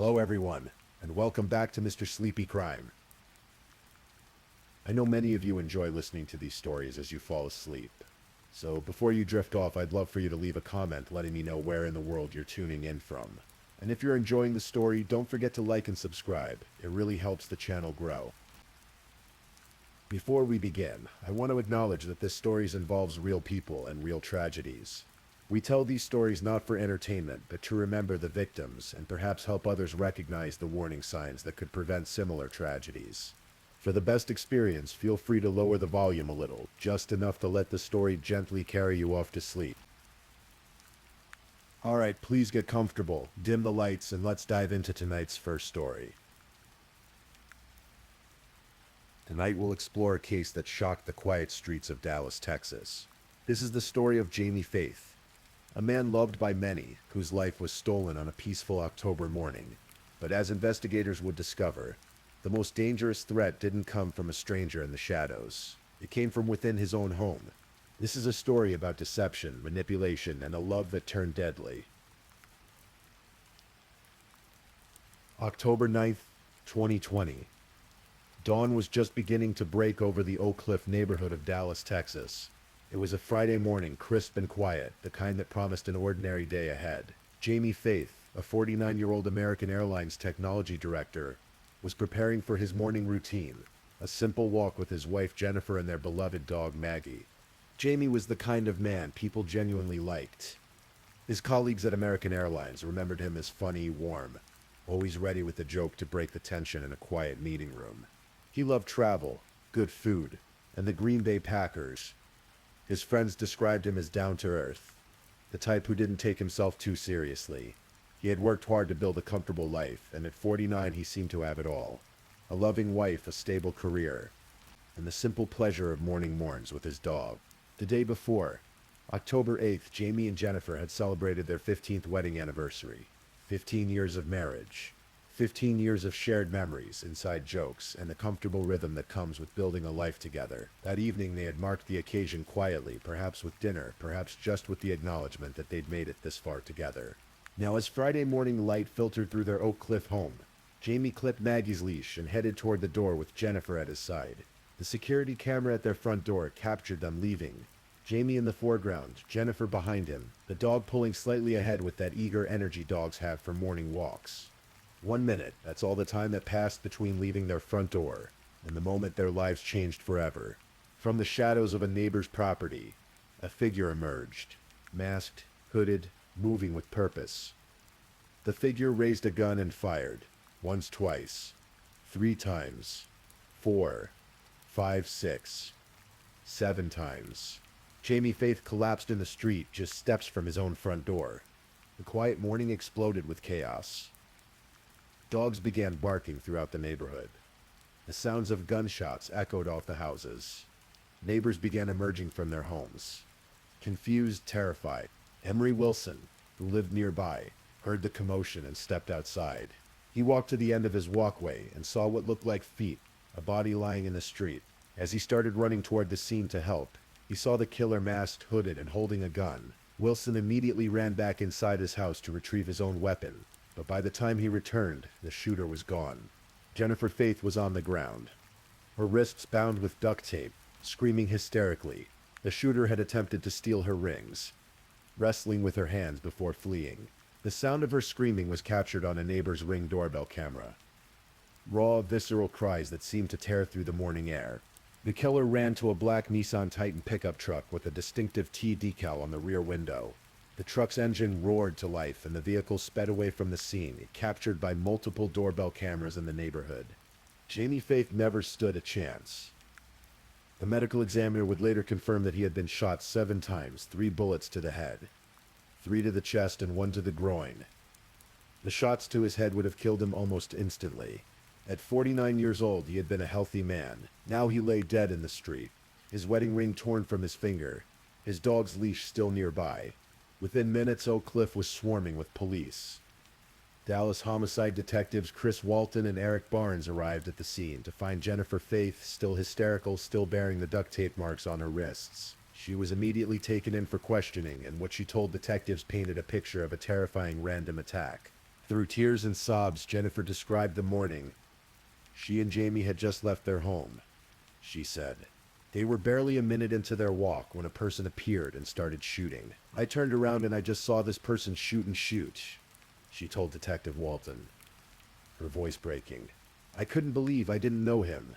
Hello everyone, and welcome back to Mr. Sleepy Crime. I know many of you enjoy listening to these stories as you fall asleep. So before you drift off, I'd love for you to leave a comment letting me know where in the world you're tuning in from. And if you're enjoying the story, don't forget to like and subscribe. It really helps the channel grow. Before we begin, I want to acknowledge that this story involves real people and real tragedies. We tell these stories not for entertainment, but to remember the victims and perhaps help others recognize the warning signs that could prevent similar tragedies. For the best experience, feel free to lower the volume a little, just enough to let the story gently carry you off to sleep. Alright, please get comfortable, dim the lights, and let's dive into tonight's first story. Tonight we'll explore a case that shocked the quiet streets of Dallas, Texas. This is the story of Jamie Faith, a man loved by many, whose life was stolen on a peaceful October morning. But as investigators would discover, the most dangerous threat didn't come from a stranger in the shadows. It came from within his own home. This is a story about deception, manipulation, and a love that turned deadly. October 9th, 2020. Dawn was just beginning to break over the Oak Cliff neighborhood of Dallas, Texas. It was a Friday morning, crisp and quiet, the kind that promised an ordinary day ahead. Jamie Faith, a 49-year-old American Airlines technology director, was preparing for his morning routine, a simple walk with his wife Jennifer and their beloved dog Maggie. Jamie was the kind of man people genuinely liked. His colleagues at American Airlines remembered him as funny, warm, always ready with a joke to break the tension in a quiet meeting room. He loved travel, good food, and the Green Bay Packers. His friends described him as down-to-earth, the type who didn't take himself too seriously. He had worked hard to build a comfortable life, and at 49 he seemed to have it all. A loving wife, a stable career, and the simple pleasure of morning morns with his dog. The day before, October 8th, Jamie and Jennifer had celebrated their 15th wedding anniversary. 15 years of marriage. 15 years of shared memories, inside jokes, and the comfortable rhythm that comes with building a life together. That evening they had marked the occasion quietly, perhaps with dinner, perhaps just with the acknowledgement that they'd made it this far together. Now as Friday morning light filtered through their Oak Cliff home, Jamie clipped Maggie's leash and headed toward the door with Jennifer at his side. The security camera at their front door captured them leaving. Jamie in the foreground, Jennifer behind him, the dog pulling slightly ahead with that eager energy dogs have for morning walks. 1 minute, that's all the time that passed between leaving their front door and the moment their lives changed forever. From the shadows of a neighbor's property, a figure emerged, masked, hooded, moving with purpose. The figure raised a gun and fired, once, twice, 3 times, 4, 5, 6, 7 times. Jamie Faith collapsed in the street just steps from his own front door. The quiet morning exploded with chaos. Dogs began barking throughout the neighborhood. The sounds of gunshots echoed off the houses. Neighbors began emerging from their homes. Confused, terrified, Emery Wilson, who lived nearby, heard the commotion and stepped outside. He walked to the end of his walkway and saw what looked like feet, a body lying in the street. As he started running toward the scene to help, he saw the killer masked, hooded, and holding a gun. Wilson immediately ran back inside his house to retrieve his own weapon. But by the time he returned, the shooter was gone. Jennifer Faith was on the ground, her wrists bound with duct tape, screaming hysterically. The shooter had attempted to steal her rings, wrestling with her hands before fleeing. The sound of her screaming was captured on a neighbor's Ring doorbell camera. Raw, visceral cries that seemed to tear through the morning air. The killer ran to a black Nissan Titan pickup truck with a distinctive T decal on the rear window. The truck's engine roared to life and the vehicle sped away from the scene, captured by multiple doorbell cameras in the neighborhood. Jamie Faith never stood a chance. The medical examiner would later confirm that he had been shot 7 times, 3 bullets to the head, 3 to the chest and 1 to the groin. The shots to his head would have killed him almost instantly. At 49 years old, he had been a healthy man. Now he lay dead in the street, his wedding ring torn from his finger, his dog's leash still nearby. Within minutes, Oak Cliff was swarming with police. Dallas homicide detectives Chris Walton and Eric Barnes arrived at the scene to find Jennifer Faith still hysterical, still bearing the duct tape marks on her wrists. She was immediately taken in for questioning, and what she told detectives painted a picture of a terrifying random attack. Through tears and sobs, Jennifer described the morning. She and Jamie had just left their home, she said. They were barely a minute into their walk when a person appeared and started shooting. I turned around and I just saw this person shoot and shoot, she told Detective Walton, her voice breaking. I couldn't believe I didn't know him.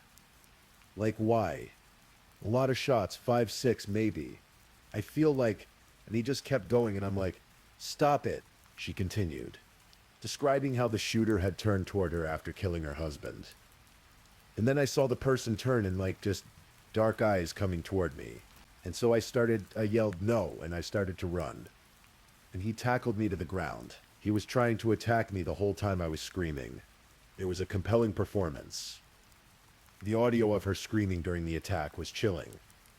Like, why? A lot of shots, 5, 6, maybe. I feel like... And he just kept going, and I'm like, stop it, she continued, describing how the shooter had turned toward her after killing her husband. And then I saw the person turn and, like, just dark eyes coming toward me. And so I yelled no, and I started to run. And he tackled me to the ground. He was trying to attack me the whole time I was screaming. It was a compelling performance. The audio of her screaming during the attack was chilling.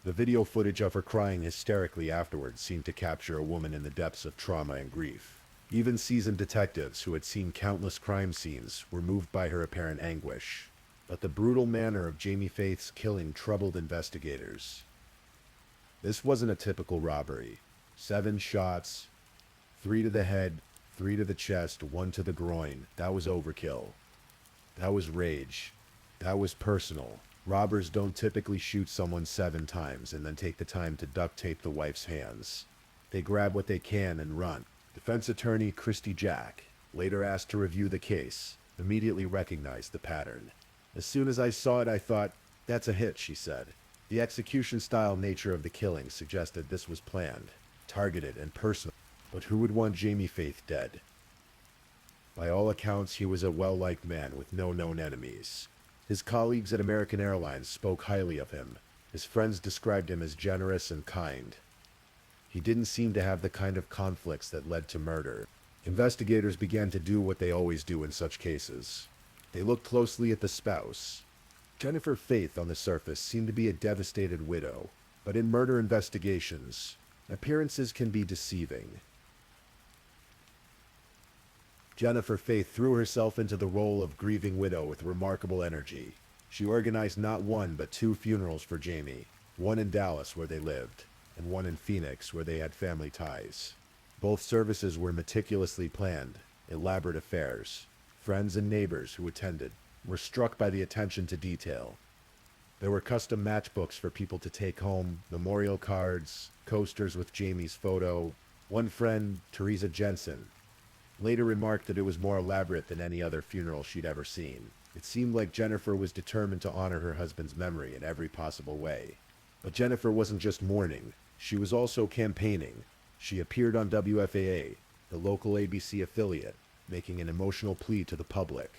The video footage of her crying hysterically afterwards seemed to capture a woman in the depths of trauma and grief. Even seasoned detectives who had seen countless crime scenes were moved by her apparent anguish. But the brutal manner of Jamie Faith's killing troubled investigators. This wasn't a typical robbery. 7 shots, 3 to the head, 3 to the chest, 1 to the groin. That was overkill. That was rage. That was personal. Robbers don't typically shoot someone 7 times and then take the time to duct tape the wife's hands. They grab what they can and run. Defense attorney Christy Jack, later asked to review the case, immediately recognized the pattern. As soon as I saw it, I thought, that's a hit, she said. The execution-style nature of the killing suggested this was planned, targeted, and personal. But who would want Jamie Faith dead? By all accounts, he was a well-liked man with no known enemies. His colleagues at American Airlines spoke highly of him. His friends described him as generous and kind. He didn't seem to have the kind of conflicts that led to murder. Investigators began to do what they always do in such cases. They looked closely at the spouse. Jennifer Faith, on the surface, seemed to be a devastated widow, but in murder investigations, appearances can be deceiving. Jennifer Faith threw herself into the role of grieving widow with remarkable energy. She organized not 1 but 2 funerals for Jamie, one in Dallas where they lived, and one in Phoenix where they had family ties. Both services were meticulously planned, elaborate affairs. Friends and neighbors who attended were struck by the attention to detail. There were custom matchbooks for people to take home, memorial cards, coasters with Jamie's photo. One friend, Teresa Jensen, later remarked that it was more elaborate than any other funeral she'd ever seen. It seemed like Jennifer was determined to honor her husband's memory in every possible way. But Jennifer wasn't just mourning. She was also campaigning. She appeared on WFAA, the local ABC affiliate, making an emotional plea to the public.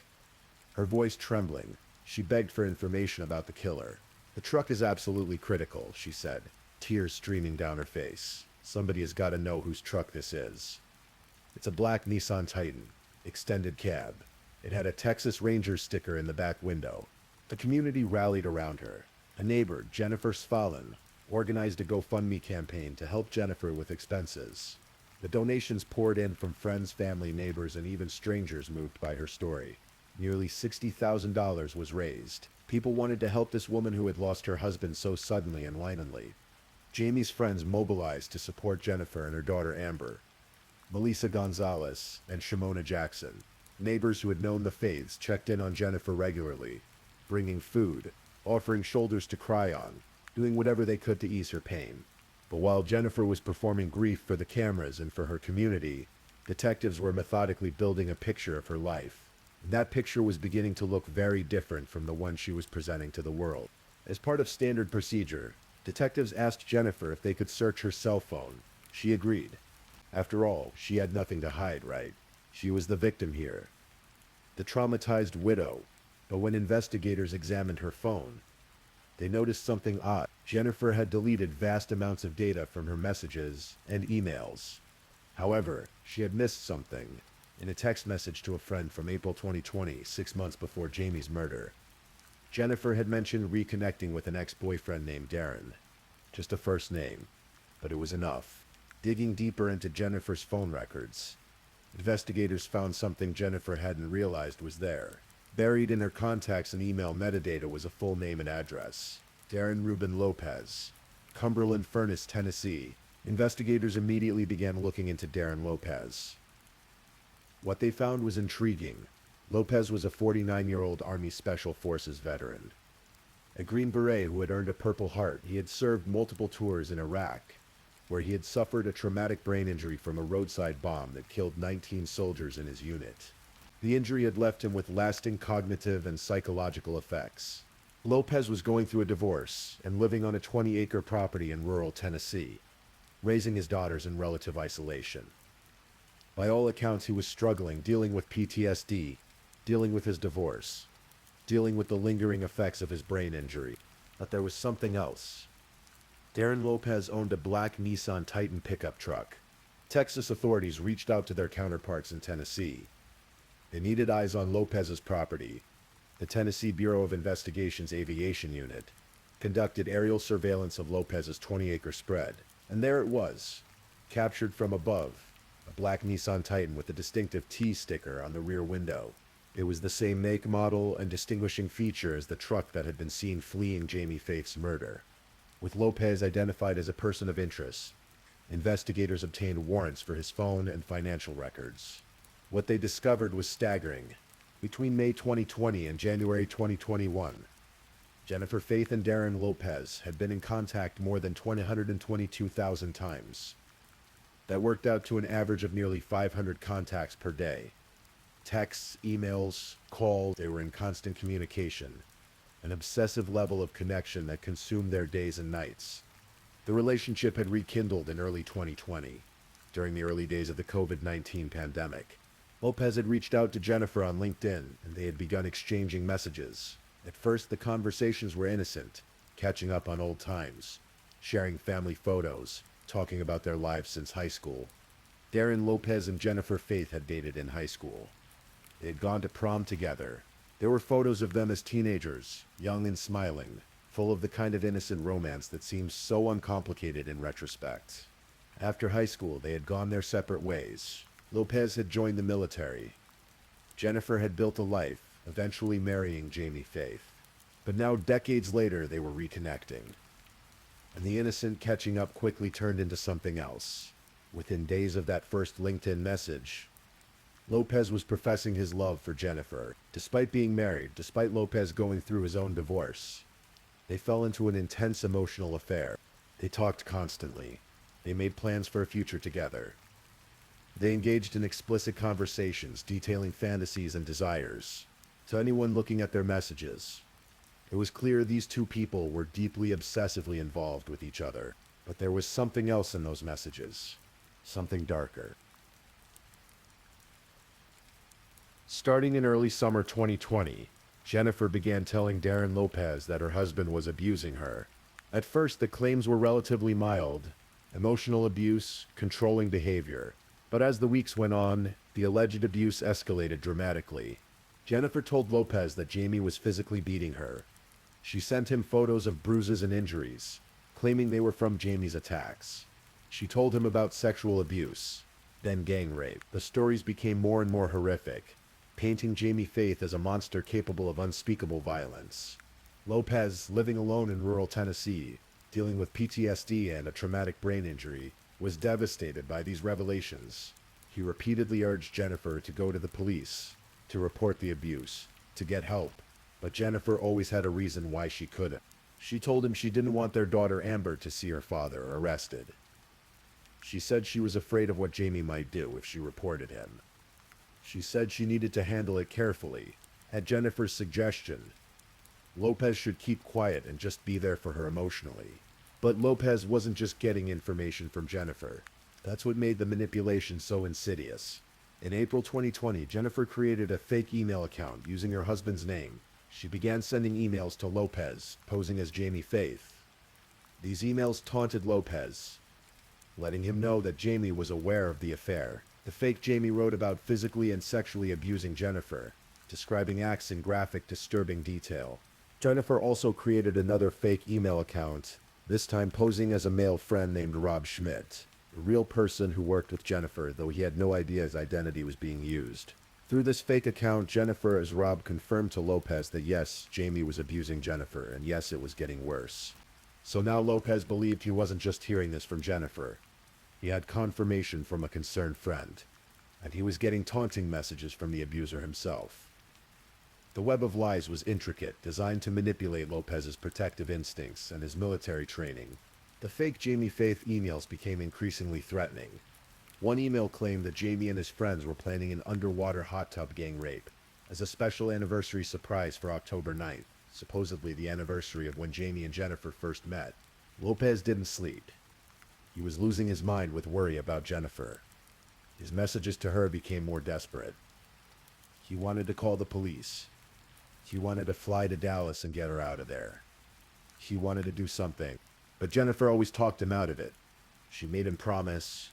Her voice trembling, she begged for information about the killer. The truck is absolutely critical, she said, tears streaming down her face. Somebody has got to know whose truck this is. It's a black Nissan Titan, extended cab. It had a Texas Ranger sticker in the back window. The community rallied around her. A neighbor, Jennifer Svalin, organized a GoFundMe campaign to help Jennifer with expenses. The donations poured in from friends, family, neighbors, and even strangers moved by her story. Nearly $60,000 was raised. People wanted to help this woman who had lost her husband so suddenly and violently. Jamie's friends mobilized to support Jennifer and her daughter Amber, Melissa Gonzalez, and Shimona Jackson. Neighbors who had known the Faiths checked in on Jennifer regularly, bringing food, offering shoulders to cry on, doing whatever they could to ease her pain. But while Jennifer was performing grief for the cameras and for her community, detectives were methodically building a picture of her life. And that picture was beginning to look very different from the one she was presenting to the world. As part of standard procedure, detectives asked Jennifer if they could search her cell phone. She agreed. After all, she had nothing to hide, right? She was the victim here, the traumatized widow. But when investigators examined her phone, they noticed something odd. Jennifer had deleted vast amounts of data from her messages and emails. However, she had missed something. In a text message to a friend from April 2020, 6 months before Jamie's murder, Jennifer had mentioned reconnecting with an ex-boyfriend named Darren. Just a first name, but it was enough. Digging deeper into Jennifer's phone records, investigators found something Jennifer hadn't realized was there. Buried in her contacts and email metadata was a full name and address. Darren Ruben Lopez, Cumberland Furnace, Tennessee. Investigators immediately began looking into Darren Lopez. What they found was intriguing. Lopez was a 49-year-old Army Special Forces veteran, a Green Beret who had earned a Purple Heart. He had served multiple tours in Iraq, where he had suffered a traumatic brain injury from a roadside bomb that killed 19 soldiers in his unit. The injury had left him with lasting cognitive and psychological effects. Lopez was going through a divorce and living on a 20-acre property in rural Tennessee, raising his daughters in relative isolation. By all accounts, he was struggling, dealing with PTSD, dealing with his divorce, dealing with the lingering effects of his brain injury. But there was something else. Darren Lopez owned a black Nissan Titan pickup truck. Texas authorities reached out to their counterparts in Tennessee. They needed eyes on Lopez's property. The Tennessee Bureau of Investigation's aviation unit conducted aerial surveillance of Lopez's 20-acre spread. And there it was, captured from above, a black Nissan Titan with a distinctive T sticker on the rear window. It was the same make, model, and distinguishing feature as the truck that had been seen fleeing Jamie Faith's murder. With Lopez identified as a person of interest, investigators obtained warrants for his phone and financial records. What they discovered was staggering. Between May 2020 and January 2021, Jennifer Faith and Darren Lopez had been in contact more than 122,000 times. That worked out to an average of nearly 500 contacts per day. Texts, emails, calls, they were in constant communication. An obsessive level of connection that consumed their days and nights. The relationship had rekindled in early 2020, during the early days of the COVID-19 pandemic. Lopez had reached out to Jennifer on LinkedIn, and they had begun exchanging messages. At first, the conversations were innocent, catching up on old times, sharing family photos, talking about their lives since high school. Darren Lopez and Jennifer Faith had dated in high school. They had gone to prom together. There were photos of them as teenagers, young and smiling, full of the kind of innocent romance that seems so uncomplicated in retrospect. After high school, they had gone their separate ways. Lopez had joined the military. Jennifer had built a life, eventually marrying Jamie Faith. But now, decades later, they were reconnecting. And the innocent catching up quickly turned into something else. Within days of that first LinkedIn message, Lopez was professing his love for Jennifer. Despite being married, despite Lopez going through his own divorce, they fell into an intense emotional affair. They talked constantly. They made plans for a future together. They engaged in explicit conversations detailing fantasies and desires. To anyone looking at their messages, it was clear these two people were deeply obsessively involved with each other. But there was something else in those messages. Something darker. Starting in early summer 2020, Jennifer began telling Darren Lopez that her husband was abusing her. At first, the claims were relatively mild, emotional abuse, controlling behavior. But as the weeks went on, the alleged abuse escalated dramatically. Jennifer told Lopez that Jamie was physically beating her. She sent him photos of bruises and injuries, claiming they were from Jamie's attacks. She told him about sexual abuse, then gang rape. The stories became more and more horrific, painting Jamie Faith as a monster capable of unspeakable violence. Lopez, living alone in rural Tennessee, dealing with PTSD and a traumatic brain injury, was devastated by these revelations. He repeatedly urged Jennifer to go to the police, to report the abuse, to get help, but Jennifer always had a reason why she couldn't. She told him she didn't want their daughter Amber to see her father arrested. She said she was afraid of what Jamie might do if she reported him. She said she needed to handle it carefully. At Jennifer's suggestion, Lopez should keep quiet and just be there for her emotionally. But Lopez wasn't just getting information from Jennifer. That's what made the manipulation so insidious. In April 2020, Jennifer created a fake email account using her husband's name. She began sending emails to Lopez, posing as Jamie Faith. These emails taunted Lopez, letting him know that Jamie was aware of the affair. The fake Jamie wrote about physically and sexually abusing Jennifer, describing acts in graphic, disturbing detail. Jennifer also created another fake email account, this time posing as a male friend named Rob Schmidt, a real person who worked with Jennifer, though he had no idea his identity was being used. Through this fake account, Jennifer as Rob confirmed to Lopez that yes, Jamie was abusing Jennifer, and yes, it was getting worse. So now Lopez believed he wasn't just hearing this from Jennifer. He had confirmation from a concerned friend, and he was getting taunting messages from the abuser himself. The web of lies was intricate, designed to manipulate Lopez's protective instincts and his military training. The fake Jamie Faith emails became increasingly threatening. One email claimed that Jamie and his friends were planning an underwater hot tub gang rape as a special anniversary surprise for October 9th, supposedly the anniversary of when Jamie and Jennifer first met. Lopez didn't sleep. He was losing his mind with worry about Jennifer. His messages to her became more desperate. He wanted to call the police. He wanted to fly to Dallas and get her out of there. He wanted to do something, but Jennifer always talked him out of it. She made him promise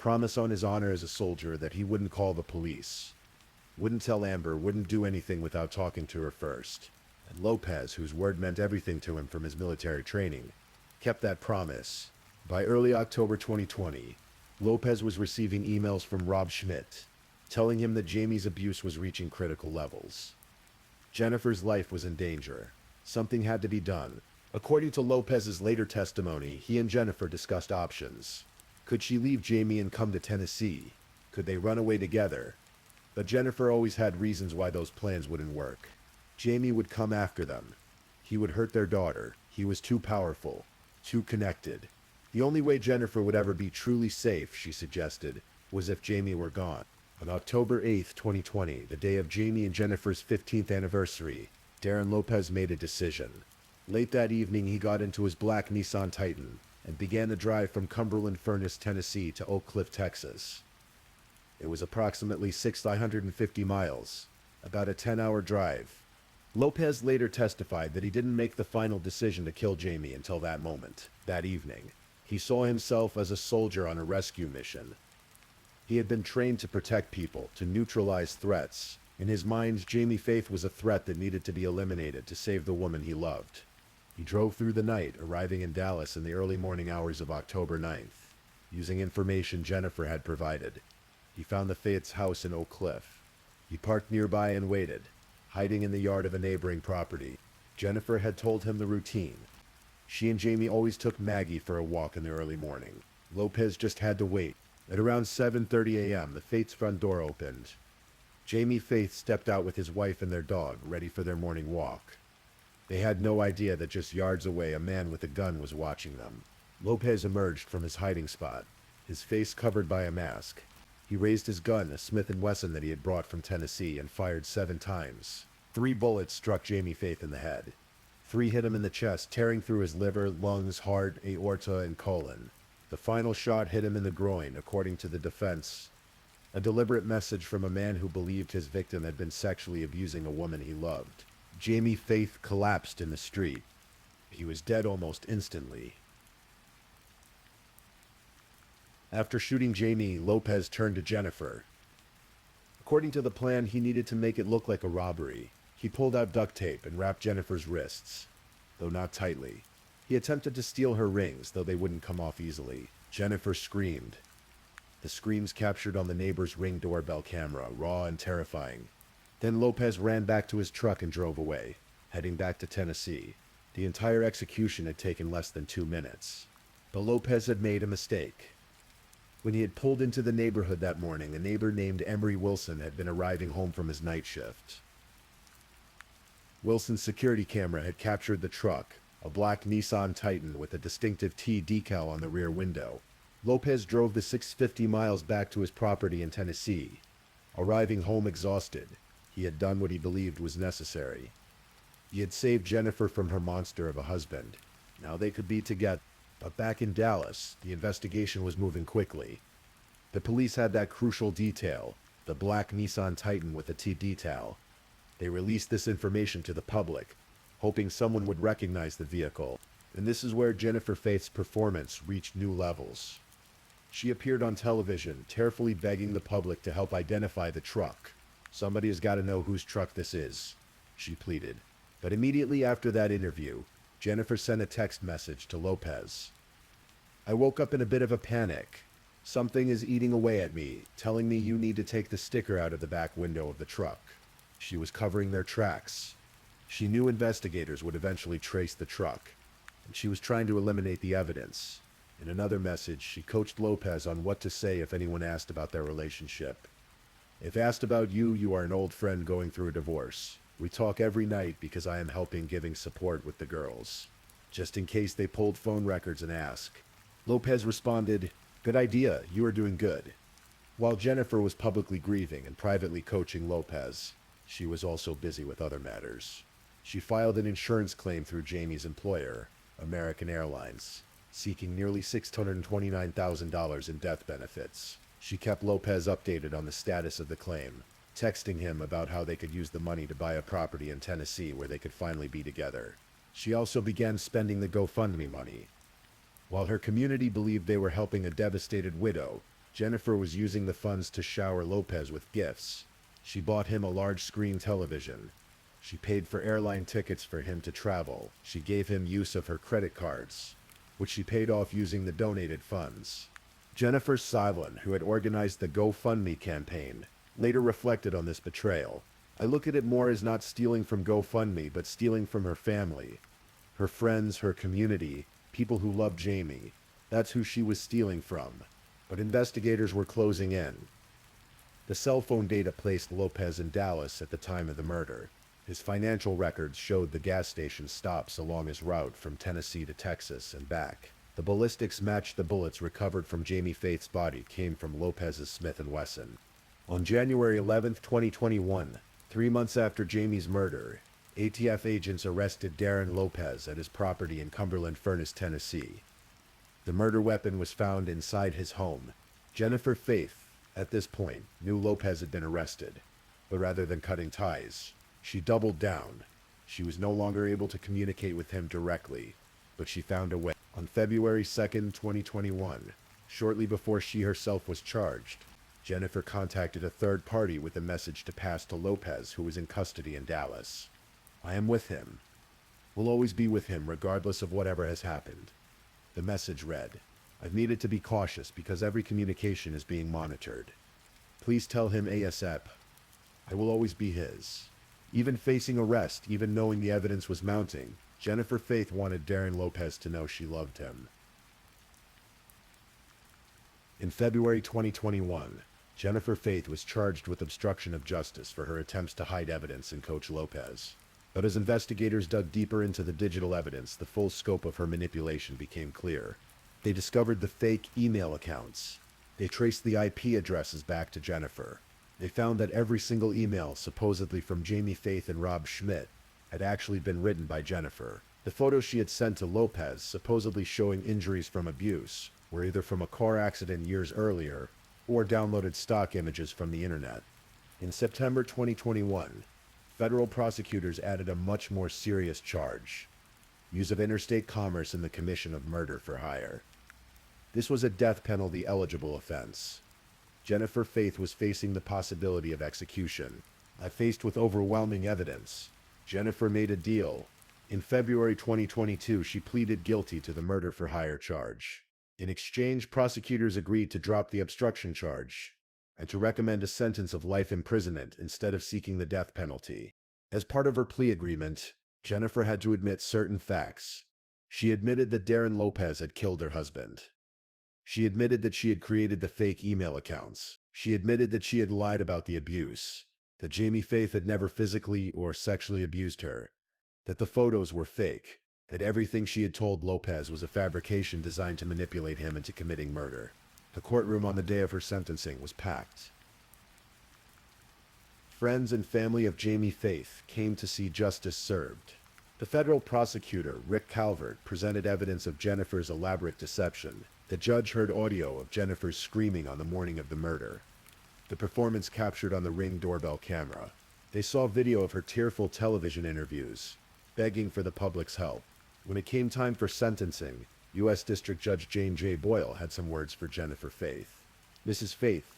on his honor as a soldier that he wouldn't call the police, wouldn't tell Amber, wouldn't do anything without talking to her first. And Lopez, whose word meant everything to him from his military training, kept that promise. By early October 2020, Lopez was receiving emails from Rob Schmidt, telling him that Jamie's abuse was reaching critical levels. Jennifer's life was in danger. Something had to be done. According to Lopez's later testimony, he and Jennifer discussed options. Could she leave Jamie and come to Tennessee? Could they run away together? But Jennifer always had reasons why those plans wouldn't work. Jamie would come after them. He would hurt their daughter. He was too powerful, too connected. The only way Jennifer would ever be truly safe, she suggested, was if Jamie were gone. On October 8, 2020, the day of Jamie and Jennifer's 15th anniversary, Darren Lopez made a decision. Late that evening, he got into his black Nissan Titan and began the drive from Cumberland Furnace, Tennessee to Oak Cliff, Texas. It was approximately 650 miles, about a 10-hour drive. Lopez later testified that he didn't make the final decision to kill Jamie until that moment, that evening. He saw himself as a soldier on a rescue mission. He had been trained to protect people, to neutralize threats. In his mind, Jamie Faith was a threat that needed to be eliminated to save the woman he loved. He drove through the night, arriving in Dallas in the early morning hours of October 9th, using information Jennifer had provided. He found the Faith's house in Oak Cliff. He parked nearby and waited, hiding in the yard of a neighboring property. Jennifer had told him the routine. She and Jamie always took Maggie for a walk in the early morning. Lopez just had to wait. At around 7:30 a.m., the Faith's front door opened. Jamie Faith stepped out with his wife and their dog, ready for their morning walk. They had no idea that just yards away, a man with a gun was watching them. Lopez emerged from his hiding spot, his face covered by a mask. He raised his gun, a Smith & Wesson that he had brought from Tennessee, and fired 7 times. 3 bullets struck Jamie Faith in the head. 3 hit him in the chest, tearing through his liver, lungs, heart, aorta, and colon. The final shot hit him in the groin, according to the defense. A deliberate message from a man who believed his victim had been sexually abusing a woman he loved. Jamie Faith collapsed in the street. He was dead almost instantly. After shooting Jamie, Lopez turned to Jennifer. According to the plan, he needed to make it look like a robbery. He pulled out duct tape and wrapped Jennifer's wrists, though not tightly. He attempted to steal her rings, though they wouldn't come off easily. Jennifer screamed. The screams captured on the neighbor's Ring doorbell camera, raw and terrifying. Then Lopez ran back to his truck and drove away, heading back to Tennessee. The entire execution had taken less than 2 minutes. But Lopez had made a mistake. When he had pulled into the neighborhood that morning, a neighbor named Emery Wilson had been arriving home from his night shift. Wilson's security camera had captured the truck, a black Nissan Titan with a distinctive T decal on the rear window. Lopez drove the 650 miles back to his property in Tennessee. Arriving home exhausted, he had done what he believed was necessary. He had saved Jennifer from her monster of a husband. Now they could be together. But back in Dallas, the investigation was moving quickly. The police had that crucial detail, the black Nissan Titan with a T decal. They released this information to the public, hoping someone would recognize the vehicle. And this is where Jennifer Faith's performance reached new levels. She appeared on television, tearfully begging the public to help identify the truck. "Somebody has got to know whose truck this is," she pleaded. But immediately after that interview, Jennifer sent a text message to Lopez. "I woke up in a bit of a panic. Something is eating away at me, telling me you need to take the sticker out of the back window of the truck." She was covering their tracks. She knew investigators would eventually trace the truck, and she was trying to eliminate the evidence. In another message, she coached Lopez on what to say if anyone asked about their relationship. If asked about you, you are an old friend going through a divorce. We talk every night because I am helping giving support with the girls. Just in case they pulled phone records and ask. Lopez responded, "Good idea, you are doing good." While Jennifer was publicly grieving and privately coaching Lopez, she was also busy with other matters. She filed an insurance claim through Jamie's employer, American Airlines, seeking nearly $629,000 in death benefits. She kept Lopez updated on the status of the claim, texting him about how they could use the money to buy a property in Tennessee where they could finally be together. She also began spending the GoFundMe money. While her community believed they were helping a devastated widow, Jennifer was using the funds to shower Lopez with gifts. She bought him a large screen television. She paid for airline tickets for him to travel. She gave him use of her credit cards, which she paid off using the donated funds. Jennifer Silent, who had organized the GoFundMe campaign, later reflected on this betrayal. "I look at it more as not stealing from GoFundMe, but stealing from her family, her friends, her community, people who love Jamie. That's who she was stealing from." But investigators were closing in. The cell phone data placed Lopez in Dallas at the time of the murder. His financial records showed the gas station stops along his route from Tennessee to Texas and back. The ballistics matched the bullets recovered from Jamie Faith's body came from Lopez's Smith & Wesson. On January 11, 2021, 3 months after Jamie's murder, ATF agents arrested Darren Lopez at his property in Cumberland Furnace, Tennessee. The murder weapon was found inside his home. Jennifer Faith, at this point, knew Lopez had been arrested, but rather than cutting ties, she doubled down. She was no longer able to communicate with him directly, but she found a way. On February 2, 2021, shortly before she herself was charged, Jennifer contacted a third party with a message to pass to Lopez, who was in custody in Dallas. "I am with him. Will always be with him regardless of whatever has happened." The message read, "I've needed to be cautious because every communication is being monitored. Please tell him ASAP. I will always be his." Even facing arrest, even knowing the evidence was mounting, Jennifer Faith wanted Darren Lopez to know she loved him. In February 2021, Jennifer Faith was charged with obstruction of justice for her attempts to hide evidence and coach Lopez. But as investigators dug deeper into the digital evidence, the full scope of her manipulation became clear. They discovered the fake email accounts. They traced the IP addresses back to Jennifer. They found that every single email, supposedly from Jamie Faith and Rob Schmidt, had actually been written by Jennifer. The photos she had sent to Lopez, supposedly showing injuries from abuse, were either from a car accident years earlier or downloaded stock images from the internet. In September 2021, federal prosecutors added a much more serious charge: use of interstate commerce in the commission of murder for hire. This was a death penalty eligible offense. Jennifer Faith was facing the possibility of execution. Faced with overwhelming evidence, Jennifer made a deal. In February 2022, she pleaded guilty to the murder for hire charge. In exchange, prosecutors agreed to drop the obstruction charge and to recommend a sentence of life imprisonment instead of seeking the death penalty. As part of her plea agreement, Jennifer had to admit certain facts. She admitted that Darren Lopez had killed her husband. She admitted that she had created the fake email accounts. She admitted that she had lied about the abuse, that Jamie Faith had never physically or sexually abused her, that the photos were fake, that everything she had told Lopez was a fabrication designed to manipulate him into committing murder. The courtroom on the day of her sentencing was packed. Friends and family of Jamie Faith came to see justice served. The federal prosecutor, Rick Calvert, presented evidence of Jennifer's elaborate deception. The judge heard audio of Jennifer screaming on the morning of the murder. The performance captured on the Ring doorbell camera. They saw video of her tearful television interviews, begging for the public's help. When it came time for sentencing, U.S. District Judge Jane J. Boyle had some words for Jennifer Faith. "Mrs. Faith,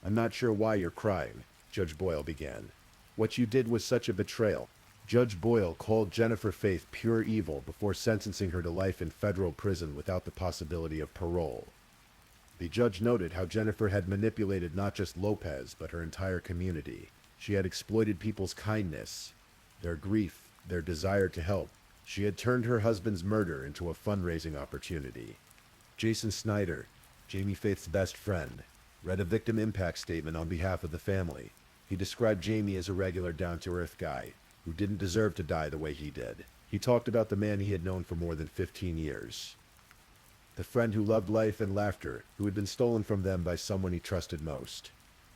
I'm not sure why you're crying," Judge Boyle began. "What you did was such a betrayal." Judge Boyle called Jennifer Faith pure evil before sentencing her to life in federal prison without the possibility of parole. The judge noted how Jennifer had manipulated not just Lopez, but her entire community. She had exploited people's kindness, their grief, their desire to help. She had turned her husband's murder into a fundraising opportunity. Jason Snyder, Jamie Faith's best friend, read a victim impact statement on behalf of the family. He described Jamie as a regular down-to-earth guy who didn't deserve to die the way he did. He talked about the man he had known for more than 15 years. The friend who loved life and laughter, who had been stolen from them by someone he trusted most.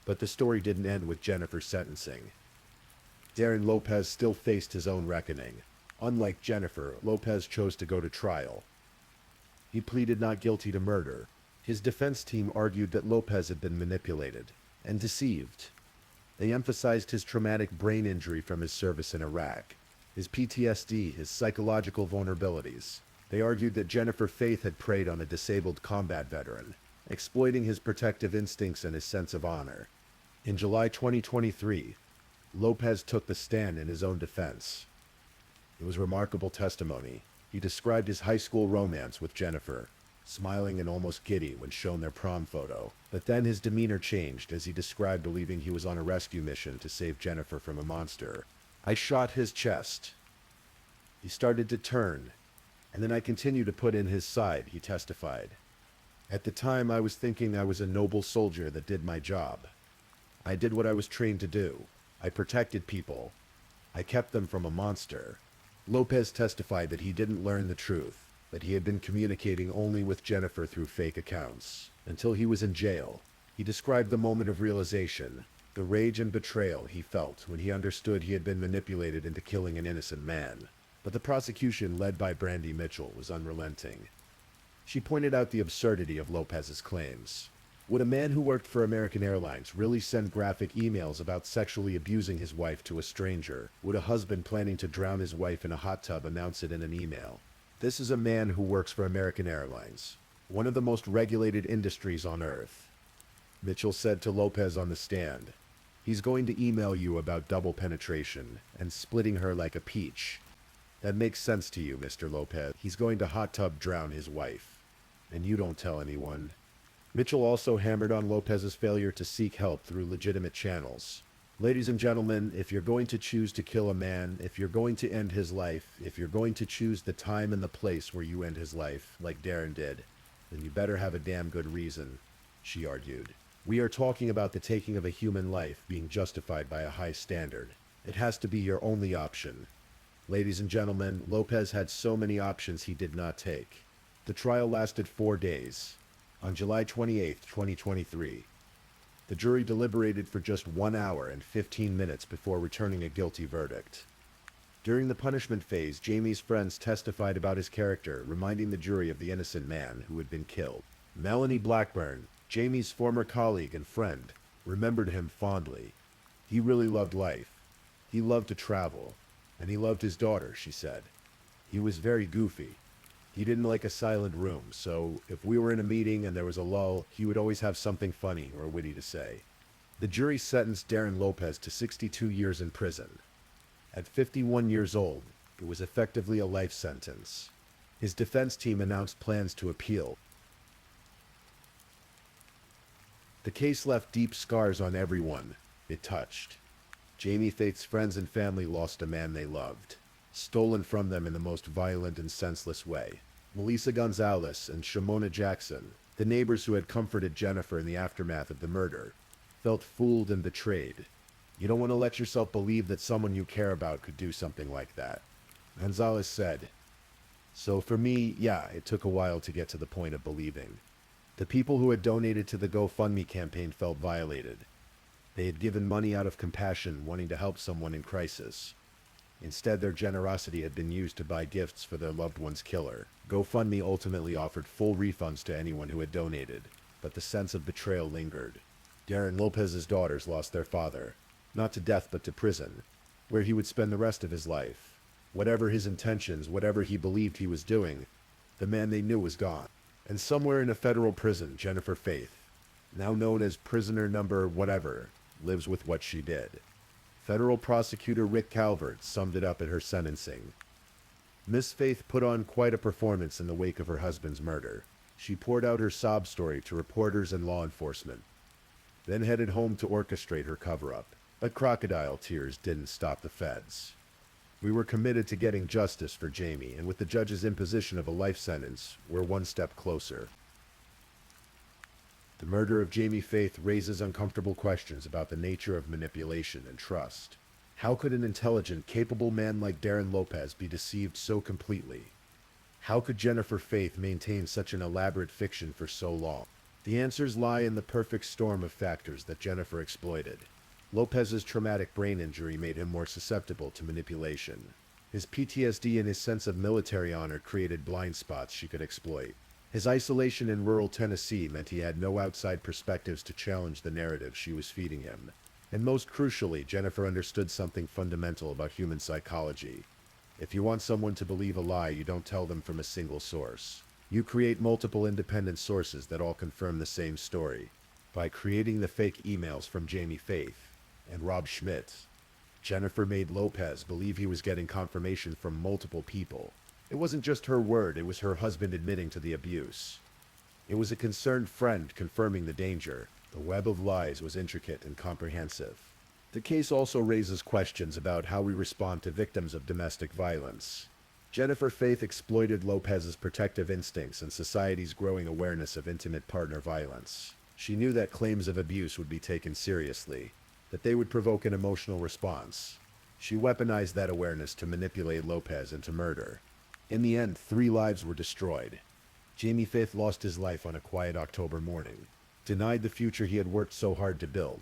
But the story didn't end with Jennifer's sentencing. Darren Lopez still faced his own reckoning. Unlike Jennifer, Lopez chose to go to trial. He pleaded not guilty to murder. His defense team argued that Lopez had been manipulated and deceived. They emphasized his traumatic brain injury from his service in Iraq, his PTSD, his psychological vulnerabilities. They argued that Jennifer Faith had preyed on a disabled combat veteran, exploiting his protective instincts and his sense of honor. In July 2023, Lopez took the stand in his own defense. It was remarkable testimony. He described his high school romance with Jennifer, smiling and almost giddy when shown their prom photo. But then his demeanor changed as he described believing he was on a rescue mission to save Jennifer from a monster. I shot his chest. He started to turn, and then I continued to put in his side, he testified. At the time, I was thinking I was a noble soldier that did my job. I did what I was trained to do. I protected people. I kept them from a monster. Lopez testified that he didn't learn the truth, that he had been communicating only with Jennifer through fake accounts, until he was in jail. He described the moment of realization, the rage and betrayal he felt when he understood he had been manipulated into killing an innocent man. But the prosecution, led by Brandy Mitchell, was unrelenting. She pointed out the absurdity of Lopez's claims. Would a man who worked for American Airlines really send graphic emails about sexually abusing his wife to a stranger? Would a husband planning to drown his wife in a hot tub announce it in an email? This is a man who works for American Airlines, one of the most regulated industries on Earth. Mitchell said to Lopez on the stand, "He's going to email you about double penetration and splitting her like a peach. That makes sense to you, Mr. Lopez. He's going to hot tub drown his wife. And you don't tell anyone." Mitchell also hammered on Lopez's failure to seek help through legitimate channels. Ladies and gentlemen, if you're going to choose to kill a man, if you're going to end his life, if you're going to choose the time and the place where you end his life, like Darren did, then you better have a damn good reason, she argued. We are talking about the taking of a human life being justified by a high standard. It has to be your only option. Ladies and gentlemen, Lopez had so many options he did not take. The trial lasted 4 days. On July 28, 2023, the jury deliberated for just 1 hour and 15 minutes before returning a guilty verdict. During the punishment phase, Jamie's friends testified about his character, reminding the jury of the innocent man who had been killed. Melanie Blackburn, Jamie's former colleague and friend, remembered him fondly. He really loved life. He loved to travel, and he loved his daughter, she said. He was very goofy. He didn't like a silent room, so if we were in a meeting and there was a lull, he would always have something funny or witty to say. The jury sentenced Darren Lopez to 62 years in prison. At 51 years old, it was effectively a life sentence. His defense team announced plans to appeal. The case left deep scars on everyone it touched. Jamie Faith's friends and family lost a man they loved, stolen from them in the most violent and senseless way. Melissa Gonzalez and Shimona Jackson, the neighbors who had comforted Jennifer in the aftermath of the murder, felt fooled and betrayed. You don't want to let yourself believe that someone you care about could do something like that. Gonzalez said, "So for me, yeah, it took a while to get to the point of believing. The people who had donated to the GoFundMe campaign felt violated. They had given money out of compassion, wanting to help someone in crisis. Instead, their generosity had been used to buy gifts for their loved one's killer. GoFundMe ultimately offered full refunds to anyone who had donated, but the sense of betrayal lingered. Darren Lopez's daughters lost their father, not to death but to prison, where he would spend the rest of his life. Whatever his intentions, whatever he believed he was doing, the man they knew was gone. And somewhere in a federal prison, Jennifer Faith, now known as prisoner number whatever, lives with what she did. Federal prosecutor Rick Calvert summed it up at her sentencing. Miss Faith put on quite a performance in the wake of her husband's murder. She poured out her sob story to reporters and law enforcement, then headed home to orchestrate her cover-up. But crocodile tears didn't stop the feds. We were committed to getting justice for Jamie, and with the judge's imposition of a life sentence, we're one step closer. The murder of Jamie Faith raises uncomfortable questions about the nature of manipulation and trust. How could an intelligent, capable man like Darren Lopez be deceived so completely? How could Jennifer Faith maintain such an elaborate fiction for so long? The answers lie in the perfect storm of factors that Jennifer exploited. Lopez's traumatic brain injury made him more susceptible to manipulation. His PTSD and his sense of military honor created blind spots she could exploit. His isolation in rural Tennessee meant he had no outside perspectives to challenge the narrative she was feeding him. And most crucially, Jennifer understood something fundamental about human psychology. If you want someone to believe a lie, you don't tell them from a single source. You create multiple independent sources that all confirm the same story. By creating the fake emails from Jamie Faith and Rob Schmidt, Jennifer made Lopez believe he was getting confirmation from multiple people. It wasn't just her word, it was her husband admitting to the abuse. It was a concerned friend confirming the danger. The web of lies was intricate and comprehensive. The case also raises questions about how we respond to victims of domestic violence. Jennifer Faith exploited Lopez's protective instincts and society's growing awareness of intimate partner violence. She knew that claims of abuse would be taken seriously, that they would provoke an emotional response. She weaponized that awareness to manipulate Lopez into murder. In the end, 3 lives were destroyed. Jamie Faith lost his life on a quiet October morning, denied the future he had worked so hard to build.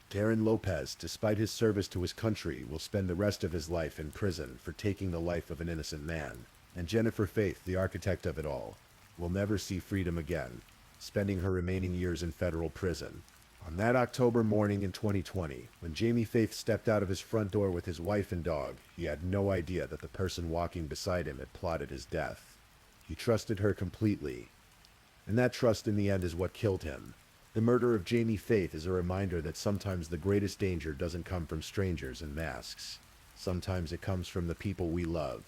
Darren Lopez, despite his service to his country, will spend the rest of his life in prison for taking the life of an innocent man. And Jennifer Faith, the architect of it all, will never see freedom again, spending her remaining years in federal prison. On that October morning in 2020, when Jamie Faith stepped out of his front door with his wife and dog, he had no idea that the person walking beside him had plotted his death. He trusted her completely, and that trust in the end is what killed him. The murder of Jamie Faith is a reminder that sometimes the greatest danger doesn't come from strangers in masks. Sometimes it comes from the people we love,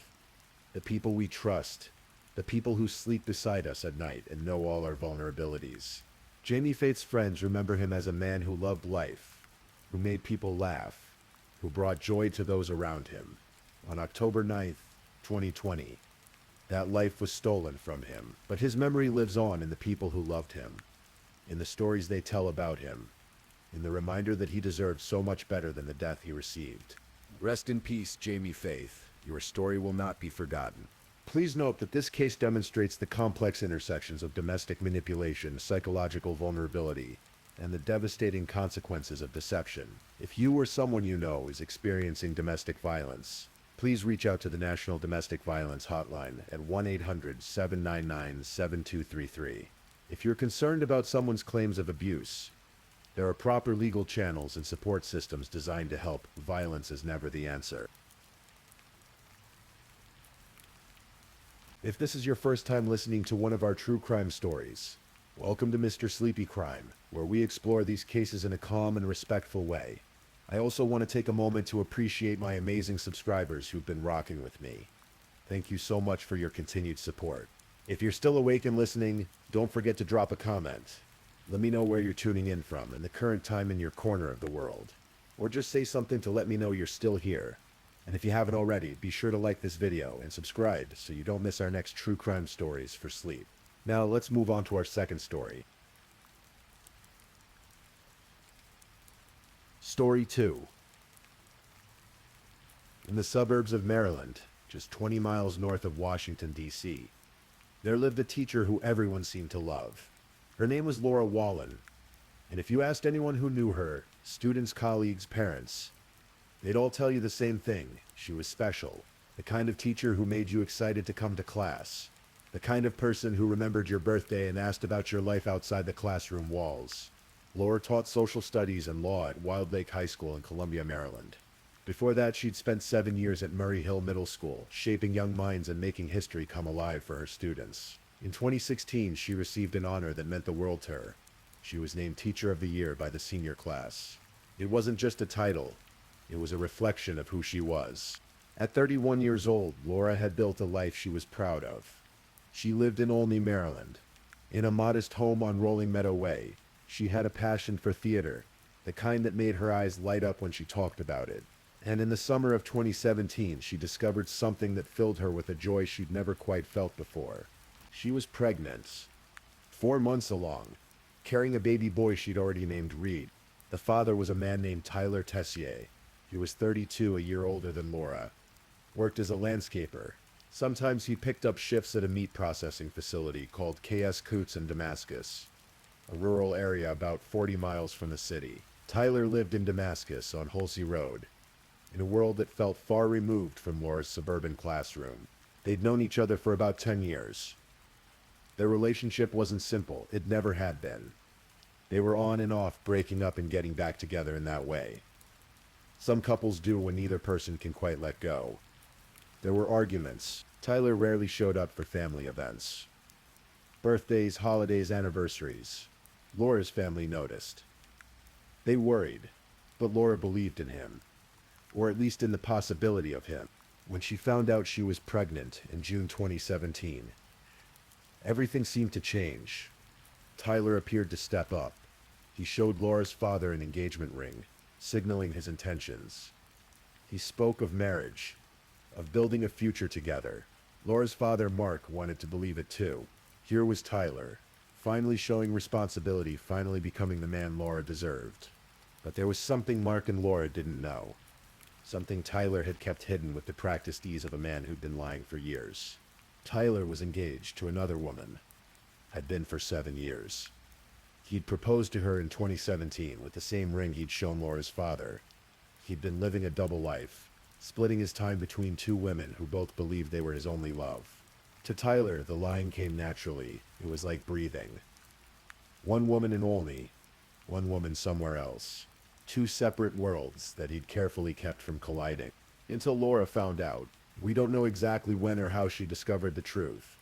the people we trust, the people who sleep beside us at night and know all our vulnerabilities. Jamie Faith's friends remember him as a man who loved life, who made people laugh, who brought joy to those around him. On October 9th, 2020, that life was stolen from him, but his memory lives on in the people who loved him, in the stories they tell about him, in the reminder that he deserved so much better than the death he received. Rest in peace, Jamie Faith. Your story will not be forgotten. Please note that this case demonstrates the complex intersections of domestic manipulation, psychological vulnerability, and the devastating consequences of deception. If you or someone you know is experiencing domestic violence, please reach out to the National Domestic Violence Hotline at 1-800-799-7233. If you're concerned about someone's claims of abuse, there are proper legal channels and support systems designed to help. Violence is never the answer. If this is your first time listening to one of our true crime stories, welcome to Mr. Sleepy Crime, where we explore these cases in a calm and respectful way. I also want to take a moment to appreciate my amazing subscribers who've been rocking with me. Thank you so much for your continued support. If you're still awake and listening, don't forget to drop a comment. Let me know where you're tuning in from and the current time in your corner of the world. Or just say something to let me know you're still here. And if you haven't already, be sure to like this video and subscribe so you don't miss our next true crime stories for sleep. Now let's move on to our second story. Story 2. In the suburbs of Maryland, just 20 miles north of Washington, D.C., there lived a teacher who everyone seemed to love. Her name was Laura Wallen, and if you asked anyone who knew her, students, colleagues, parents, they'd all tell you the same thing. She was special, the kind of teacher who made you excited to come to class, the kind of person who remembered your birthday and asked about your life outside the classroom walls. Laura taught social studies and law at Wild Lake High School in Columbia, Maryland. Before that, she'd spent 7 years at Murray Hill Middle School, shaping young minds and making history come alive for her students. In 2016, she received an honor that meant the world to her. She was named Teacher of the Year by the senior class. It wasn't just a title, it was a reflection of who she was. At 31 years old, Laura had built a life she was proud of. She lived in Olney, Maryland. In a modest home on Rolling Meadow Way, she had a passion for theater, the kind that made her eyes light up when she talked about it. And in the summer of 2017, she discovered something that filled her with a joy she'd never quite felt before. She was pregnant. 4 months along, carrying a baby boy she'd already named Reed. The father was a man named Tyler Tessier. He was 32, a year older than Laura. Worked as a landscaper. Sometimes he picked up shifts at a meat processing facility called KS Coots in Damascus, a rural area about 40 miles from the city. Tyler lived in Damascus on Halsey Road, in a world that felt far removed from Laura's suburban classroom. They'd known each other for about 10 years. Their relationship wasn't simple. It never had been. They were on and off, breaking up and getting back together in that way. Some couples do when neither person can quite let go. There were arguments. Tyler rarely showed up for family events. Birthdays, holidays, anniversaries. Laura's family noticed. They worried, but Laura believed in him, or at least in the possibility of him. When she found out she was pregnant in June 2017, everything seemed to change. Tyler appeared to step up. He showed Laura's father an engagement ring, signaling his intentions. He spoke of marriage, of building a future together. Laura's father, Mark, wanted to believe it too. Here was Tyler, finally showing responsibility, finally becoming the man Laura deserved. But there was something Mark and Laura didn't know. Something Tyler had kept hidden with the practiced ease of a man who'd been lying for years. Tyler was engaged to another woman. Had been for 7 years. He'd proposed to her in 2017 with the same ring he'd shown Laura's father. He'd been living a double life, splitting his time between two women who both believed they were his only love. To Tyler, the lying came naturally. It was like breathing. One woman in Olney, one woman somewhere else. Two separate worlds that he'd carefully kept from colliding. Until Laura found out. We don't know exactly when or how she discovered the truth.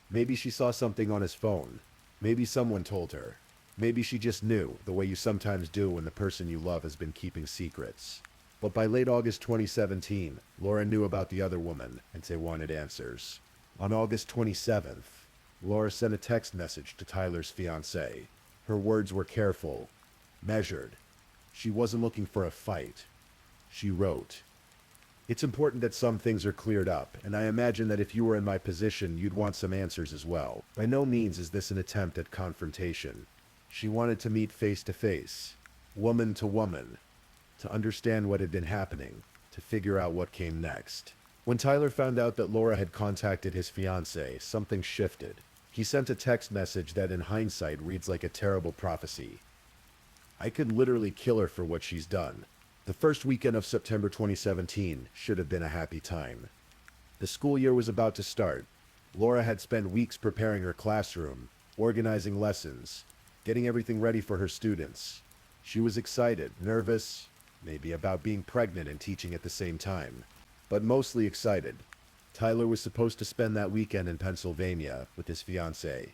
Maybe she saw something on his phone. Maybe someone told her. Maybe she just knew, the way you sometimes do when the person you love has been keeping secrets. But by late August 2017, Laura knew about the other woman, and they wanted answers. On August 27th, Laura sent a text message to Tyler's fiancé. Her words were careful, measured. She wasn't looking for a fight. She wrote, "It's important that some things are cleared up, and I imagine that if you were in my position, you'd want some answers as well. By no means is this an attempt at confrontation. She wanted to meet face to face, woman to woman, to understand what had been happening, to figure out what came next." When Tyler found out that Laura had contacted his fiancée, something shifted. He sent a text message that in hindsight reads like a terrible prophecy. "I could literally kill her for what she's done." The first weekend of September 2017 should have been a happy time. The school year was about to start. Laura had spent weeks preparing her classroom, organizing lessons, getting everything ready for her students. She was excited, nervous, maybe about being pregnant and teaching at the same time, but mostly excited. Tyler was supposed to spend that weekend in Pennsylvania with his fiancée.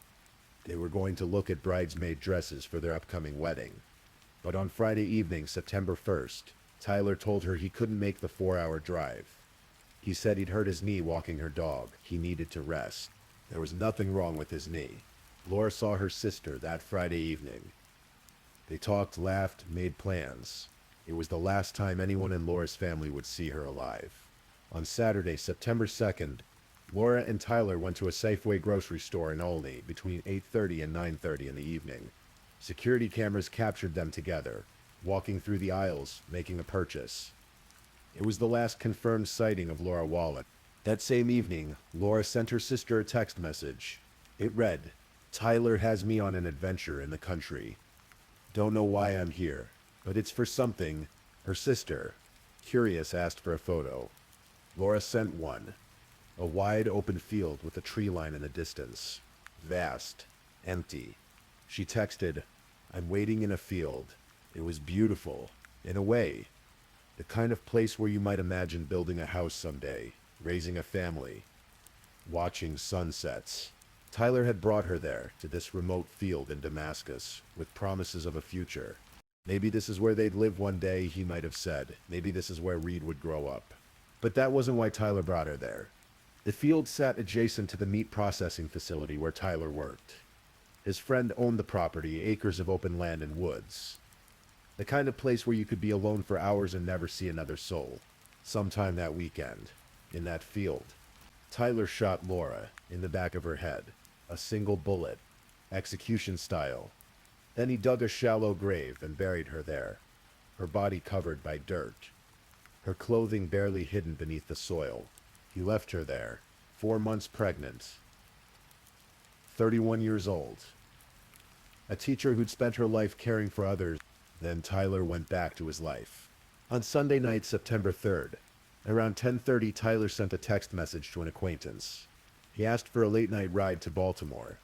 They were going to look at bridesmaid dresses for their upcoming wedding. But on Friday evening, September 1st, Tyler told her he couldn't make the 4-hour drive. He said he'd hurt his knee walking her dog. He needed to rest. There was nothing wrong with his knee. Laura saw her sister that Friday evening. They talked, laughed, made plans. It was the last time anyone in Laura's family would see her alive. On Saturday, September 2nd, Laura and Tyler went to a Safeway grocery store in Olney between 8:30 and 9:30 in the evening. Security cameras captured them together, walking through the aisles, making a purchase. It was the last confirmed sighting of Laura Wallen. That same evening, Laura sent her sister a text message. It read, "Tyler has me on an adventure in the country. Don't know why I'm here, but it's for something." Her sister, curious, asked for a photo. Laura sent one. A wide open field with a tree line in the distance. Vast, empty. She texted, "I'm waiting in a field. It was beautiful, in a way. The kind of place where you might imagine building a house someday, raising a family, watching sunsets." Tyler had brought her there, to this remote field in Damascus, with promises of a future. Maybe this is where they'd live one day, he might have said. Maybe this is where Reed would grow up. But that wasn't why Tyler brought her there. The field sat adjacent to the meat processing facility where Tyler worked. His friend owned the property, acres of open land and woods. The kind of place where you could be alone for hours and never see another soul. Sometime that weekend, in that field, Tyler shot Laura in the back of her head. A single bullet. execution style. Then he dug a shallow grave and buried her there, her body covered by dirt, her clothing barely hidden beneath the soil. He left her there, 4 months pregnant, 31 years old. A teacher who'd spent her life caring for others. Then Tyler went back to his life. On Sunday night, September 3rd, around 10:30, Tyler sent a text message to an acquaintance. He asked for a late-night ride to Baltimore.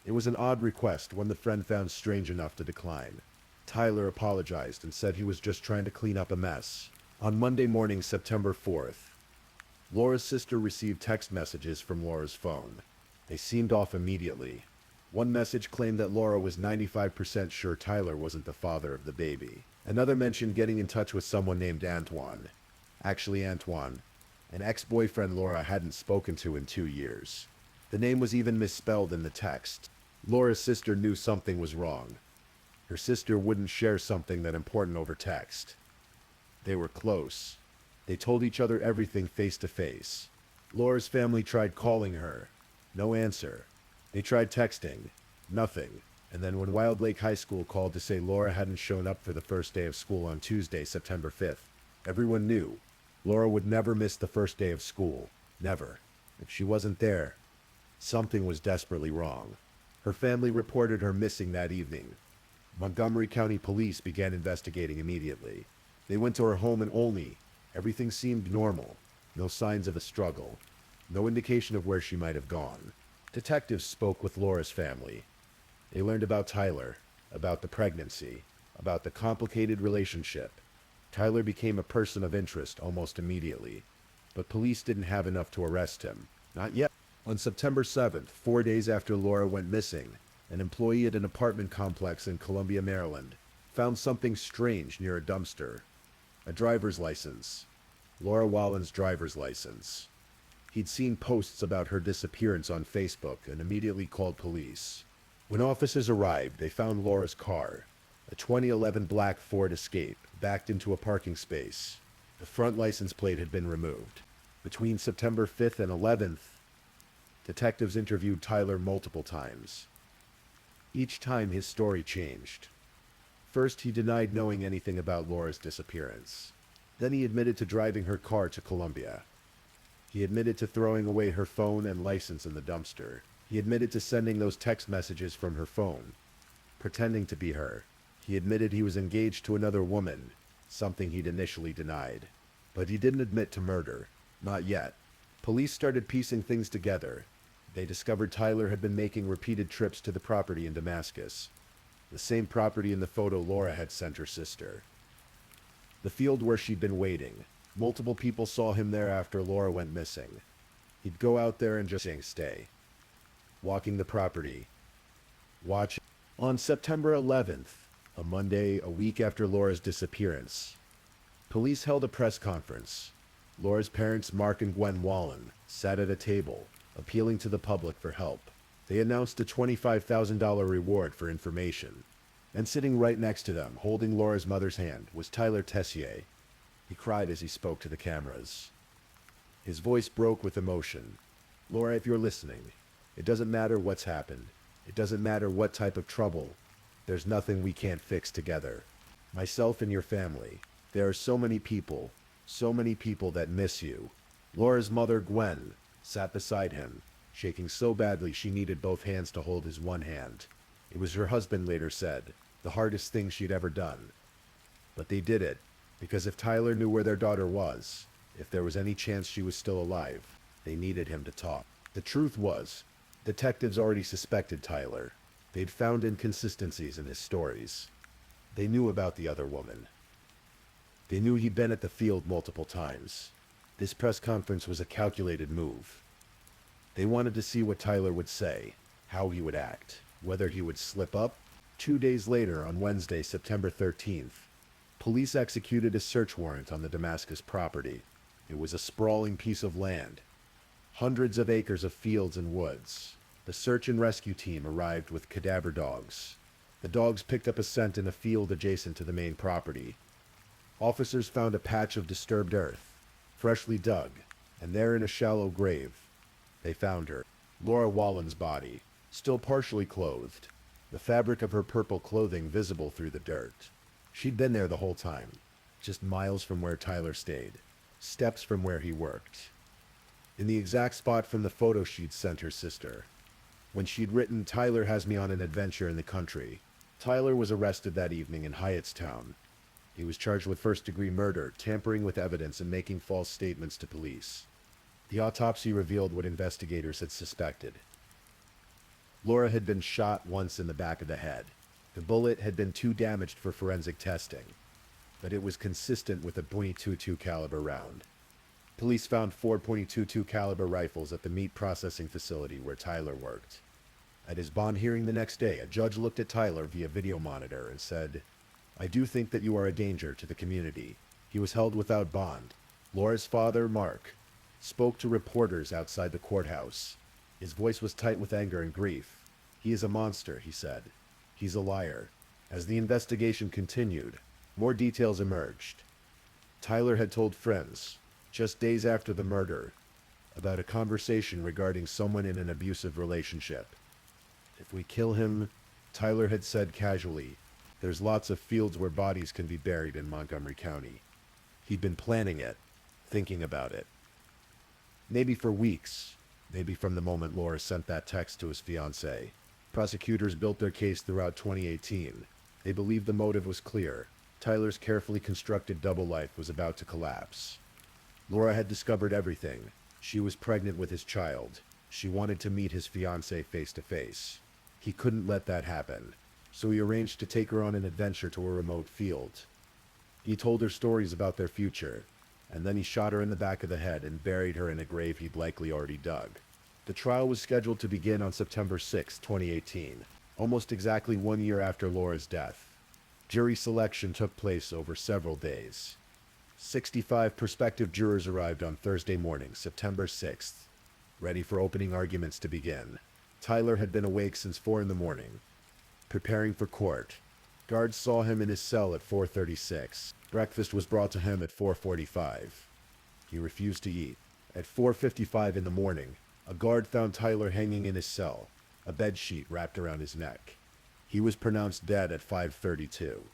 It was an odd request, one the friend found strange enough to decline. Tyler apologized and said he was just trying to clean up a mess. On Monday morning, September 4th, Laura's sister received text messages from Laura's phone. They seemed off immediately. One message claimed that Laura was 95% sure Tyler wasn't the father of the baby. Another mentioned getting in touch with someone named Antoine. Actually, Antoine, an ex-boyfriend Laura hadn't spoken to in 2 years. The name was even misspelled in the text. Laura's sister knew something was wrong. Her sister wouldn't share something that important over text. They were close. They told each other everything face to face. Laura's family tried calling her. No answer. They tried texting. Nothing. And then when Wild Lake High School called to say Laura hadn't shown up for the first day of school on Tuesday, September 5th, everyone knew. Laura would never miss the first day of school. Never. If she wasn't there, something was desperately wrong. Her family reported her missing that evening. Montgomery County Police began investigating immediately. They went to her home and only. Everything seemed normal. No signs of a struggle. No indication of where she might have gone. Detectives spoke with Laura's family. They learned about Tyler, about the pregnancy, about the complicated relationship. Tyler became a person of interest almost immediately, but police didn't have enough to arrest him. Not yet. On September 7th, 4 days after Laura went missing, an employee at an apartment complex in Columbia, Maryland, found something strange near a dumpster. A driver's license. Laura Wallen's driver's license. He'd seen posts about her disappearance on Facebook and immediately called police. When officers arrived, they found Laura's car, a 2011 black Ford Escape, backed into a parking space. The front license plate had been removed. Between September 5th and 11th, detectives interviewed Tyler multiple times. Each time his story changed. First, he denied knowing anything about Laura's disappearance. Then he admitted to driving her car to Columbia. He admitted to throwing away her phone and license in the dumpster. He admitted to sending those text messages from her phone, pretending to be her. He admitted he was engaged to another woman, something he'd initially denied. But he didn't admit to murder. Not yet. Police started piecing things together. They discovered Tyler had been making repeated trips to the property in Damascus, the same property in the photo Laura had sent her sister. The field where she'd been waiting. Multiple people saw him there after Laura went missing. He'd go out there and just stay. Walking the property. Watching. On September 11th, a Monday, a week after Laura's disappearance, police held a press conference. Laura's parents, Mark and Gwen Wallen, sat at a table, appealing to the public for help. They announced a $25,000 reward for information. And sitting right next to them, holding Laura's mother's hand, was Tyler Tessier. He cried as he spoke to the cameras. His voice broke with emotion. Laura, if you're listening, it doesn't matter what's happened. It doesn't matter what type of trouble. There's nothing we can't fix together. Myself and your family. There are so many people that miss you. Laura's mother, Gwen, sat beside him, shaking so badly she needed both hands to hold his one hand. It was her husband later said, the hardest thing she'd ever done. But they did it, because if Tyler knew where their daughter was, if there was any chance she was still alive, they needed him to talk. The truth was, detectives already suspected Tyler. They'd found inconsistencies in his stories. They knew about the other woman. They knew he'd been at the field multiple times. This press conference was a calculated move. They wanted to see what Tyler would say, how he would act, whether he would slip up. 2 days later, on Wednesday, September 13th, police executed a search warrant on the Damascus property. It was a sprawling piece of land, hundreds of acres of fields and woods. The search and rescue team arrived with cadaver dogs. The dogs picked up a scent in a field adjacent to the main property. Officers found a patch of disturbed earth, freshly dug, and there in a shallow grave, they found her, Laura Wallen's body. still partially clothed, the fabric of her purple clothing visible through the dirt. She'd been there the whole time, just miles from where Tyler stayed, steps from where he worked, in the exact spot from the photo she'd sent her sister. When she'd written, "Tyler has me on an adventure in the country." Tyler was arrested that evening in Hyattstown. He was charged with first-degree murder, tampering with evidence, and making false statements to police. The autopsy revealed what investigators had suspected. Laura had been shot once in the back of the head. The bullet had been too damaged for forensic testing, but it was consistent with a .22 caliber round. Police found 4.22 caliber rifles at the meat processing facility where Tyler worked. At his bond hearing the next day, a judge looked at Tyler via video monitor and said, "I do think that you are a danger to the community." He was held without bond. Laura's father, Mark, spoke to reporters outside the courthouse. His voice was tight with anger and grief. "He is a monster," he said. "He's a liar." As the investigation continued, more details emerged. Tyler had told friends, just days after the murder, about a conversation regarding someone in an abusive relationship. "If we kill him," Tyler had said casually, "there's lots of fields where bodies can be buried in Montgomery County." He'd been planning it, thinking about it. Maybe for weeks, maybe from the moment Laura sent that text to his fiancée. Prosecutors built their case throughout 2018. They believed the motive was clear. Tyler's carefully constructed double life was about to collapse. Laura had discovered everything. She was pregnant with his child. She wanted to meet his fiancée face to face. He couldn't let that happen, so he arranged to take her on an adventure to a remote field. He told her stories about their future, and then he shot her in the back of the head and buried her in a grave he'd likely already dug. The trial was scheduled to begin on September 6, 2018, almost exactly 1 year after Laura's death. Jury selection took place over several days. 65 prospective jurors arrived on Thursday morning, September 6th, ready for opening arguments to begin. Tyler had been awake since 4 in the morning, preparing for court. Guards saw him in his cell at 4:36. Breakfast was brought to him at 4:45. He refused to eat. At 4:55 in the morning, a guard found Tyler hanging in his cell, a bed sheet wrapped around his neck. He was pronounced dead at 5:32.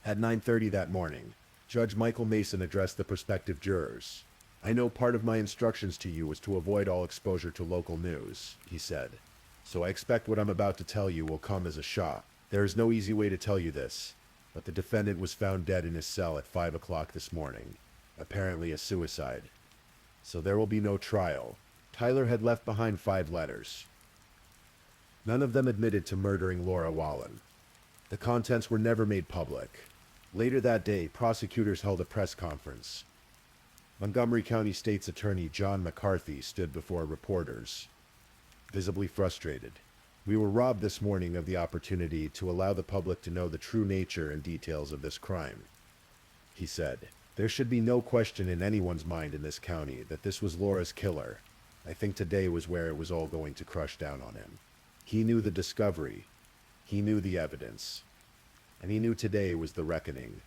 At 9:30 that morning, Judge Michael Mason addressed the prospective jurors. "I know part of my instructions to you was to avoid all exposure to local news," he said. "So I expect what I'm about to tell you will come as a shock. There is no easy way to tell you this, but the defendant was found dead in his cell at 5 o'clock this morning, apparently a suicide. So there will be no trial." Tyler had left behind 5 letters. None of them admitted to murdering Laura Wallen. The contents were never made public. Later that day, prosecutors held a press conference. Montgomery County State's Attorney John McCarthy stood before reporters, visibly frustrated. "We were robbed this morning of the opportunity to allow the public to know the true nature and details of this crime," he said. "There should be no question in anyone's mind in this county that this was Laura's killer. I think today was where it was all going to crush down on him. He knew the discovery. He knew the evidence. And he knew today was the reckoning.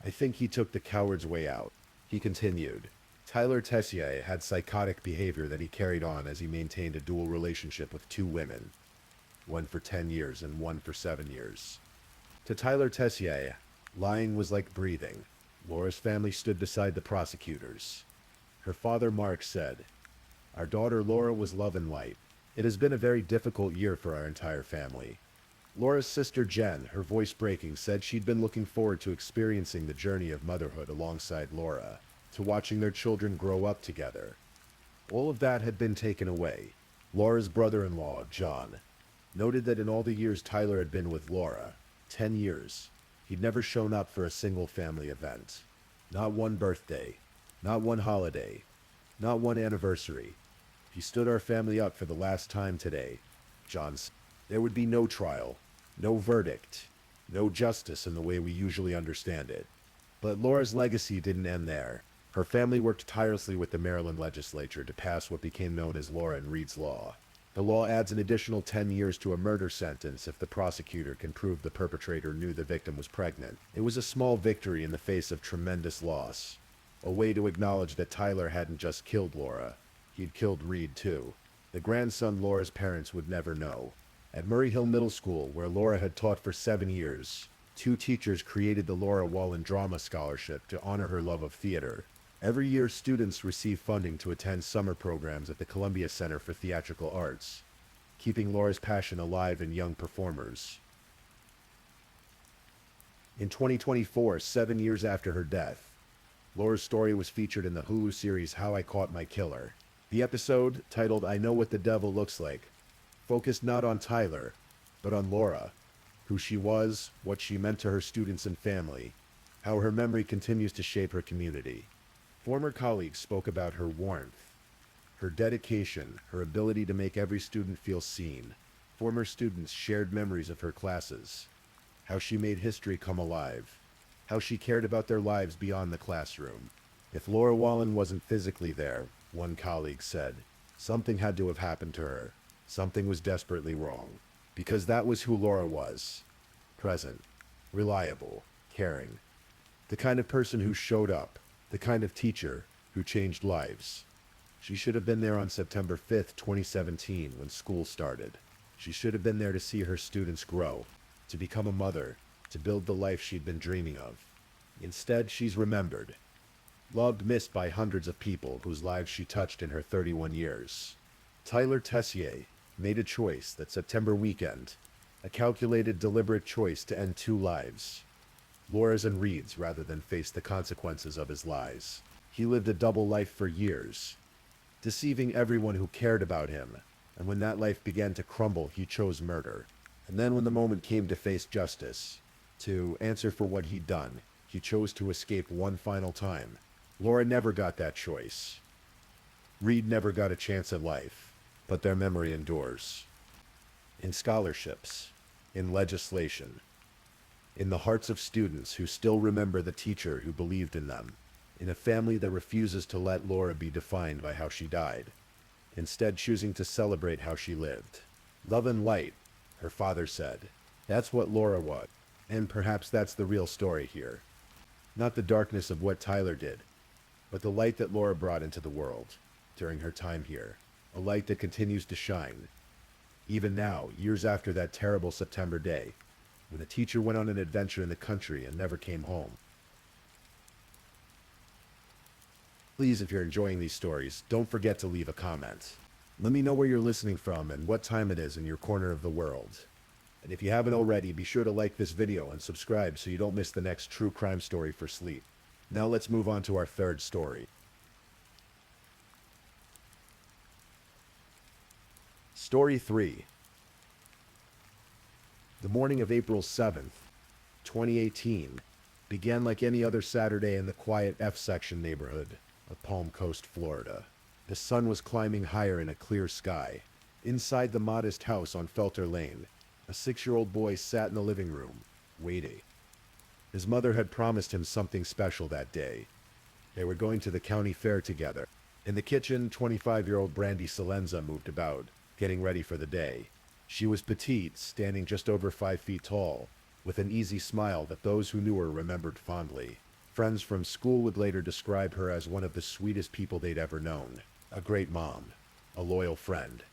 I think he took the coward's way out." He continued. Tyler Tessier had psychotic behavior that he carried on as he maintained a dual relationship with 2 women, one for 10 years and one for 7 years. To Tyler Tessier, lying was like breathing. Laura's family stood beside the prosecutors. Her father, Mark, said, "Our daughter Laura was love and light. It has been a very difficult year for our entire family." Laura's sister Jen, her voice breaking, said she'd been looking forward to experiencing the journey of motherhood alongside Laura, to watching their children grow up together. All of that had been taken away. Laura's brother-in-law, John, noted that in all the years Tyler had been with Laura, 10 years, he'd never shown up for a single family event. Not one birthday, not one holiday, not one anniversary. "He stood our family up for the last time today," John said. "There would be no trial, no verdict, no justice in the way we usually understand it." But Laura's legacy didn't end there. Her family worked tirelessly with the Maryland legislature to pass what became known as Laura and Reed's Law. The law adds an additional 10 years to a murder sentence if the prosecutor can prove the perpetrator knew the victim was pregnant. It was a small victory in the face of tremendous loss. A way to acknowledge that Tyler hadn't just killed Laura, he'd killed Reed too. The grandson Laura's parents would never know. At Murray Hill Middle School, where Laura had taught for 7 years, two teachers created the Laura Wallen Drama Scholarship to honor her love of theater. Every year, students receive funding to attend summer programs at the Columbia Center for Theatrical Arts, keeping Laura's passion alive in young performers. In 2024, 7 years after her death, Laura's story was featured in the Hulu series How I Caught My Killer. The episode, titled I Know What the Devil Looks Like, focused not on Tyler, but on Laura, who she was, what she meant to her students and family, how her memory continues to shape her community. Former colleagues spoke about her warmth, her dedication, her ability to make every student feel seen. Former students shared memories of her classes, how she made history come alive, how she cared about their lives beyond the classroom. If Laura Wallen wasn't physically there, one colleague said, something had to have happened to her. Something was desperately wrong. Because that was who Laura was. Present, reliable, caring. The kind of person who showed up. The kind of teacher who changed lives. She should have been there on September 5th, 2017, when school started. She should have been there to see her students grow, to become a mother, to build the life she'd been dreaming of. Instead, she's remembered. Loved, missed by hundreds of people whose lives she touched in her 31 years. Tyler Tessier made a choice that September weekend, a calculated, deliberate choice to end two lives, Laura's and Reed's, rather than face the consequences of his lies. He lived a double life for years, deceiving everyone who cared about him, and when that life began to crumble, he chose murder. And then when the moment came to face justice, to answer for what he'd done, he chose to escape one final time. Laura never got that choice. Reed never got a chance at life, but their memory endures. In scholarships, in legislation, in the hearts of students who still remember the teacher who believed in them, in a family that refuses to let Laura be defined by how she died, instead choosing to celebrate how she lived. Love and light, her father said. That's what Laura was, and perhaps that's the real story here. Not the darkness of what Tyler did, but the light that Laura brought into the world during her time here. A light that continues to shine, even now, years after that terrible September day, when a teacher went on an adventure in the country and never came home. Please, if you're enjoying these stories, don't forget to leave a comment. Let me know where you're listening from and what time it is in your corner of the world. And if you haven't already, be sure to like this video and subscribe so you don't miss the next true crime story for sleep. Now let's move on to our third story. Story 3. The morning of April 7th, 2018, began like any other Saturday in the quiet F-section neighborhood of Palm Coast, Florida. The sun was climbing higher in a clear sky. Inside the modest house on Felter Lane, a 6-year-old boy sat in the living room, waiting. His mother had promised him something special that day. They were going to the county fair together. In the kitchen, 25-year-old Brandy Salenza moved about, getting ready for the day. She was petite, standing just over 5 feet tall, with an easy smile that those who knew her remembered fondly. Friends from school would later describe her as one of the sweetest people they'd ever known. A great mom, a loyal friend.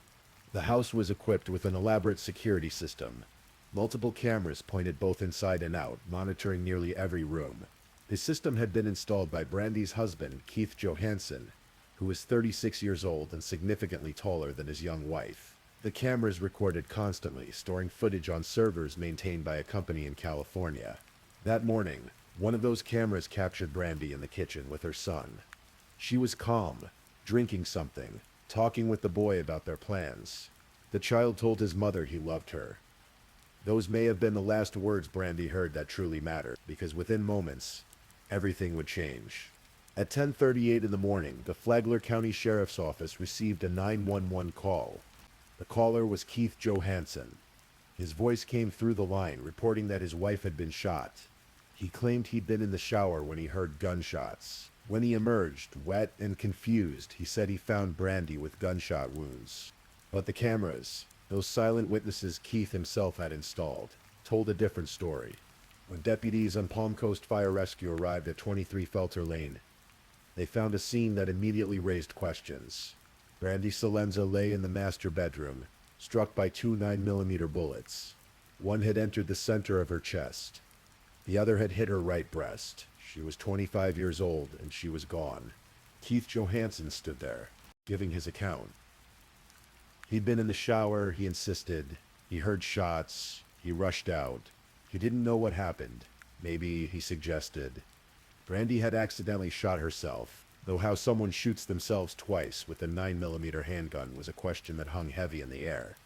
The house was equipped with an elaborate security system. Multiple cameras pointed both inside and out, monitoring nearly every room. The system had been installed by Brandy's husband, Keith Johansson, who was 36 years old and significantly taller than his young wife. The cameras recorded constantly, storing footage on servers maintained by a company in California. That morning, one of those cameras captured Brandy in the kitchen with her son. She was calm, drinking something, talking with the boy about their plans. The child told his mother he loved her. Those may have been the last words Brandy heard that truly mattered, because within moments, everything would change. At 10:38 in the morning, the Flagler County Sheriff's Office received a 911 call. The caller was Keith Johansson. His voice came through the line, reporting that his wife had been shot. He claimed he'd been in the shower when he heard gunshots. When he emerged, wet and confused, he said he found Brandy with gunshot wounds. But the cameras, those silent witnesses Keith himself had installed, told a different story. When deputies on Palm Coast Fire Rescue arrived at 23 Felter Lane, they found a scene that immediately raised questions. Brandy Salenza lay in the master bedroom, struck by two 9mm bullets. One had entered the center of her chest. The other had hit her right breast. She was 25 years old, and she was gone. Keith Johansson stood there, giving his account. He'd been in the shower, he insisted. He heard shots. He rushed out. He didn't know what happened. Maybe, he suggested, Brandy had accidentally shot herself, though how someone shoots themselves twice with a 9mm handgun was a question that hung heavy in the air.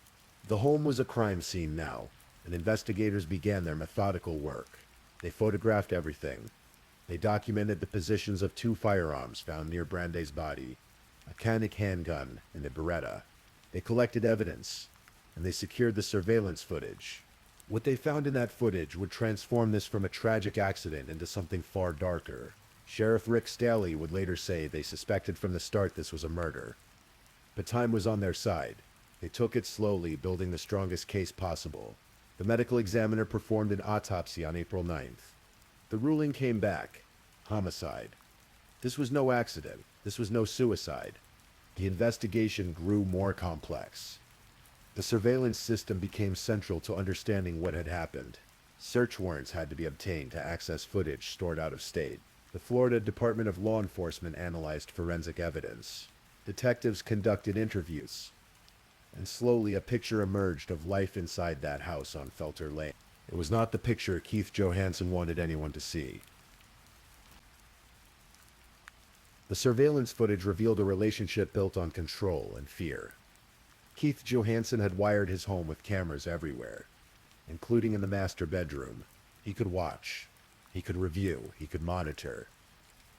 The home was a crime scene now, and investigators began their methodical work. They photographed everything. They documented the positions of two firearms found near Brandy's body, a Canik handgun and a Beretta. They collected evidence, and they secured the surveillance footage. What they found in that footage would transform this from a tragic accident into something far darker. Sheriff Rick Staley would later say they suspected from the start this was a murder. But time was on their side. They took it slowly, building the strongest case possible. The medical examiner performed an autopsy on April 9th. The ruling came back. Homicide. This was no accident. This was no suicide. The investigation grew more complex. The surveillance system became central to understanding what had happened. Search warrants had to be obtained to access footage stored out of state. The Florida Department of Law Enforcement analyzed forensic evidence. Detectives conducted interviews. And slowly a picture emerged of life inside that house on Felter Lane. It was not the picture Keith Johansson wanted anyone to see. The surveillance footage revealed a relationship built on control and fear. Keith Johansson had wired his home with cameras everywhere, including in the master bedroom. He could watch, he could review, he could monitor.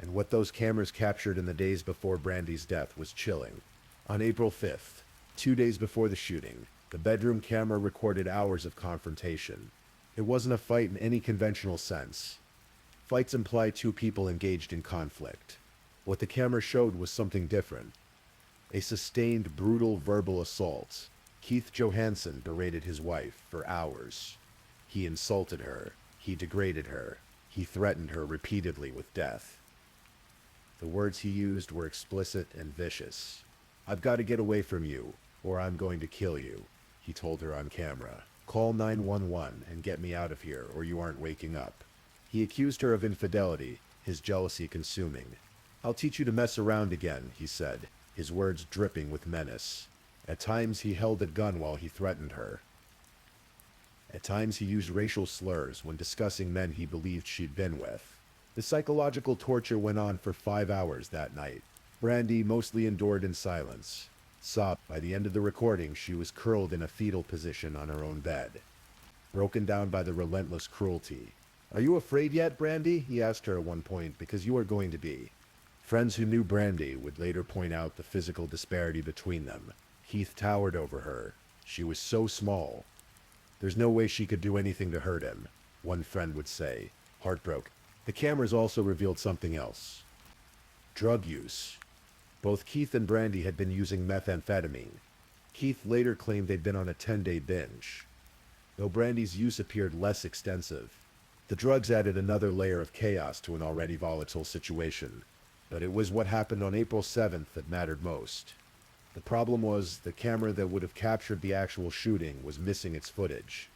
And what those cameras captured in the days before Brandy's death was chilling. On April 5th, 2 days before the shooting, the bedroom camera recorded hours of confrontation. It wasn't a fight in any conventional sense. Fights imply two people engaged in conflict. What the camera showed was something different. A sustained, brutal verbal assault. Keith Johansson berated his wife for hours. He insulted her. He degraded her. He threatened her repeatedly with death. The words he used were explicit and vicious. "I've got to get away from you, or I'm going to kill you," he told her on camera. "Call 911 and get me out of here, or you aren't waking up." He accused her of infidelity, his jealousy consuming. "I'll teach you to mess around again," he said, his words dripping with menace. At times he held a gun while he threatened her. At times he used racial slurs when discussing men he believed she'd been with. The psychological torture went on for 5 hours that night. Brandy mostly endured in silence. By the end of the recording, she was curled in a fetal position on her own bed, broken down by the relentless cruelty. "Are you afraid yet, Brandy?" he asked her at one point, "because you are going to be." Friends who knew Brandy would later point out the physical disparity between them. Keith towered over her. She was so small. "There's no way she could do anything to hurt him," one friend would say, heartbroken. The cameras also revealed something else. Drug use. Both Keith and Brandy had been using methamphetamine. Keith later claimed they'd been on a 10-day binge, though Brandy's use appeared less extensive. The drugs added another layer of chaos to an already volatile situation. But it was what happened on April 7th that mattered most. The problem was, the camera that would have captured the actual shooting was missing its footage.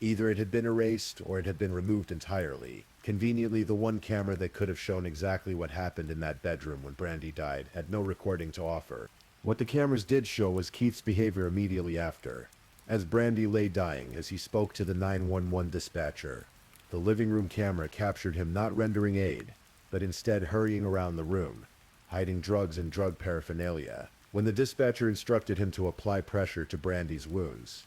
Either it had been erased, or it had been removed entirely. Conveniently, the one camera that could have shown exactly what happened in that bedroom when Brandy died had no recording to offer. What the cameras did show was Keith's behavior immediately after, as Brandy lay dying, as he spoke to the 911 dispatcher. The living room camera captured him not rendering aid, but instead hurrying around the room, hiding drugs and drug paraphernalia. When the dispatcher instructed him to apply pressure to Brandy's wounds,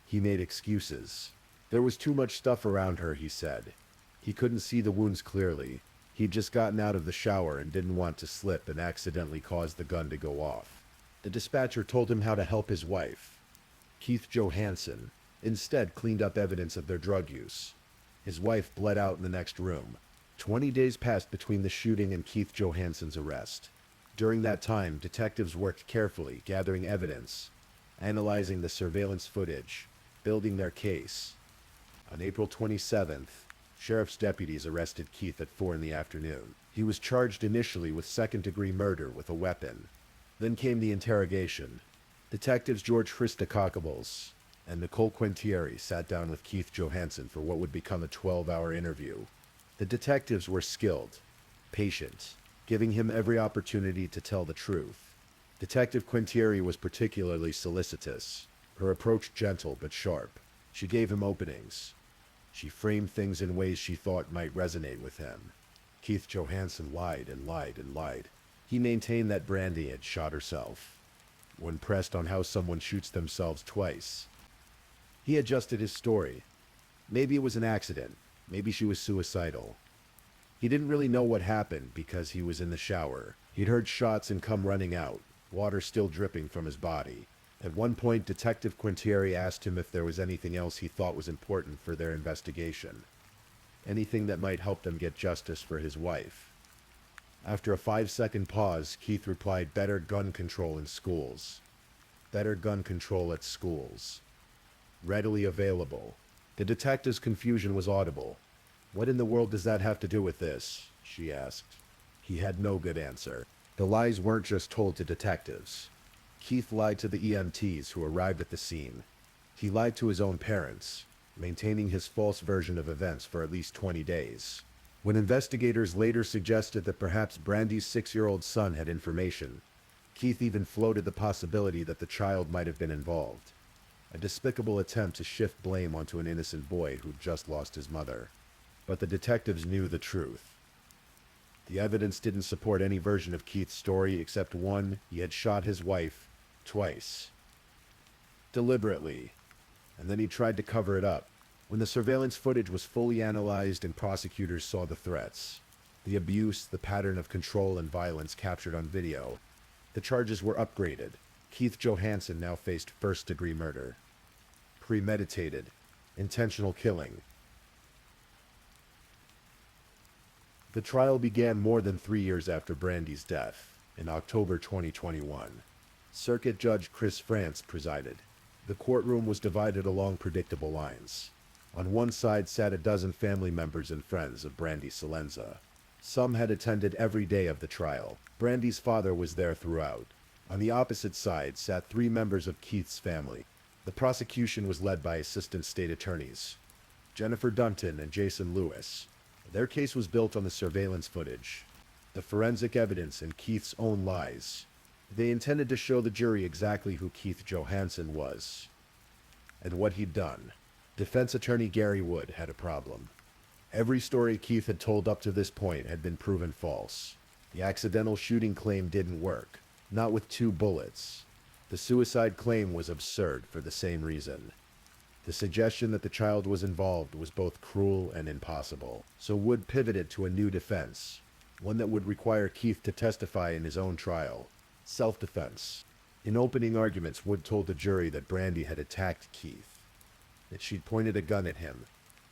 he made excuses. There was too much stuff around her, he said. He couldn't see the wounds clearly. He'd just gotten out of the shower and didn't want to slip and accidentally cause the gun to go off. The dispatcher told him how to help his wife. Keith Johansson instead cleaned up evidence of their drug use. His wife bled out in the next room. 20 days passed between the shooting and Keith Johansson's arrest. During that time, detectives worked carefully, gathering evidence, analyzing the surveillance footage, building their case. On April 27th, sheriff's deputies arrested Keith at 4 in the afternoon. He was charged initially with second-degree murder with a weapon. Then came the interrogation. Detectives George Christokakabos and Nicole Quintieri sat down with Keith Johansen for what would become a 12-hour interview. The detectives were skilled, patient, giving him every opportunity to tell the truth. Detective Quintieri was particularly solicitous, her approach gentle but sharp. She gave him openings. She framed things in ways she thought might resonate with him. Keith Johansen lied and lied and lied. He maintained that Brandy had shot herself. When pressed on how someone shoots themselves twice, he adjusted his story. Maybe it was an accident. Maybe she was suicidal. He didn't really know what happened because he was in the shower. He'd heard shots and come running out, water still dripping from his body. At one point, Detective Quintieri asked him if there was anything else he thought was important for their investigation. Anything that might help them get justice for his wife. After a 5-second pause, Keith replied, "Better gun control in schools. Better gun control at schools. Readily available." The detective's confusion was audible. "What in the world does that have to do with this?" she asked. He had no good answer. The lies weren't just told to detectives. Keith lied to the EMTs who arrived at the scene. He lied to his own parents, maintaining his false version of events for at least 20 days. When investigators later suggested that perhaps Brandy's 6-year-old son had information, Keith even floated the possibility that the child might have been involved. A despicable attempt to shift blame onto an innocent boy who'd just lost his mother. But the detectives knew the truth. The evidence didn't support any version of Keith's story except one: he had shot his wife twice. Deliberately. And then he tried to cover it up. When the surveillance footage was fully analyzed and prosecutors saw the threats, the abuse, the pattern of control and violence captured on video, the charges were upgraded. Keith Johansen now faced first-degree murder, premeditated, intentional killing. The trial began more than 3 years after Brandy's death, in October 2021. Circuit Judge Chris France presided. The courtroom was divided along predictable lines. On one side sat a dozen family members and friends of Brandy Salenza. Some had attended every day of the trial. Brandy's father was there throughout. On the opposite side sat 3 members of Keith's family. The prosecution was led by assistant state attorneys, Jennifer Dunton and Jason Lewis. Their case was built on the surveillance footage, the forensic evidence, and Keith's own lies. They intended to show the jury exactly who Keith Johansen was and what he'd done. Defense attorney Gary Wood had a problem. Every story Keith had told up to this point had been proven false. The accidental shooting claim didn't work, not with 2 bullets. The suicide claim was absurd for the same reason. The suggestion that the child was involved was both cruel and impossible. So Wood pivoted to a new defense, one that would require Keith to testify in his own trial. Self-defense. In opening arguments, Wood told the jury that Brandy had attacked Keith, that she'd pointed a gun at him,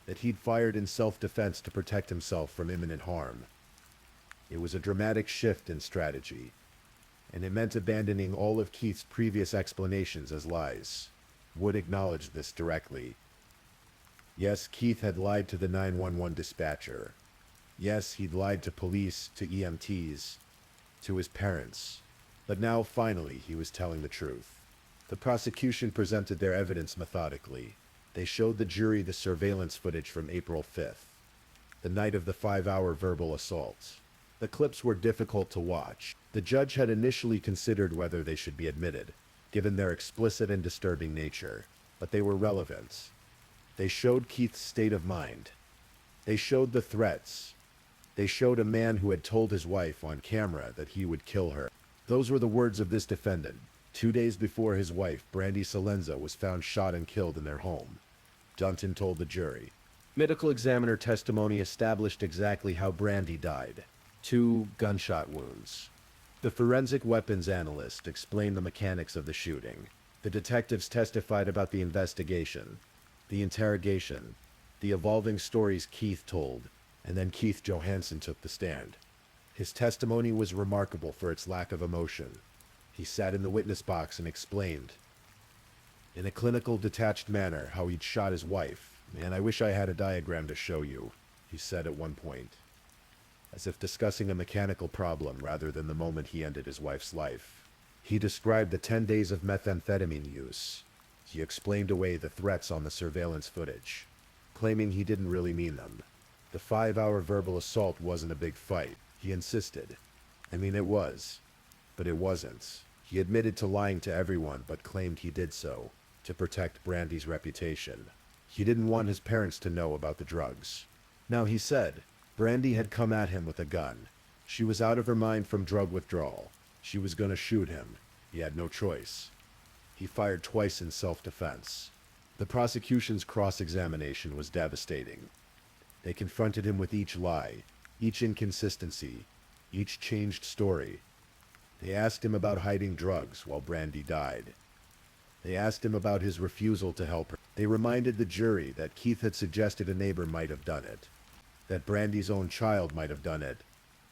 that he'd fired in self-defense to protect himself from imminent harm. It was a dramatic shift in strategy, and it meant abandoning all of Keith's previous explanations as lies. Wood acknowledged this directly. Yes, Keith had lied to the 911 dispatcher. Yes, he'd lied to police, to EMTs, to his parents. But now, finally, he was telling the truth. The prosecution presented their evidence methodically. They showed the jury the surveillance footage from April 5th, the night of the 5-hour verbal assault. The clips were difficult to watch. The judge had initially considered whether they should be admitted, given their explicit and disturbing nature, but they were relevant. They showed Keith's state of mind. They showed the threats. They showed a man who had told his wife on camera that he would kill her. Those were the words of this defendant, 2 days before his wife, Brandy Salenza, was found shot and killed in their home. Dunton told the jury. Medical examiner testimony established exactly how Brandy died. 2 gunshot wounds. The forensic weapons analyst explained the mechanics of the shooting. The detectives testified about the investigation, the interrogation, the evolving stories Keith told, and then Keith Johansen took the stand. His testimony was remarkable for its lack of emotion. He sat in the witness box and explained, in a clinical, detached manner, how he'd shot his wife. "Man, I wish I had a diagram to show you," he said at one point, as if discussing a mechanical problem rather than the moment he ended his wife's life. He described the 10 days of methamphetamine use. He explained away the threats on the surveillance footage, claiming he didn't really mean them. The 5-hour verbal assault wasn't a big fight, he insisted. I mean, it was, but it wasn't. He admitted to lying to everyone, but claimed he did so to protect Brandy's reputation. He didn't want his parents to know about the drugs. Now, he said, Brandy had come at him with a gun. She was out of her mind from drug withdrawal. She was gonna shoot him. He had no choice. He fired twice in self-defense. The prosecution's cross-examination was devastating. They confronted him with each lie, each inconsistency, each changed story. They asked him about hiding drugs while Brandy died. They asked him about his refusal to help her. They reminded the jury that Keith had suggested a neighbor might have done it, that Brandy's own child might have done it,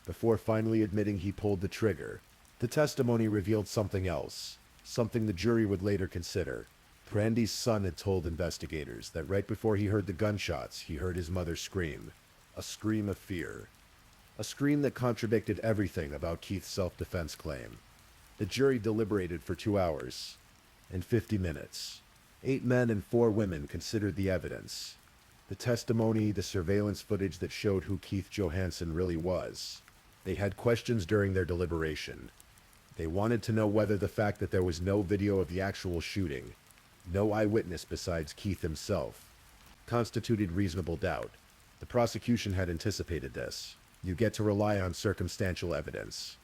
before finally admitting he pulled the trigger. The testimony revealed something else, something the jury would later consider. Brandy's son had told investigators that right before he heard the gunshots, he heard his mother scream, a scream of fear, a scream that contradicted everything about Keith's self-defense claim. The jury deliberated for 2 hours and 50 minutes. 8 men and 4 women considered the evidence, the testimony, the surveillance footage that showed who Keith Johansen really was. They had questions during their deliberation. They wanted to know whether the fact that there was no video of the actual shooting, no eyewitness besides Keith himself, constituted reasonable doubt. The prosecution had anticipated this. You get to rely on circumstantial evidence.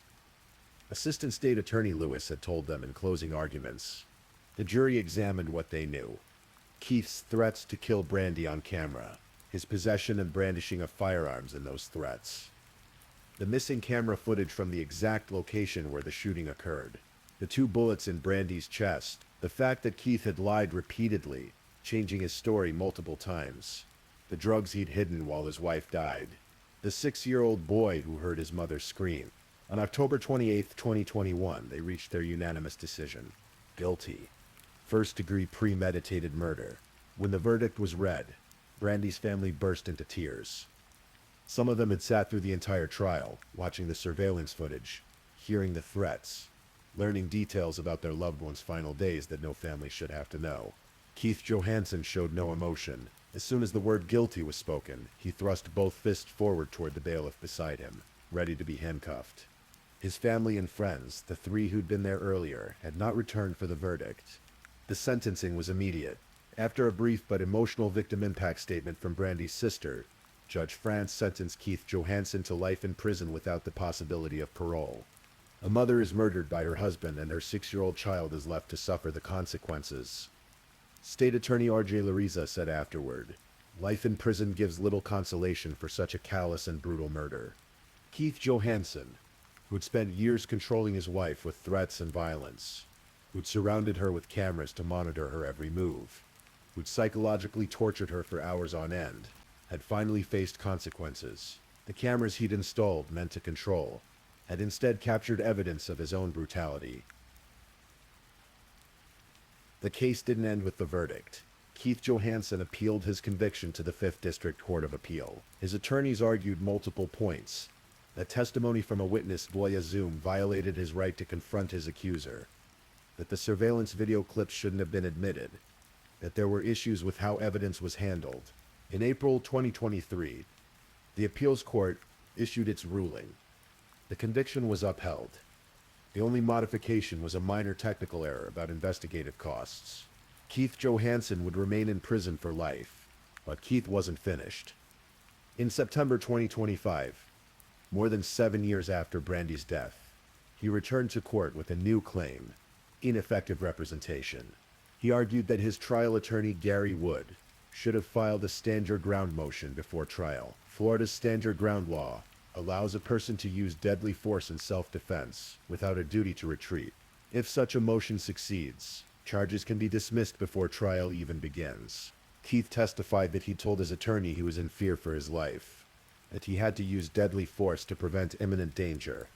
Assistant State Attorney Lewis had told them in closing arguments. The jury examined what they knew. Keith's threats to kill Brandy on camera, his possession and brandishing of firearms in those threats, the missing camera footage from the exact location where the shooting occurred, the 2 bullets in Brandy's chest, the fact that Keith had lied repeatedly, changing his story multiple times, the drugs he'd hidden while his wife died, the 6-year-old boy who heard his mother scream. On October 28, 2021, they reached their unanimous decision. Guilty. First-degree premeditated murder. When the verdict was read, Brandy's family burst into tears. Some of them had sat through the entire trial, watching the surveillance footage, hearing the threats, learning details about their loved one's final days that no family should have to know. Keith Johansen showed no emotion. As soon as the word guilty was spoken, he thrust both fists forward toward the bailiff beside him, ready to be handcuffed. His family and friends, the 3 who'd been there earlier, had not returned for the verdict. The sentencing was immediate. After a brief but emotional victim impact statement from Brandy's sister, Judge France sentenced Keith Johansen to life in prison without the possibility of parole. A mother is murdered by her husband and her 6-year-old child is left to suffer the consequences. State Attorney R.J. Lariza said afterward, life in prison gives little consolation for such a callous and brutal murder. Keith Johansen, who'd spent years controlling his wife with threats and violence, who'd surrounded her with cameras to monitor her every move, who'd psychologically tortured her for hours on end, had finally faced consequences. The cameras he'd installed, meant to control, had instead captured evidence of his own brutality. The case didn't end with the verdict. Keith Johansen appealed his conviction to the 5th District Court of Appeal. His attorneys argued multiple points. That testimony from a witness via Zoom violated his right to confront his accuser. That the surveillance video clips shouldn't have been admitted. That there were issues with how evidence was handled. In April 2023, the appeals court issued its ruling. The conviction was upheld. The only modification was a minor technical error about investigative costs. Keith Johansen would remain in prison for life, but Keith wasn't finished. In September 2025, more than 7 years after Brandy's death, he returned to court with a new claim, ineffective representation. He argued that his trial attorney, Gary Wood, should have filed a stand your ground motion before trial. Florida's stand your ground law allows a person to use deadly force in self-defense without a duty to retreat. If such a motion succeeds, charges can be dismissed before trial even begins. Keith testified that he told his attorney he was in fear for his life, that he had to use deadly force to prevent imminent danger.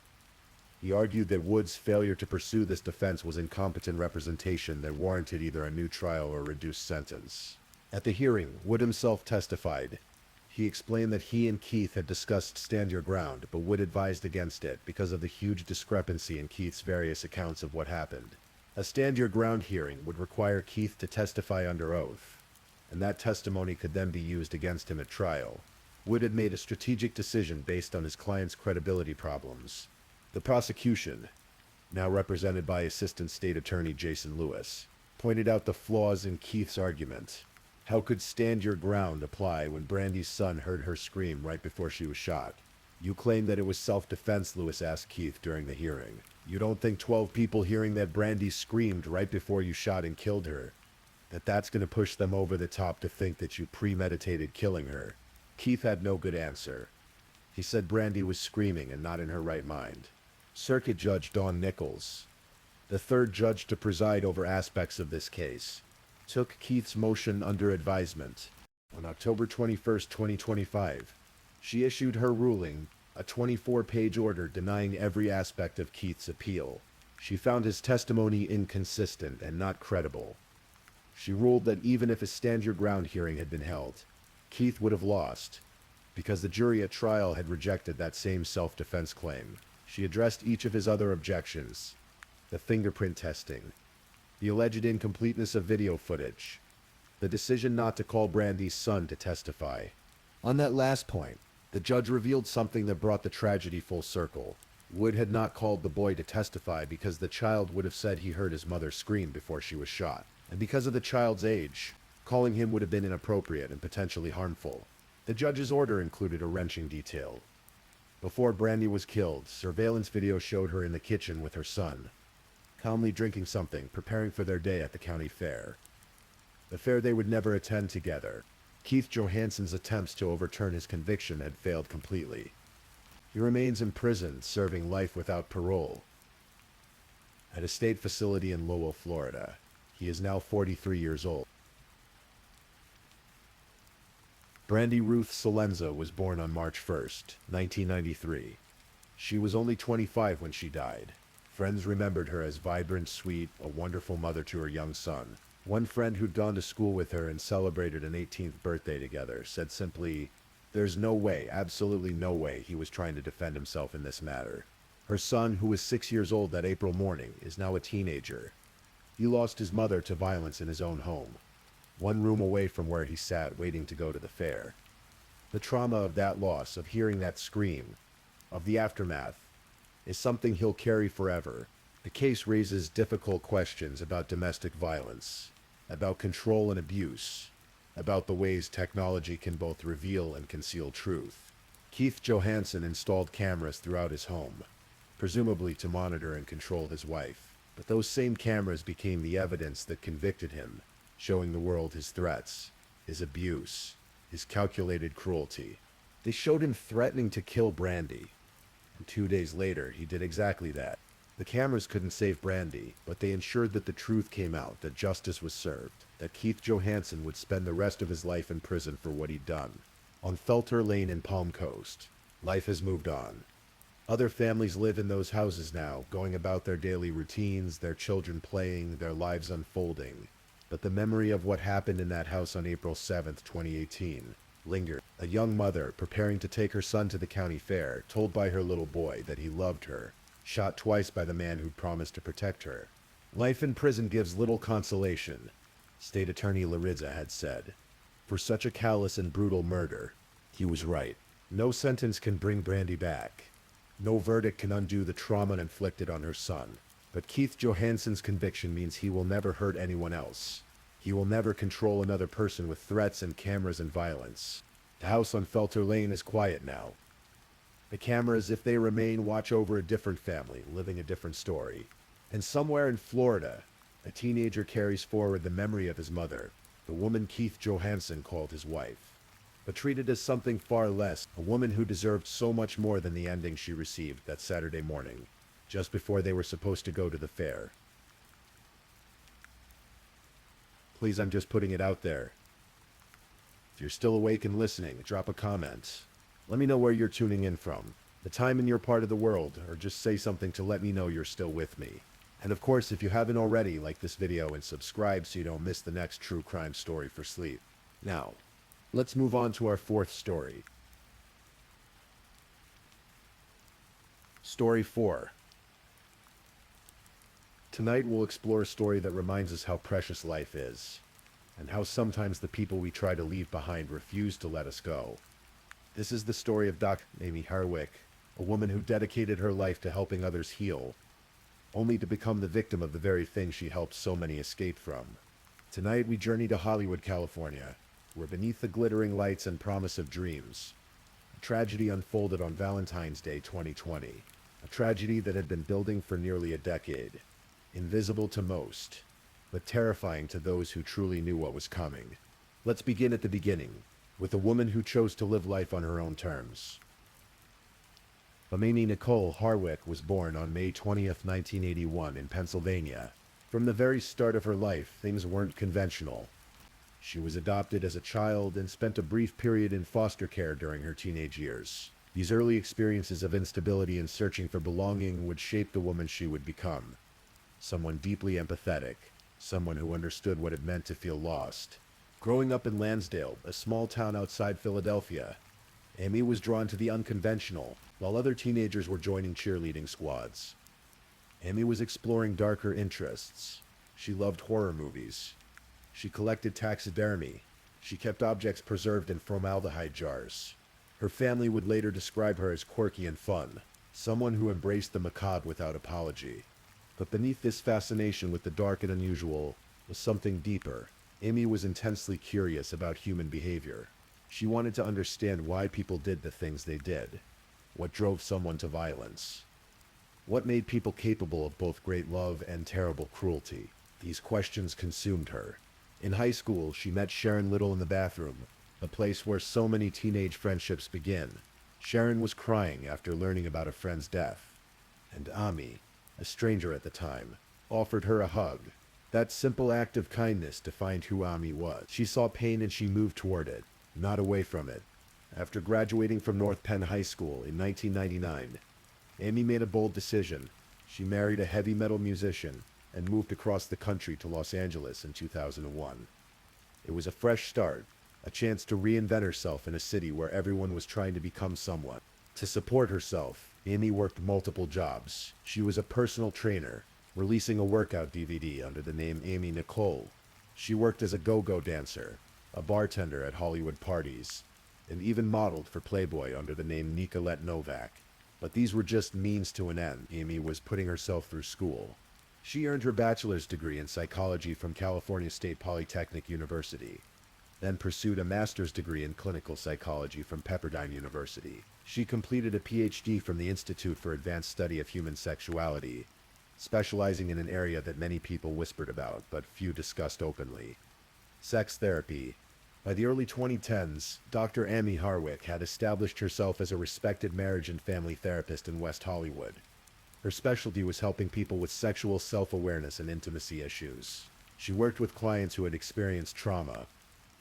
He argued that Wood's failure to pursue this defense was incompetent representation that warranted either a new trial or a reduced sentence. At the hearing, Wood himself testified. He explained that he and Keith had discussed stand your ground, but Wood advised against it because of the huge discrepancy in Keith's various accounts of what happened. A stand your ground hearing would require Keith to testify under oath, and that testimony could then be used against him at trial. Wood had made a strategic decision based on his client's credibility problems. The prosecution, now represented by Assistant State Attorney Jason Lewis, pointed out the flaws in Keith's argument. How could stand your ground apply when Brandy's son heard her scream right before she was shot? You claim that it was self-defense, Lewis asked Keith during the hearing. You don't think 12 people hearing that Brandy screamed right before you shot and killed her, that's going to push them over the top to think that you premeditated killing her? Keith had no good answer. He said Brandy was screaming and not in her right mind. Circuit Judge Dawn Nichols, the third judge to preside over aspects of this case, took Keith's motion under advisement. On October 21, 2025, she issued her ruling, a 24-page order denying every aspect of Keith's appeal. She found his testimony inconsistent and not credible. She ruled that even if a stand-your-ground hearing had been held, Keith would have lost, because the jury at trial had rejected that same self-defense claim. She addressed each of his other objections: the fingerprint testing, the alleged incompleteness of video footage, the decision not to call Brandy's son to testify. On that last point, the judge revealed something that brought the tragedy full circle. Wood had not called the boy to testify because the child would have said he heard his mother scream before she was shot. And because of the child's age, calling him would have been inappropriate and potentially harmful. The judge's order included a wrenching detail. Before Brandy was killed, surveillance video showed her in the kitchen with her son, calmly drinking something, preparing for their day at the county fair. The fair they would never attend together. Keith Johansson's attempts to overturn his conviction had failed completely. He remains in prison, serving life without parole at a state facility in Lowell, Florida. He is now 43 years old. Brandy Ruth Salenza was born on March 1st, 1993. She was only 25 when she died. Friends remembered her as vibrant, sweet, a wonderful mother to her young son. One friend who'd gone to school with her and celebrated an 18th birthday together said simply, "There's no way, absolutely no way, he was trying to defend himself in this matter." Her son, who was 6 years old that April morning, is now a teenager. He lost his mother to violence in his own home, one room away from where he sat waiting to go to the fair. The trauma of that loss, of hearing that scream, of the aftermath, is something he'll carry forever. The case raises difficult questions about domestic violence, about control and abuse, about the ways technology can both reveal and conceal truth. Keith Johansson installed cameras throughout his home, presumably to monitor and control his wife. But those same cameras became the evidence that convicted him, showing the world his threats, his abuse, his calculated cruelty. They showed him threatening to kill Brandy, and 2 days later he did exactly that. The cameras couldn't save Brandy, but they ensured that the truth came out, that justice was served, that Keith Johansson would spend the rest of his life in prison for what he'd done. On Felter Lane in Palm Coast, life has moved on. Other families live in those houses now, going about their daily routines, their children playing, their lives unfolding. But the memory of what happened in that house on April 7th, 2018, lingered. A young mother, preparing to take her son to the county fair, told by her little boy that he loved her, shot twice by the man who'd promised to protect her. Life in prison gives little consolation, State Attorney Larizza had said. For such a callous and brutal murder, he was right. No sentence can bring Brandy back. No verdict can undo the trauma inflicted on her son. But Keith Johansson's conviction means he will never hurt anyone else. He will never control another person with threats and cameras and violence. The house on Felter Lane is quiet now. The cameras, if they remain, watch over a different family, living a different story. And somewhere in Florida, a teenager carries forward the memory of his mother, the woman Keith Johansson called his wife, but treated as something far less, a woman who deserved so much more than the ending she received that Saturday morning, just before they were supposed to go to the fair. Please, I'm just putting it out there. If you're still awake and listening, drop a comment. Let me know where you're tuning in from, the time in your part of the world, or just say something to let me know you're still with me. And of course, if you haven't already, like this video and subscribe so you don't miss the next true crime story for sleep. Now, Let's move on to our fourth story. Story 4. Tonight we'll explore a story that reminds us how precious life is, and how sometimes the people we try to leave behind refuse to let us go. This is the story of Dr. Amy Harwick, a woman who dedicated her life to helping others heal, only to become the victim of the very thing she helped so many escape from. Tonight we journey to Hollywood, California, where beneath the glittering lights and promise of dreams, a tragedy unfolded on Valentine's Day 2020. A tragedy that had been building for nearly a decade. Invisible to most, but terrifying to those who truly knew what was coming. Let's begin at the beginning, with a woman who chose to live life on her own terms. Amy Nicole Harwick was born on May 20th, 1981 in Pennsylvania. From the very start of her life, things weren't conventional. She was adopted as a child and spent a brief period in foster care during her teenage years. These early experiences of instability and searching for belonging would shape the woman she would become. Someone deeply empathetic, someone who understood what it meant to feel lost. Growing up in Lansdale, a small town outside Philadelphia, Amy was drawn to the unconventional, while other teenagers were joining cheerleading squads. Amy was exploring darker interests. She loved horror movies. She collected taxidermy. She kept objects preserved in formaldehyde jars. Her family would later describe her as quirky and fun, someone who embraced the macabre without apology. But beneath this fascination with the dark and unusual was something deeper. Amy was intensely curious about human behavior. She wanted to understand why people did the things they did. What drove someone to violence? What made people capable of both great love and terrible cruelty? These questions consumed her. In high school, she met Sharon Little in the bathroom, a place where so many teenage friendships begin. Sharon was crying after learning about a friend's death, and Amy, a stranger at the time, offered her a hug. That simple act of kindness defined who Amy was. She saw pain and she moved toward it, not away from it. After graduating from North Penn High School in 1999, Amy made a bold decision. She married a heavy metal musician and moved across the country to Los Angeles in 2001. It was a fresh start, a chance to reinvent herself in a city where everyone was trying to become someone. To support herself, Amy worked multiple jobs. She was a personal trainer, releasing a workout DVD under the name Amy Nicole. She worked as a go-go dancer, a bartender at Hollywood parties, and even modeled for Playboy under the name Nicolette Novak. But these were just means to an end. Amy was putting herself through school. She earned her bachelor's degree in psychology from California State Polytechnic University, then pursued a master's degree in clinical psychology from Pepperdine University. She completed a PhD from the Institute for Advanced Study of Human Sexuality, specializing in an area that many people whispered about, but few discussed openly: sex therapy. By the early 2010s, Dr. Amy Harwick had established herself as a respected marriage and family therapist in West Hollywood. Her specialty was helping people with sexual self-awareness and intimacy issues. She worked with clients who had experienced trauma,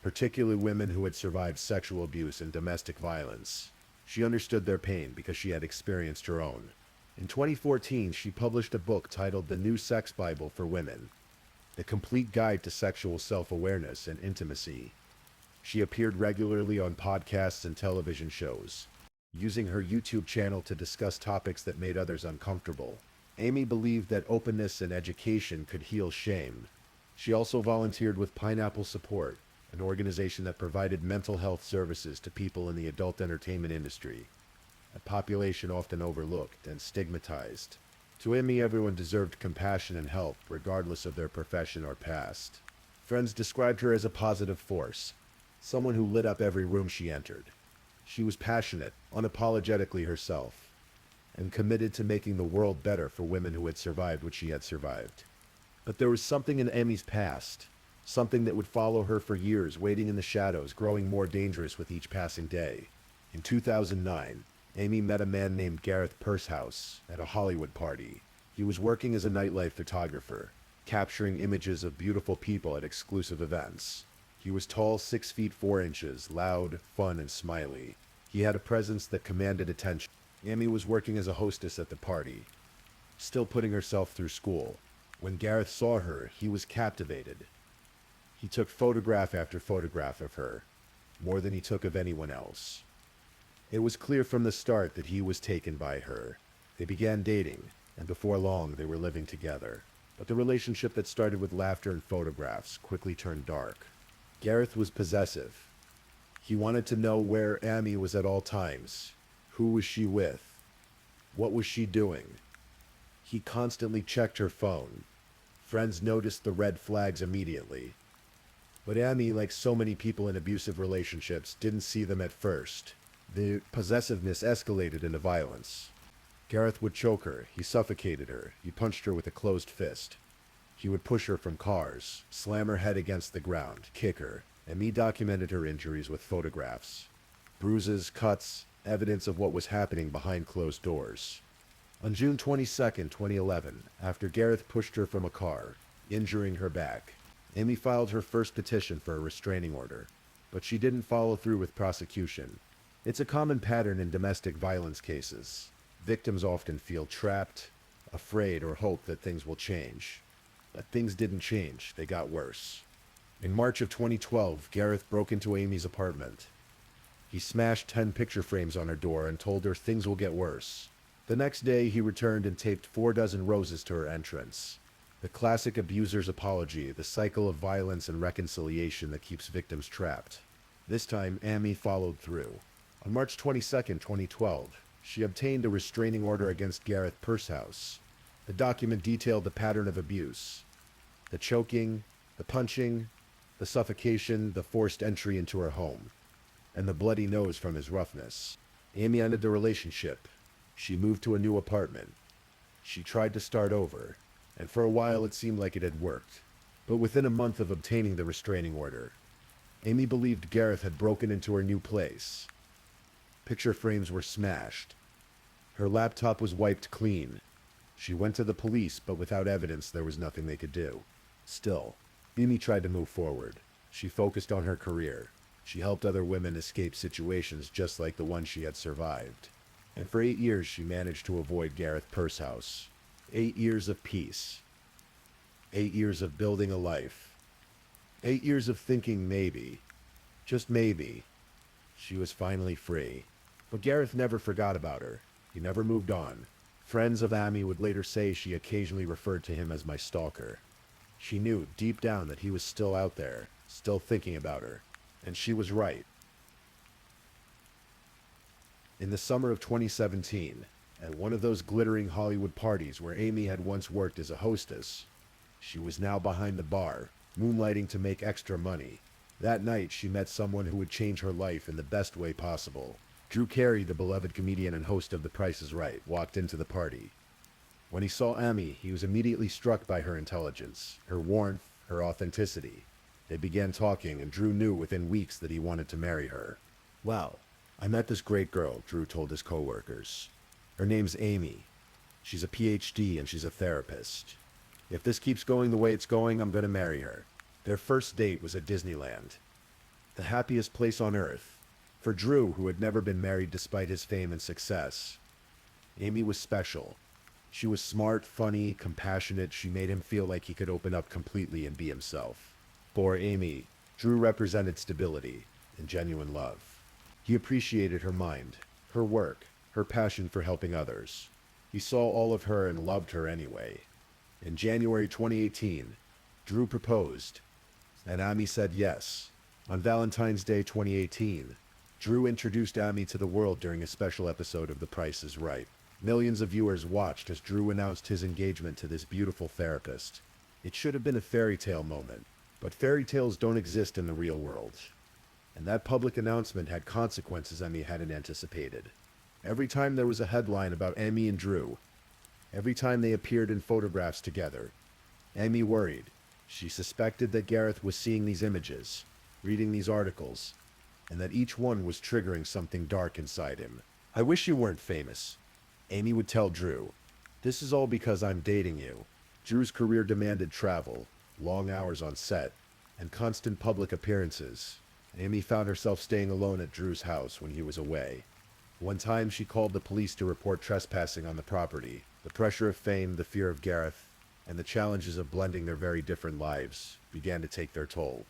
particularly women who had survived sexual abuse and domestic violence. She understood their pain because she had experienced her own. In 2014, she published a book titled The New Sex Bible for Women, the complete guide to sexual self-awareness and intimacy. She appeared regularly on podcasts and television shows, using her YouTube channel to discuss topics that made others uncomfortable. Amy believed that openness and education could heal shame. She also volunteered with Pineapple Support, an organization that provided mental health services to people in the adult entertainment industry, a population often overlooked and stigmatized. To Amy, everyone deserved compassion and help, regardless of their profession or past. Friends described her as a positive force, someone who lit up every room she entered. She was passionate, unapologetically herself, and committed to making the world better for women who had survived what she had survived. But there was something in Amy's past, something that would follow her for years, waiting in the shadows, growing more dangerous with each passing day. In 2009, Amy met a man named Gareth Pursehouse at a Hollywood party. He was working as a nightlife photographer, capturing images of beautiful people at exclusive events. He was tall, 6 feet 4 inches, loud, fun, and smiley. He had a presence that commanded attention. Amy was working as a hostess at the party, still putting herself through school. When Gareth saw her, he was captivated. He took photograph after photograph of her, more than he took of anyone else. It was clear from the start that he was taken by her. They began dating, and before long they were living together. But the relationship that started with laughter and photographs quickly turned dark. Gareth was possessive. He wanted to know where Amy was at all times. Who was she with? What was she doing? He constantly checked her phone. Friends noticed the red flags immediately. But Amy, like so many people in abusive relationships, didn't see them at first. The possessiveness escalated into violence. Gareth would choke her, he suffocated her, he punched her with a closed fist. He would push her from cars, slam her head against the ground, kick her, and he documented her injuries with photographs. Bruises, cuts, evidence of what was happening behind closed doors. On June 22, 2011, after Gareth pushed her from a car, injuring her back, Amy filed her first petition for a restraining order, but she didn't follow through with prosecution. It's a common pattern in domestic violence cases. Victims often feel trapped, afraid, or hope that things will change. But things didn't change, they got worse. In March of 2012, Gareth broke into Amy's apartment. He smashed 10 picture frames on her door and told her things will get worse. The next day, he returned and taped 4 dozen roses to her entrance. The classic abuser's apology, the cycle of violence and reconciliation that keeps victims trapped. This time, Amy followed through. On March 22, 2012, she obtained a restraining order against Gareth Pursehouse. The document detailed the pattern of abuse. The choking, the punching, the suffocation, the forced entry into her home, and the bloody nose from his roughness. Amy ended the relationship. She moved to a new apartment. She tried to start over, and for a while it seemed like it had worked. But within a month of obtaining the restraining order, Amy believed Gareth had broken into her new place. Picture frames were smashed. Her laptop was wiped clean. She went to the police, but without evidence there was nothing they could do. Still, Amy tried to move forward. She focused on her career. She helped other women escape situations just like the one she had survived. And for 8 years she managed to avoid Gareth Pursehouse. 8 years of peace. 8 years of building a life. 8 years of thinking maybe, just maybe, she was finally free. But Gareth never forgot about her. He never moved on. Friends of Amy would later say she occasionally referred to him as my stalker. She knew deep down that he was still out there, still thinking about her. And she was right. In the summer of 2017, at one of those glittering Hollywood parties where Amy had once worked as a hostess, she was now behind the bar, moonlighting to make extra money. That night, she met someone who would change her life in the best way possible. Drew Carey, the beloved comedian and host of The Price is Right, walked into the party. When he saw Amy, he was immediately struck by her intelligence, her warmth, her authenticity. They began talking, and Drew knew within weeks that he wanted to marry her. "Wow, I met this great girl," Drew told his coworkers. "Her name's Amy. She's a PhD and she's a therapist. If this keeps going the way it's going, I'm going to marry her." Their first date was at Disneyland, the happiest place on earth. For Drew, who had never been married despite his fame and success, Amy was special. She was smart, funny, compassionate. She made him feel like he could open up completely and be himself. For Amy, Drew represented stability and genuine love. He appreciated her mind, her work, her passion for helping others. He saw all of her and loved her anyway. In January 2018, Drew proposed, and Amy said yes. On Valentine's Day 2018, Drew introduced Amy to the world during a special episode of The Price is Right. Millions of viewers watched as Drew announced his engagement to this beautiful therapist. It should have been a fairy tale moment, but fairy tales don't exist in the real world. And that public announcement had consequences Amy hadn't anticipated. Every time there was a headline about Amy and Drew, every time they appeared in photographs together, Amy worried. She suspected that Gareth was seeing these images, reading these articles, and that each one was triggering something dark inside him. "I wish you weren't famous," Amy would tell Drew. "This is all because I'm dating you." Drew's career demanded travel, long hours on set, and constant public appearances. Amy found herself staying alone at Drew's house when he was away. One time she called the police to report trespassing on the property. The pressure of fame, the fear of Gareth, and the challenges of blending their very different lives began to take their toll.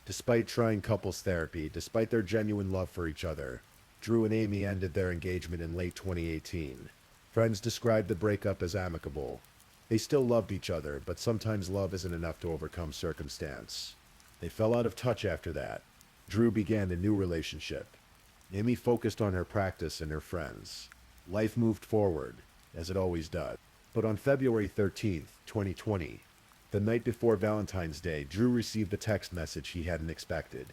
Despite trying couples therapy, despite their genuine love for each other, Drew and Amy ended their engagement in late 2018. Friends described the breakup as amicable. They still loved each other, but sometimes love isn't enough to overcome circumstance. They fell out of touch after that. Drew began a new relationship. Amy focused on her practice and her friends. Life moved forward, as it always does. But on February 13th, 2020, the night before Valentine's Day, Drew received a text message he hadn't expected.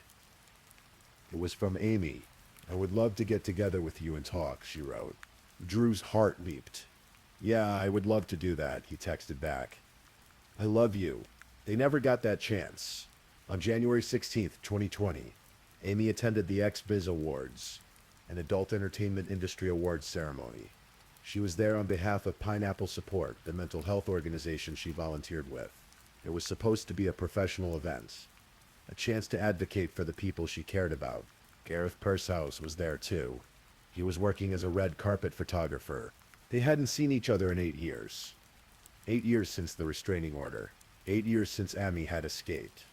It was from Amy. "I would love to get together with you and talk," she wrote. Drew's heart leaped. "Yeah, I would love to do that," he texted back. "I love you." They never got that chance. On January 16th, 2020, Amy attended the XBiz Awards, an adult entertainment industry awards ceremony. She was there on behalf of Pineapple Support, the mental health organization she volunteered with. It was supposed to be a professional event, a chance to advocate for the people she cared about. Gareth Pursehouse was there too. He was working as a red carpet photographer. They hadn't seen each other in 8 years. 8 years since the restraining order. 8 years since Amy had escaped.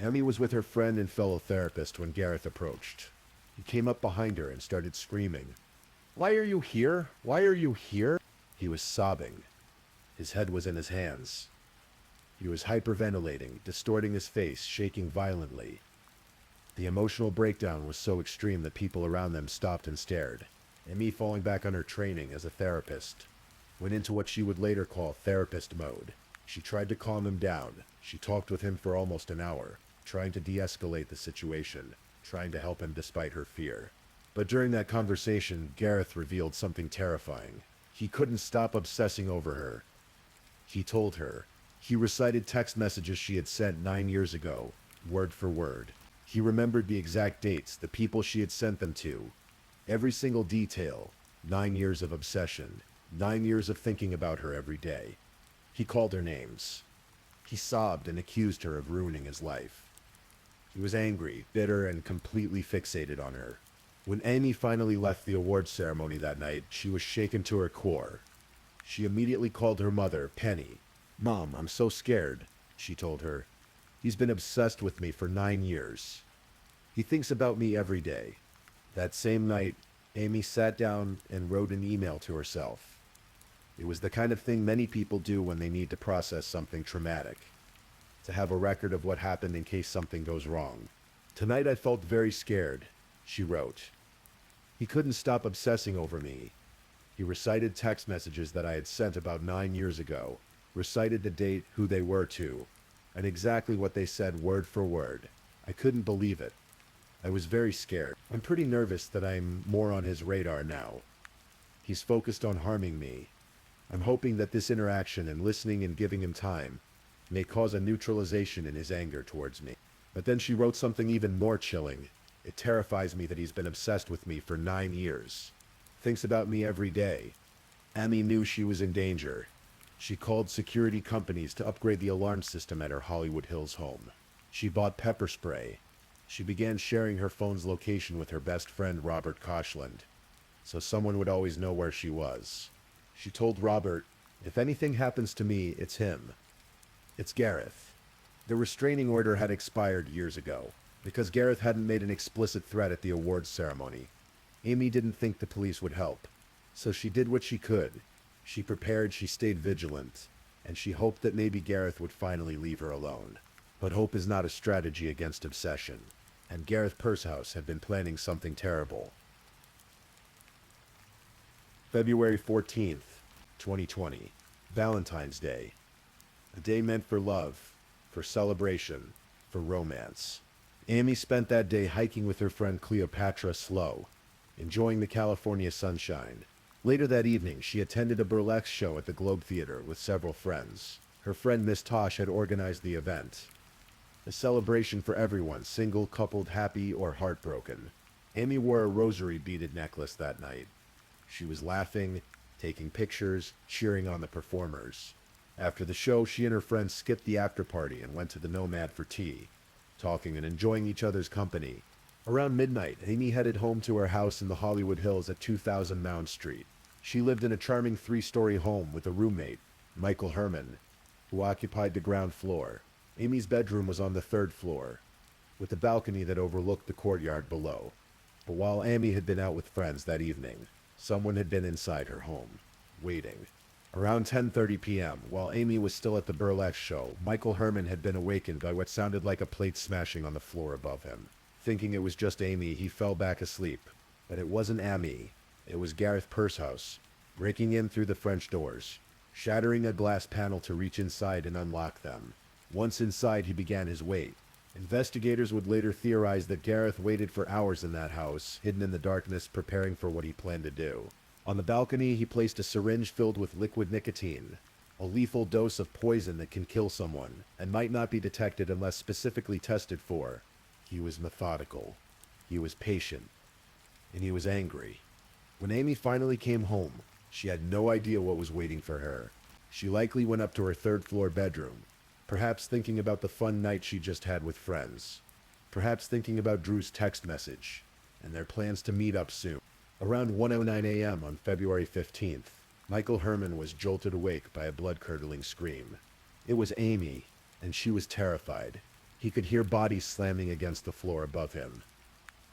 Amy was with her friend and fellow therapist when Gareth approached. He came up behind her and started screaming. "Why are you here? Why are you here?" He was sobbing. His head was in his hands. He was hyperventilating, distorting his face, shaking violently. The emotional breakdown was so extreme that people around them stopped and stared. Amy, falling back on her training as a therapist, went into what she would later call therapist mode. She tried to calm him down. She talked with him for almost an hour, trying to de-escalate the situation, trying to help him despite her fear. But during that conversation, Gareth revealed something terrifying. He couldn't stop obsessing over her. He told her. He recited text messages she had sent 9 years ago, word for word. He remembered the exact dates, the people she had sent them to. Every single detail. 9 years of obsession. 9 years of thinking about her every day. He called her names. He sobbed and accused her of ruining his life. He was angry, bitter, and completely fixated on her. When Amy finally left the awards ceremony that night, she was shaken to her core. She immediately called her mother, Penny. "Mom, I'm so scared," she told her. "He's been obsessed with me for 9 years. He thinks about me every day." That same night, Amy sat down and wrote an email to herself. It was the kind of thing many people do when they need to process something traumatic, to have a record of what happened in case something goes wrong. "Tonight I felt very scared," she wrote. "He couldn't stop obsessing over me. He recited text messages that I had sent about 9 years ago, recited the date, who they were to, and exactly what they said word for word. I couldn't believe it. I was very scared. I'm pretty nervous that I'm more on his radar now. He's focused on harming me. I'm hoping that this interaction and listening and giving him time may cause a neutralization in his anger towards me." But then she wrote something even more chilling. "It terrifies me that he's been obsessed with me for 9 years. Thinks about me every day." Amy knew she was in danger. She called security companies to upgrade the alarm system at her Hollywood Hills home. She bought pepper spray. She began sharing her phone's location with her best friend Robert Koshland, so someone would always know where she was. She told Robert, "If anything happens to me, it's him. It's Gareth." The restraining order had expired years ago, because Gareth hadn't made an explicit threat at the awards ceremony. Amy didn't think the police would help, so she did what she could. She prepared, she stayed vigilant, and she hoped that maybe Gareth would finally leave her alone. But hope is not a strategy against obsession, and Gareth Pursehouse had been planning something terrible. February 14th, 2020, Valentine's Day. A day meant for love, for celebration, for romance. Amy spent that day hiking with her friend Cleopatra Slow, enjoying the California sunshine. Later that evening, she attended a burlesque show at the Globe Theater with several friends. Her friend Miss Tosh had organized the event. A celebration for everyone, single, coupled, happy, or heartbroken. Amy wore a rosary beaded necklace that night. She was laughing, taking pictures, cheering on the performers. After the show, she and her friends skipped the after party and went to the Nomad for tea, talking and enjoying each other's company. Around midnight, Amy headed home to her house in the Hollywood Hills at 2000 Mound Street. She lived in a charming 3-story home with a roommate, Michael Herman, who occupied the ground floor. Amy's bedroom was on the 3rd floor. with a balcony that overlooked the courtyard below. But while Amy had been out with friends that evening, someone had been inside her home, waiting. Around 10:30 p.m., while Amy was still at the burlesque show, Michael Herman had been awakened by what sounded like a plate smashing on the floor above him. Thinking it was just Amy, he fell back asleep. But it wasn't Amy. It was Gareth Pursehouse, breaking in through the French doors, shattering a glass panel to reach inside and unlock them. Once inside, he began his wait. Investigators would later theorize that Gareth waited for hours in that house, hidden in the darkness, preparing for what he planned to do. On the balcony, he placed a syringe filled with liquid nicotine, a lethal dose of poison that can kill someone, and might not be detected unless specifically tested for. He was methodical. He was patient. And he was angry. When Amy finally came home, she had no idea what was waiting for her. She likely went up to her third-floor bedroom, perhaps thinking about the fun night she just had with friends, perhaps thinking about Drew's text message, and their plans to meet up soon. Around 1:09 a.m. on February 15th, Michael Herman was jolted awake by a blood-curdling scream. It was Amy, and she was terrified. He could hear bodies slamming against the floor above him.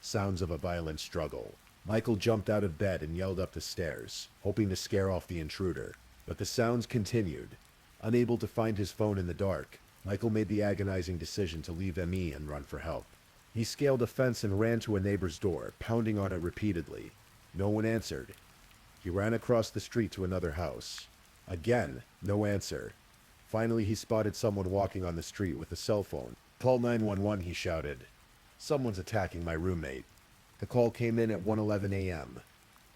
Sounds of a violent struggle. Michael jumped out of bed and yelled up the stairs, hoping to scare off the intruder. But the sounds continued. Unable to find his phone in the dark, Michael made the agonizing decision to leave ME and run for help. He scaled a fence and ran to a neighbor's door, pounding on it repeatedly. No one answered. He ran across the street to another house. Again, no answer. Finally, he spotted someone walking on the street with a cell phone. "Call 911, he shouted. "Someone's attacking my roommate." The call came in at 1:11 a.m.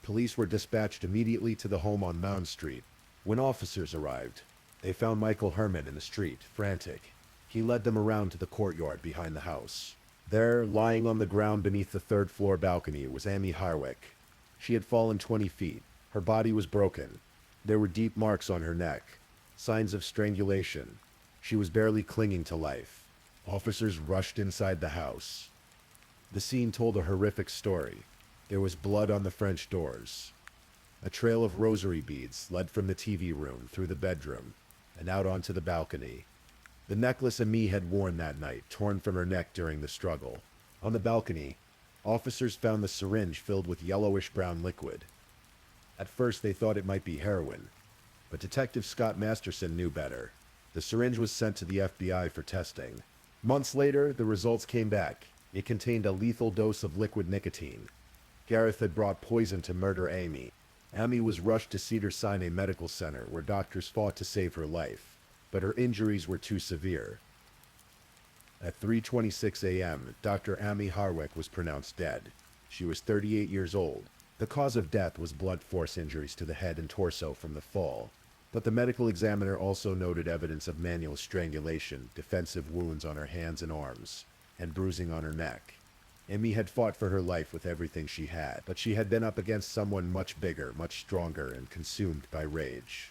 Police were dispatched immediately to the home on Mound Street. When officers arrived, they found Michael Herman in the street, frantic. He led them around to the courtyard behind the house. There, lying on the ground beneath the third-floor balcony, was Amy Harwick. She had fallen 20 feet. Her body was broken. There were deep marks on her neck, signs of strangulation. She was barely clinging to life. Officers rushed inside the house. The scene told a horrific story. There was blood on the French doors. A trail of rosary beads led from the TV room through the bedroom and out onto the balcony. The necklace Amy had worn that night, torn from her neck during the struggle. On the balcony, officers found the syringe filled with yellowish-brown liquid. At first, they thought it might be heroin, but Detective Scott Masterson knew better. The syringe was sent to the FBI for testing. Months later, the results came back. It contained a lethal dose of liquid nicotine. Gareth had brought poison to murder Amy. Amy was rushed to Cedars-Sinai Medical Center, where doctors fought to save her life, but her injuries were too severe. At 3:26 a.m., Dr. Amy Harwick was pronounced dead. She was 38 years old. The cause of death was blunt force injuries to the head and torso from the fall, but the medical examiner also noted evidence of manual strangulation, defensive wounds on her hands and arms, and bruising on her neck. Amy had fought for her life with everything she had, but she had been up against someone much bigger, much stronger, and consumed by rage.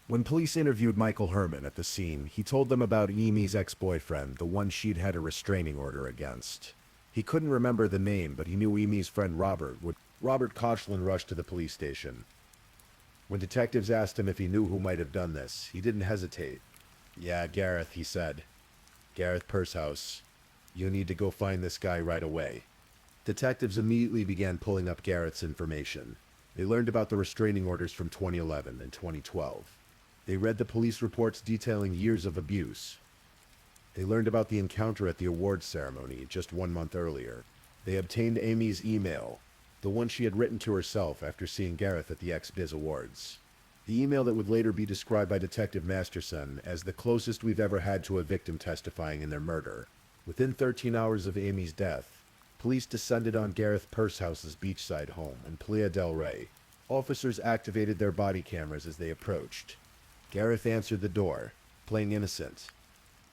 When police interviewed Michael Herman at the scene, he told them about Amy's ex-boyfriend, the one she'd had a restraining order against. He couldn't remember the name, but he knew Amy's friend Robert would. Robert Koechlin rushed to the police station. When detectives asked him if he knew who might have done this, he didn't hesitate. "Yeah, Gareth," he said. "Gareth Pursehouse. You need to go find this guy right away." Detectives immediately began pulling up Gareth's information. They learned about the restraining orders from 2011 and 2012. They read the police reports detailing years of abuse. They learned about the encounter at the awards ceremony just 1 month earlier. They obtained Amy's email, the one she had written to herself after seeing Gareth at the X-Biz Awards. The email that would later be described by Detective Masterson as the closest we've ever had to a victim testifying in their murder. Within 13 hours of Amy's death, police descended on Gareth Purshouse's beachside home in Playa del Rey. Officers activated their body cameras as they approached. Gareth answered the door, playing innocent.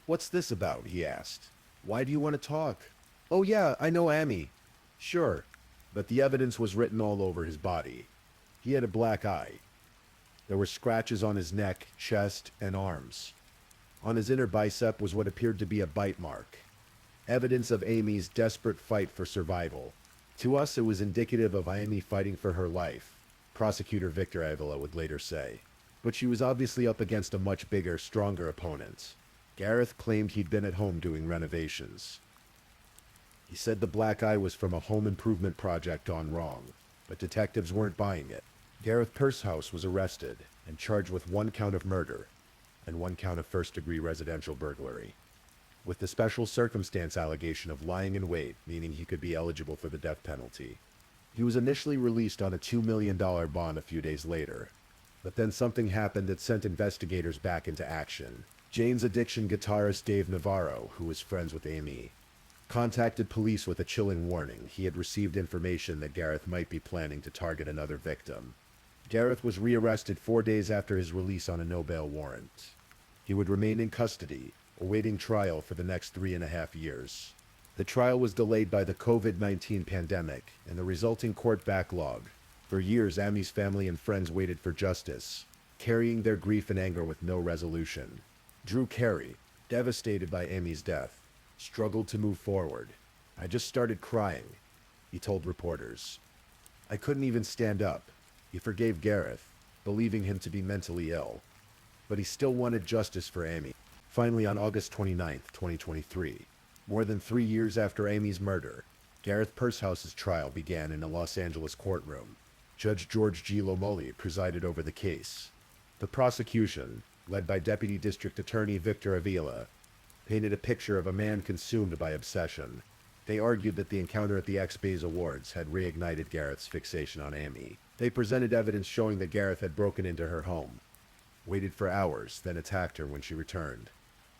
"What's this about?" he asked. "Why do you want to talk?" "Oh yeah, I know Amy." "Sure." But the evidence was written all over his body. He had a black eye. There were scratches on his neck, chest, and arms. On his inner bicep was what appeared to be a bite mark. Evidence of Amy's desperate fight for survival. To us, it was indicative of Amy fighting for her life, prosecutor Victor Avila would later say. But she was obviously up against a much bigger, stronger opponent. Gareth claimed he'd been at home doing renovations. He said the black eye was from a home improvement project gone wrong, but detectives weren't buying it. Gareth Pershouse was arrested and charged with 1 count of murder and 1 count of first-degree residential burglary, with the special circumstance allegation of lying in wait, meaning he could be eligible for the death penalty. He was initially released on a $2 million bond a few days later, but then something happened that sent investigators back into action. Jane's Addiction guitarist Dave Navarro, who was friends with Amy, contacted police with a chilling warning. He had received information that Gareth might be planning to target another victim. Gareth was rearrested 4 days after his release on a no-bail warrant. He would remain in custody, awaiting trial for the next 3.5 years. The trial was delayed by the COVID-19 pandemic and the resulting court backlog. For years, Amy's family and friends waited for justice, carrying their grief and anger with no resolution. Drew Carey, devastated by Amy's death, struggled to move forward. "I just started crying," he told reporters. "I couldn't even stand up." He forgave Gareth, believing him to be mentally ill, but he still wanted justice for Amy. Finally, on August 29, 2023, more than 3 years after Amy's murder, Gareth Pershouse's trial began in a Los Angeles courtroom. Judge George G. Lomoli presided over the case. The prosecution, led by Deputy District Attorney Victor Avila, painted a picture of a man consumed by obsession. They argued that the encounter at the X-Bays Awards had reignited Gareth's fixation on Amy. They presented evidence showing that Gareth had broken into her home, waited for hours, then attacked her when she returned.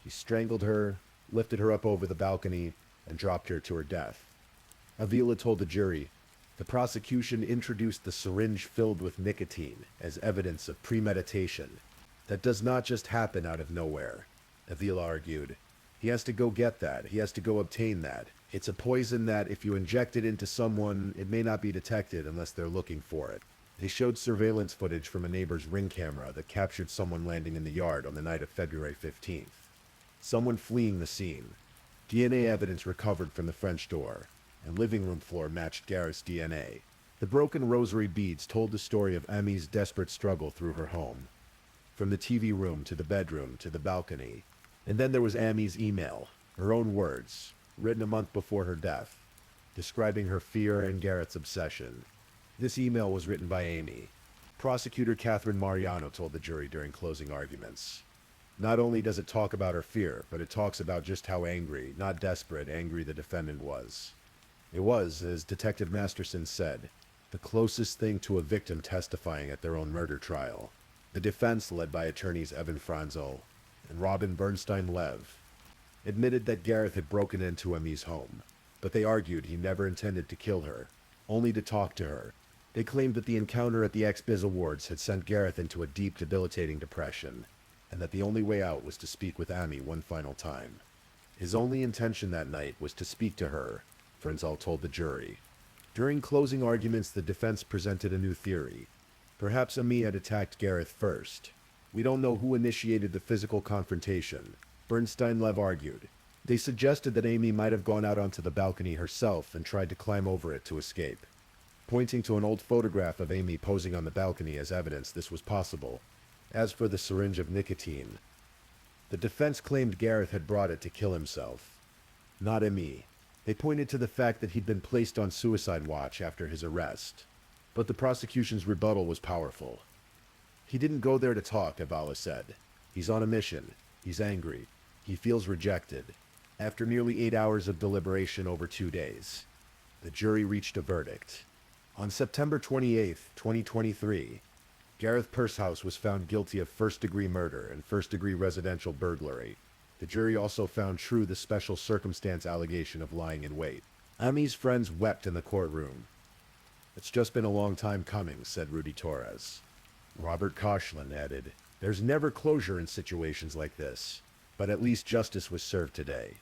He strangled her, lifted her up over the balcony, and dropped her to her death. Avila told the jury, "The prosecution introduced the syringe filled with nicotine as evidence of premeditation. That does not just happen out of nowhere," Avila argued. "He has to go get that. He has to go obtain that. It's a poison that, if you inject it into someone, it may not be detected unless they're looking for it." They showed surveillance footage from a neighbor's Ring camera that captured someone landing in the yard on the night of February 15th. Someone fleeing the scene. DNA evidence recovered from the French door, and living room floor matched Gareth's DNA. The broken rosary beads told the story of Amy's desperate struggle through her home, from the TV room to the bedroom to the balcony. And then there was Amy's email, her own words, written a month before her death, describing her fear and Gareth's obsession. This email was written by Amy. Prosecutor Catherine Mariano told the jury during closing arguments. Not only does it talk about her fear, but it talks about just how angry, not desperate, angry the defendant was. It was, as Detective Masterson said, the closest thing to a victim testifying at their own murder trial. The defense, led by attorneys Evan Franzel and Robin Bernstein-Lev, admitted that Gareth had broken into Amy's home, but they argued he never intended to kill her, only to talk to her. They claimed that the encounter at the X-Biz Awards had sent Gareth into a deep, debilitating depression, and that the only way out was to speak with Amy one final time. His only intention that night was to speak to her, Franzel told the jury. During closing arguments, the defense presented a new theory. Perhaps Amy had attacked Gareth first. "We don't know who initiated the physical confrontation," Bernstein-Lev argued. They suggested that Amy might have gone out onto the balcony herself and tried to climb over it to escape. Pointing to an old photograph of Amy posing on the balcony as evidence this was possible. As for the syringe of nicotine, the defense claimed Gareth had brought it to kill himself, not Amy. They pointed to the fact that he'd been placed on suicide watch after his arrest. But the prosecution's rebuttal was powerful. "He didn't go there to talk," Avila said. "He's on a mission. He's angry. He feels rejected." After nearly 8 hours of deliberation over 2 days, the jury reached a verdict. On September 28, 2023, Gareth Pershouse was found guilty of first-degree murder and first-degree residential burglary. The jury also found true the special circumstance allegation of lying in wait. Amy's friends wept in the courtroom. "It's just been a long time coming," said Rudy Torres. Robert Koshland added, "There's never closure in situations like this, but at least justice was served today."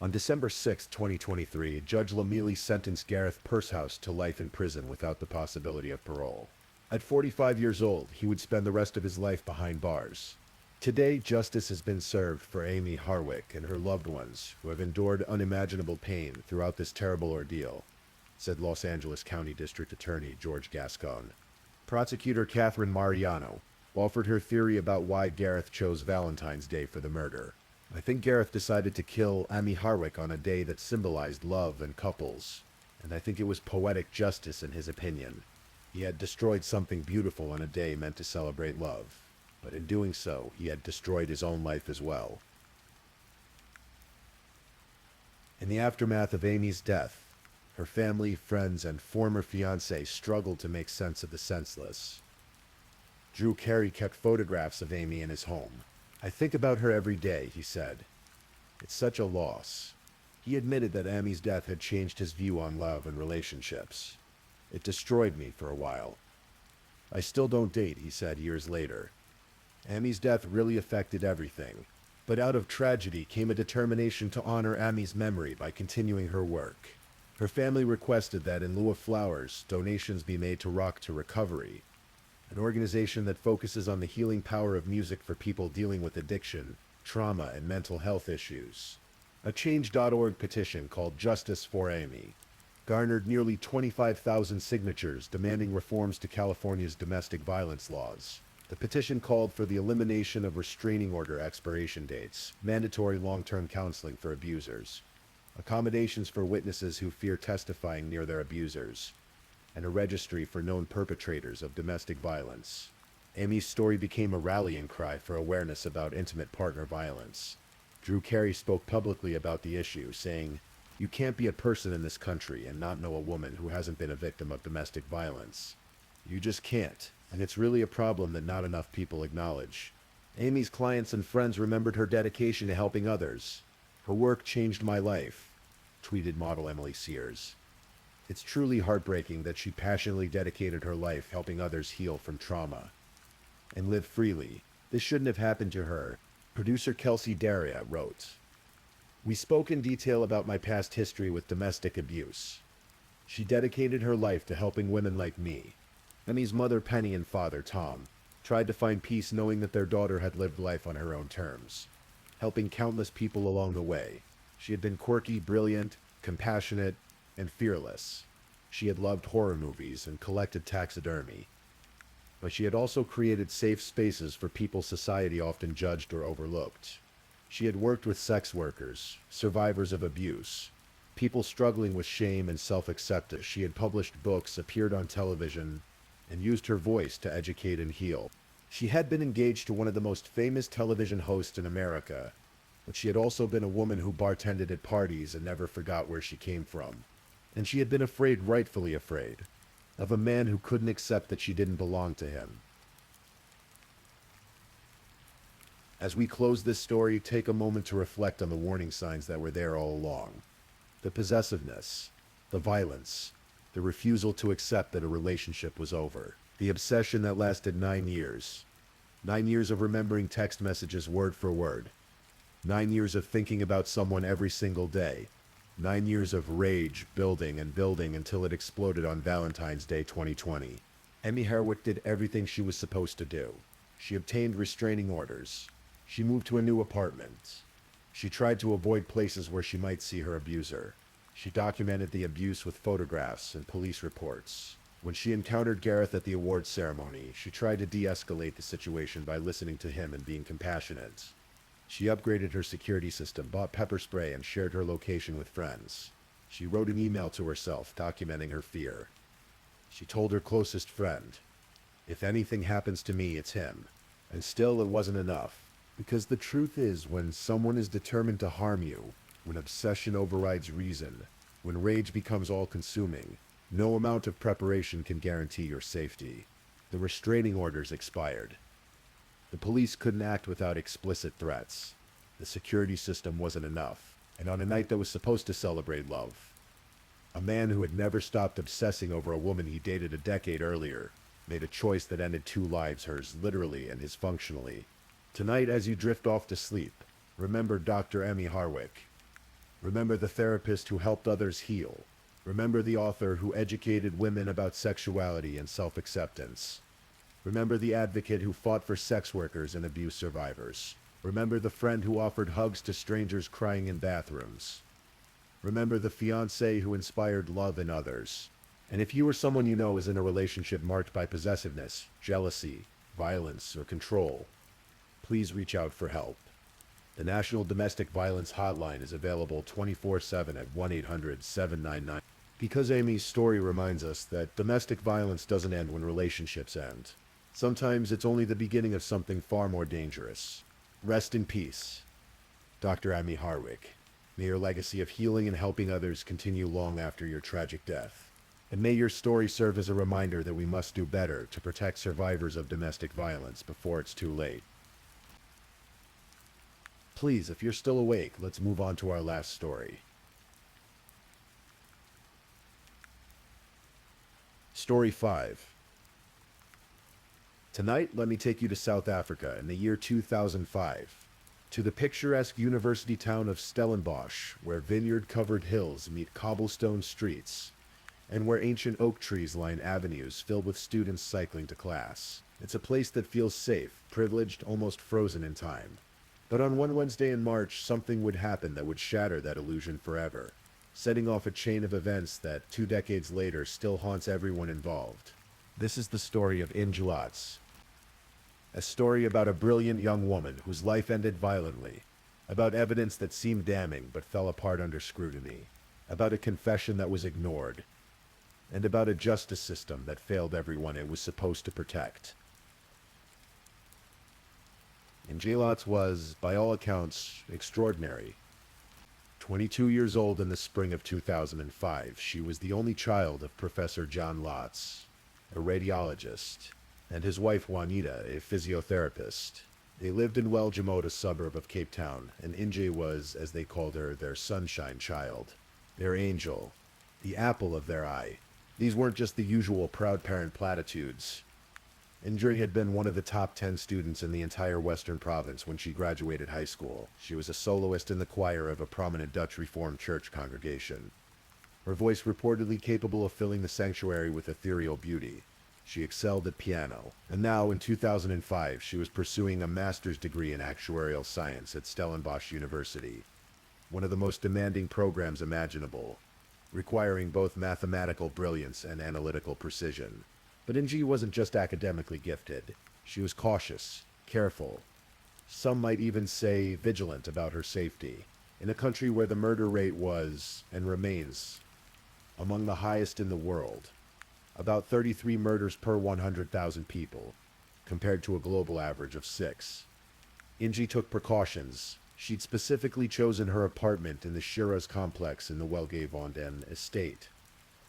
On December 6, 2023, Judge Lomeli sentenced Gareth Pershouse to life in prison without the possibility of parole. At 45 years old, he would spend the rest of his life behind bars. Today, justice has been served for Amy Harwick and her loved ones who have endured unimaginable pain throughout this terrible ordeal, said Los Angeles County District Attorney George Gascon. Prosecutor Catherine Mariano offered her theory about why Gareth chose Valentine's Day for the murder. I think Gareth decided to kill Amy Harwick on a day that symbolized love and couples, and I think it was poetic justice in his opinion. He had destroyed something beautiful on a day meant to celebrate love, but in doing so, he had destroyed his own life as well. In the aftermath of Amy's death, her family, friends, and former fiancé struggled to make sense of the senseless. Drew Carey kept photographs of Amy in his home. "I think about her every day," he said. "It's such a loss." He admitted that Amy's death had changed his view on love and relationships. "It destroyed me for a while. I still don't date," he said years later. Amy's death really affected everything, but out of tragedy came a determination to honor Amy's memory by continuing her work. Her family requested that in lieu of flowers, donations be made to Rock to Recovery, an organization that focuses on the healing power of music for people dealing with addiction, trauma, and mental health issues. A Change.org petition called Justice for Amy garnered nearly 25,000 signatures demanding reforms to California's domestic violence laws. The petition called for the elimination of restraining order expiration dates, mandatory long-term counseling for abusers, accommodations for witnesses who fear testifying near their abusers, and a registry for known perpetrators of domestic violence. Amy's story became a rallying cry for awareness about intimate partner violence. Drew Carey spoke publicly about the issue, saying, "You can't be a person in this country and not know a woman who hasn't been a victim of domestic violence. You just can't, and it's really a problem that not enough people acknowledge." Amy's clients and friends remembered her dedication to helping others. "Her work changed my life," tweeted model Emily Sears. "It's truly heartbreaking that she passionately dedicated her life helping others heal from trauma and live freely. This shouldn't have happened to her," producer Kelsey Daria wrote. "We spoke in detail about my past history with domestic abuse. She dedicated her life to helping women like me." Emmy's mother Penny and father Tom tried to find peace knowing that their daughter had lived life on her own terms, helping countless people along the way. She had been quirky, brilliant, compassionate, and fearless. She had loved horror movies and collected taxidermy. But she had also created safe spaces for people society often judged or overlooked. She had worked with sex workers, survivors of abuse, people struggling with shame and self-acceptance. She had published books, appeared on television, and used her voice to educate and heal. She had been engaged to one of the most famous television hosts in America, but she had also been a woman who bartended at parties and never forgot where she came from. And she had been afraid, rightfully afraid, of a man who couldn't accept that she didn't belong to him. As we close this story, take a moment to reflect on the warning signs that were there all along. The possessiveness, the violence, the refusal to accept that a relationship was over, the obsession that lasted 9 years. 9 years of remembering text messages word for word. 9 years of thinking about someone every single day. 9 years of rage building and building until it exploded on Valentine's Day 2020. Amy Harwick did everything she was supposed to do. She obtained restraining orders. She moved to a new apartment. She tried to avoid places where she might see her abuser. She documented the abuse with photographs and police reports. When she encountered Gareth at the awards ceremony, she tried to de-escalate the situation by listening to him and being compassionate. She upgraded her security system, bought pepper spray, and shared her location with friends. She wrote an email to herself documenting her fear. She told her closest friend, "If anything happens to me, it's him." And still it wasn't enough. Because the truth is, when someone is determined to harm you, when obsession overrides reason, when rage becomes all-consuming, no amount of preparation can guarantee your safety. The restraining orders expired. The police couldn't act without explicit threats. The security system wasn't enough. And on a night that was supposed to celebrate love, a man who had never stopped obsessing over a woman he dated a decade earlier made a choice that ended 2 lives, hers literally and his functionally. Tonight, as you drift off to sleep, remember Dr. Amy Harwick. Remember the therapist who helped others heal. Remember the author who educated women about sexuality and self-acceptance. Remember the advocate who fought for sex workers and abuse survivors. Remember the friend who offered hugs to strangers crying in bathrooms. Remember the fiancé who inspired love in others. And if you or someone you know is in a relationship marked by possessiveness, jealousy, violence, or control, please reach out for help. The National Domestic Violence Hotline is available 24/7 at 1-800-799. Because Amy's story reminds us that domestic violence doesn't end when relationships end. Sometimes it's only the beginning of something far more dangerous. Rest in peace, Dr. Amy Harwick. May your legacy of healing and helping others continue long after your tragic death. And may your story serve as a reminder that we must do better to protect survivors of domestic violence before it's too late. Please, if you're still awake, let's move on to our last story. Story 5. Tonight, let me take you to South Africa in the year 2005, to the picturesque university town of Stellenbosch, where vineyard-covered hills meet cobblestone streets, and where ancient oak trees line avenues filled with students cycling to class. It's a place that feels safe, privileged, almost frozen in time. But on one Wednesday in March, something would happen that would shatter that illusion forever, setting off a chain of events that 2 decades later still haunts everyone involved. This is the story of Envelop, a story about a brilliant young woman whose life ended violently, about evidence that seemed damning but fell apart under scrutiny, about a confession that was ignored, and about a justice system that failed everyone it was supposed to protect. Envelop was, by all accounts, extraordinary. 22 years old in the spring of 2005, she was the only child of Professor John Lotz, a radiologist, and his wife Juanita, a physiotherapist. They lived in Welgemoot, a suburb of Cape Town, and Inge was, as they called her, their sunshine child, their angel, the apple of their eye. These weren't just the usual proud parent platitudes. Inge had been one of the top 10 students in the entire Western Province when she graduated high school. She was a soloist in the choir of a prominent Dutch Reformed Church congregation. Her voice reportedly capable of filling the sanctuary with ethereal beauty. She excelled at piano, and now in 2005 she was pursuing a master's degree in actuarial science at Stellenbosch University, one of the most demanding programs imaginable, requiring both mathematical brilliance and analytical precision. But Inge wasn't just academically gifted. She was cautious, careful. Some might even say vigilant about her safety. In a country where the murder rate was, and remains, among the highest in the world, about 33 murders per 100,000 people, compared to a global average of 6. Inge took precautions. She'd specifically chosen her apartment in the Shivers complex in the Welgevonden estate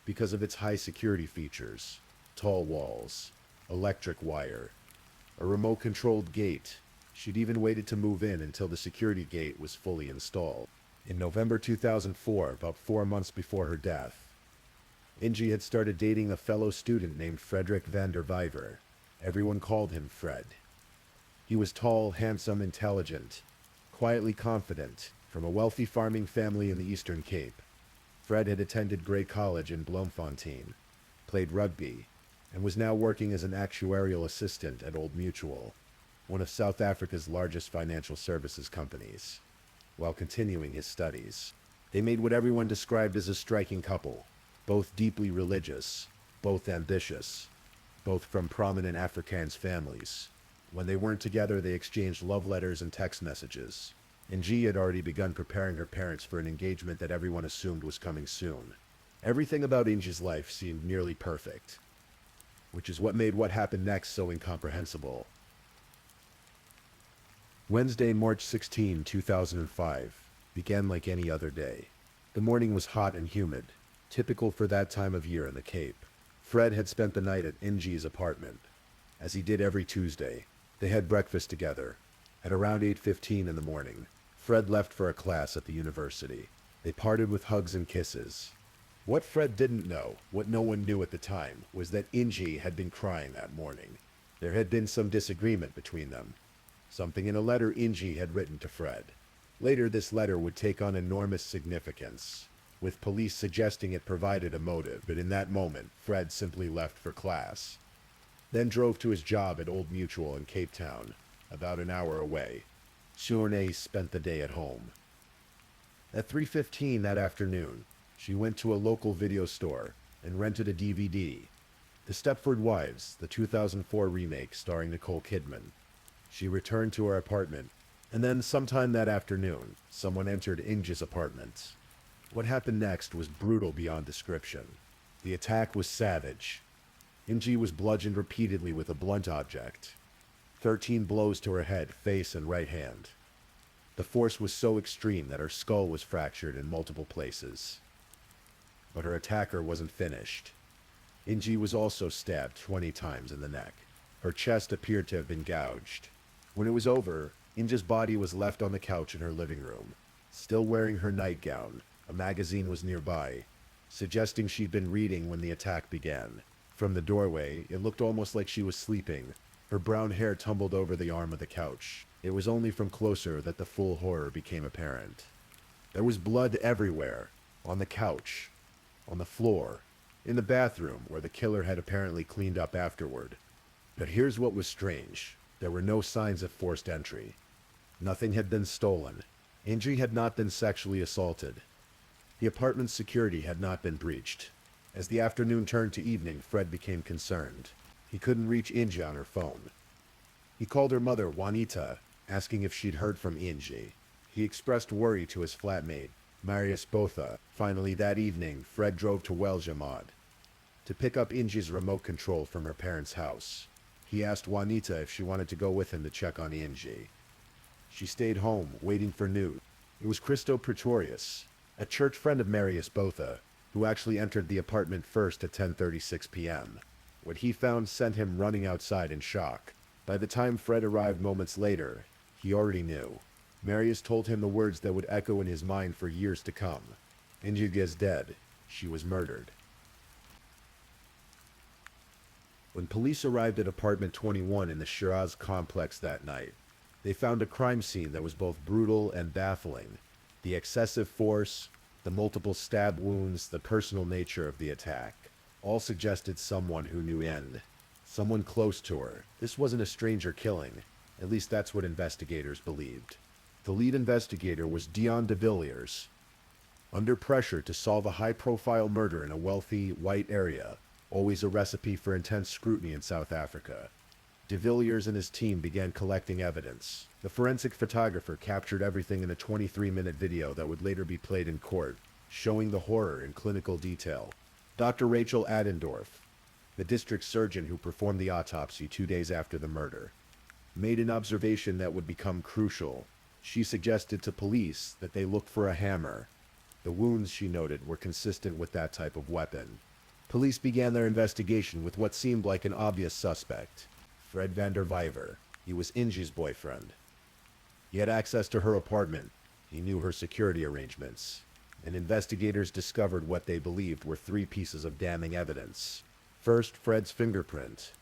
because of its high security features. Tall walls, electric wire, a remote-controlled gate. She'd even waited to move in until the security gate was fully installed. In November 2004, about 4 months before her death, Inge had started dating a fellow student named Frederick van der Vyver. Everyone called him Fred. He was tall, handsome, intelligent, quietly confident, from a wealthy farming family in the Eastern Cape. Fred had attended Grey College in Bloemfontein, played rugby, and was now working as an actuarial assistant at Old Mutual, one of South Africa's largest financial services companies, while continuing his studies. They made what everyone described as a striking couple, both deeply religious, both ambitious, both from prominent Afrikaans families. When they weren't together, they exchanged love letters and text messages. Inge had already begun preparing her parents for an engagement that everyone assumed was coming soon. Everything about Inge's life seemed nearly perfect, which is what made what happened next so incomprehensible. Wednesday, March 16, 2005, began like any other day. The morning was hot and humid, typical for that time of year in the Cape. Fred had spent the night at Inge's apartment, as he did every Tuesday. They had breakfast together. At around 8:15 in the morning, Fred left for a class at the university. They parted with hugs and kisses. What Fred didn't know, what no one knew at the time, was that Inge had been crying that morning. There had been some disagreement between them. Something in a letter Inge had written to Fred. Later, this letter would take on enormous significance, with police suggesting it provided a motive, but in that moment, Fred simply left for class. Then drove to his job at Old Mutual in Cape Town, about an hour away. Journey spent the day at home. At 3:15 that afternoon, she went to a local video store and rented a DVD, The Stepford Wives, the 2004 remake starring Nicole Kidman. She returned to her apartment And then, sometime that afternoon, someone entered Inge's apartment. What happened next was brutal beyond description. The attack was savage. Inge was bludgeoned repeatedly with a blunt object. 13 blows to her head, face, and right hand. The force was so extreme that her skull was fractured in multiple places. But her attacker wasn't finished. Inge was also stabbed 20 times in the neck. Her chest appeared to have been gouged. When it was over, Inge's body was left on the couch in her living room. Still wearing her nightgown, a magazine was nearby, suggesting she'd been reading when the attack began. From the doorway, it looked almost like she was sleeping. Her brown hair tumbled over the arm of the couch. It was only from closer that the full horror became apparent. There was blood everywhere, on the couch, on the floor, in the bathroom where the killer had apparently cleaned up afterward. But here's what was strange. There were no signs of forced entry. Nothing had been stolen. Inge had not been sexually assaulted. The apartment's security had not been breached. As the afternoon turned to evening, Fred became concerned. He couldn't reach Inge on her phone. He called her mother, Juanita, asking if she'd heard from Inge. He expressed worry to his flatmate, Marius Botha. Finally, that evening, Fred drove to Welljamad to pick up Inge's remote control from her parents' house. He asked Juanita if she wanted to go with him to check on Inge. She stayed home, waiting for news. It was Christo Pretorius, a church friend of Marius Botha, who actually entered the apartment first at 10:36 p.m. What he found sent him running outside in shock. By the time Fred arrived moments later, he already knew. Marius told him the words that would echo in his mind for years to come. Inge is dead. She was murdered. When police arrived at apartment 21 in the Shiraz complex that night, they found a crime scene that was both brutal and baffling. The excessive force, the multiple stab wounds, the personal nature of the attack, all suggested someone who knew Inge. Someone close to her. This wasn't a stranger killing. At least that's what investigators believed. The lead investigator was Dion de Villiers. Under pressure to solve a high-profile murder in a wealthy, white area, always a recipe for intense scrutiny in South Africa, de Villiers and his team began collecting evidence. The forensic photographer captured everything in a 23-minute video that would later be played in court, showing the horror in clinical detail. Dr. Rachel Adendorf, the district surgeon who performed the autopsy 2 days after the murder, made an observation that would become crucial. She suggested to police that they look for a hammer. The wounds, she noted, were consistent with that type of weapon. Police began their investigation with what seemed like an obvious suspect, Fred van der Vyver. He was Inge's boyfriend. He had access to her apartment. He knew her security arrangements. And investigators discovered what they believed were 3 pieces of damning evidence. First, Fred's fingerprint.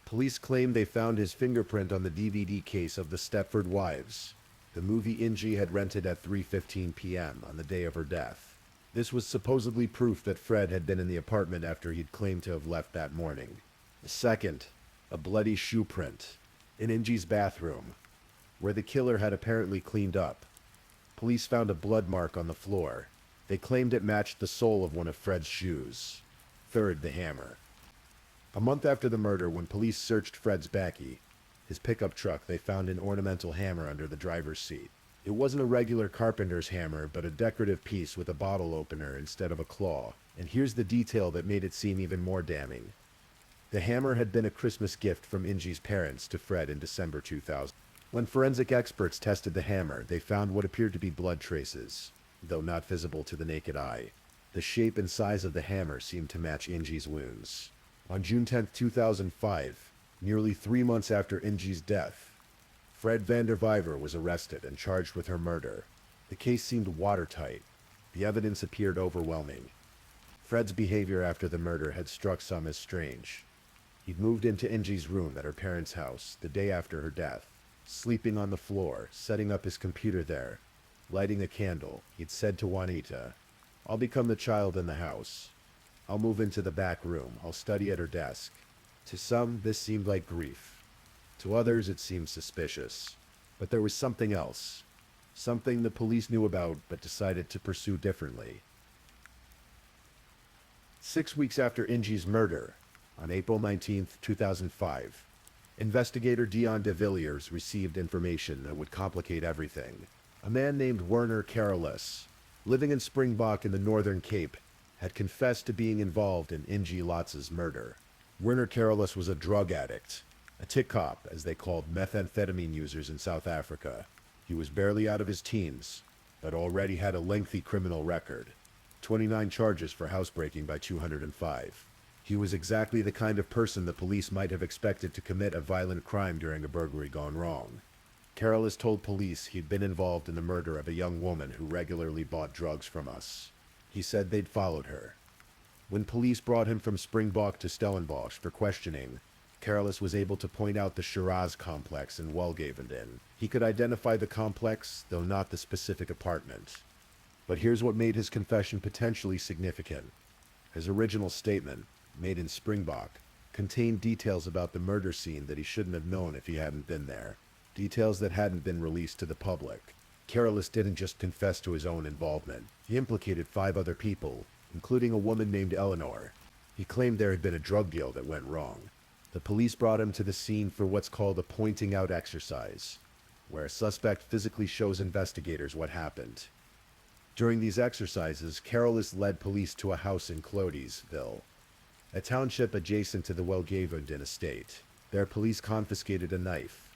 Police claimed they found his fingerprint on the DVD case of The Stepford Wives, the movie Inge had rented at 3:15 p.m. on the day of her death. This was supposedly proof that Fred had been in the apartment after he'd claimed to have left that morning. Second, a bloody shoe print in Inge's bathroom, where the killer had apparently cleaned up. Police found a blood mark on the floor. They claimed it matched the sole of one of Fred's shoes. Third, the hammer. A month after the murder, when police searched Fred's backy, his pickup truck, they found an ornamental hammer under the driver's seat. It wasn't a regular carpenter's hammer, but a decorative piece with a bottle opener instead of a claw. And here's the detail that made it seem even more damning. The hammer had been a Christmas gift from Inge's parents to Fred in December 2000. When forensic experts tested the hammer, they found what appeared to be blood traces, though not visible to the naked eye. The shape and size of the hammer seemed to match Inge's wounds. On June 10, 2005, nearly 3 months after Inge's death, Fred van der Vyver was arrested and charged with her murder. The case seemed watertight. The evidence appeared overwhelming. Fred's behavior after the murder had struck some as strange. He'd moved into Inge's room at her parents' house the day after her death, sleeping on the floor, setting up his computer there, lighting a candle. He'd said to Juanita, "I'll become the child in the house. I'll move into the back room. I'll study at her desk." To some, this seemed like grief. To others, it seemed suspicious. But there was something else. Something the police knew about but decided to pursue differently. 6 weeks after Inge's murder, on April 19, 2005, Investigator Dion de Villiers received information that would complicate everything. A man named Werner Carolus, living in Springbok in the Northern Cape, had confessed to being involved in Ingi Lotz's murder. Werner Carolus was a drug addict, a tick-cop, as they called methamphetamine users in South Africa. He was barely out of his teens, but already had a lengthy criminal record. 29 charges for housebreaking by 205. He was exactly the kind of person the police might have expected to commit a violent crime during a burglary gone wrong. Carolus told police he'd been involved in the murder of a young woman who regularly bought drugs from us. He said they'd followed her. When police brought him from Springbok to Stellenbosch for questioning, Carolus was able to point out the Shiraz complex in Welgavenden. He could identify the complex, though not the specific apartment. But here's what made his confession potentially significant. His original statement, made in Springbok, contained details about the murder scene that he shouldn't have known if he hadn't been there. Details that hadn't been released to the public. Carolus didn't just confess to his own involvement. He implicated 5 other people, including a woman named Eleanor. He claimed there had been a drug deal that went wrong. The police brought him to the scene for what's called a pointing out exercise, where a suspect physically shows investigators what happened. During these exercises, Carolus led police to a house in Clodesville, a township adjacent to the Welgavenden estate. There, police confiscated a knife,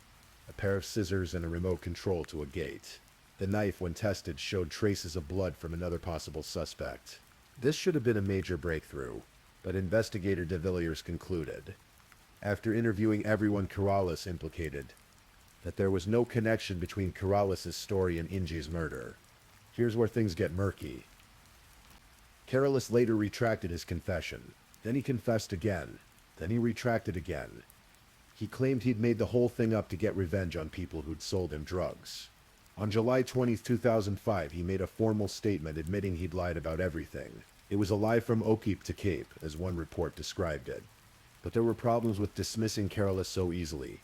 a pair of scissors, and a remote control to a gate. The knife, when tested, showed traces of blood from another possible suspect. This should have been a major breakthrough, but investigator de Villiers concluded, after interviewing everyone Carolus implicated, that there was no connection between Carolus' story and Ingi's murder. Here's where things get murky. Carolus later retracted his confession. Then he confessed again. Then he retracted again. He claimed he'd made the whole thing up to get revenge on people who'd sold him drugs. On July 20, 2005, he made a formal statement admitting he'd lied about everything. It was a lie from Okiep to Cape, as one report described it. But there were problems with dismissing Carolus so easily.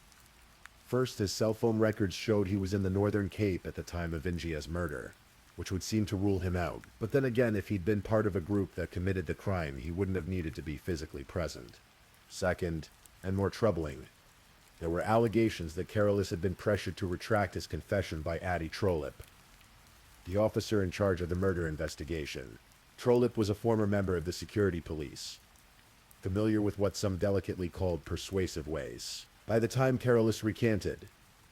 First, his cell phone records showed he was in the Northern Cape at the time of Ingi's murder, which would seem to rule him out. But then again, if he'd been part of a group that committed the crime, he wouldn't have needed to be physically present. Second, and more troubling, there were allegations that Carolus had been pressured to retract his confession by Addy Trolip, the officer in charge of the murder investigation. Trolip was a former member of the security police, familiar with what some delicately called persuasive ways. By the time Carolus recanted,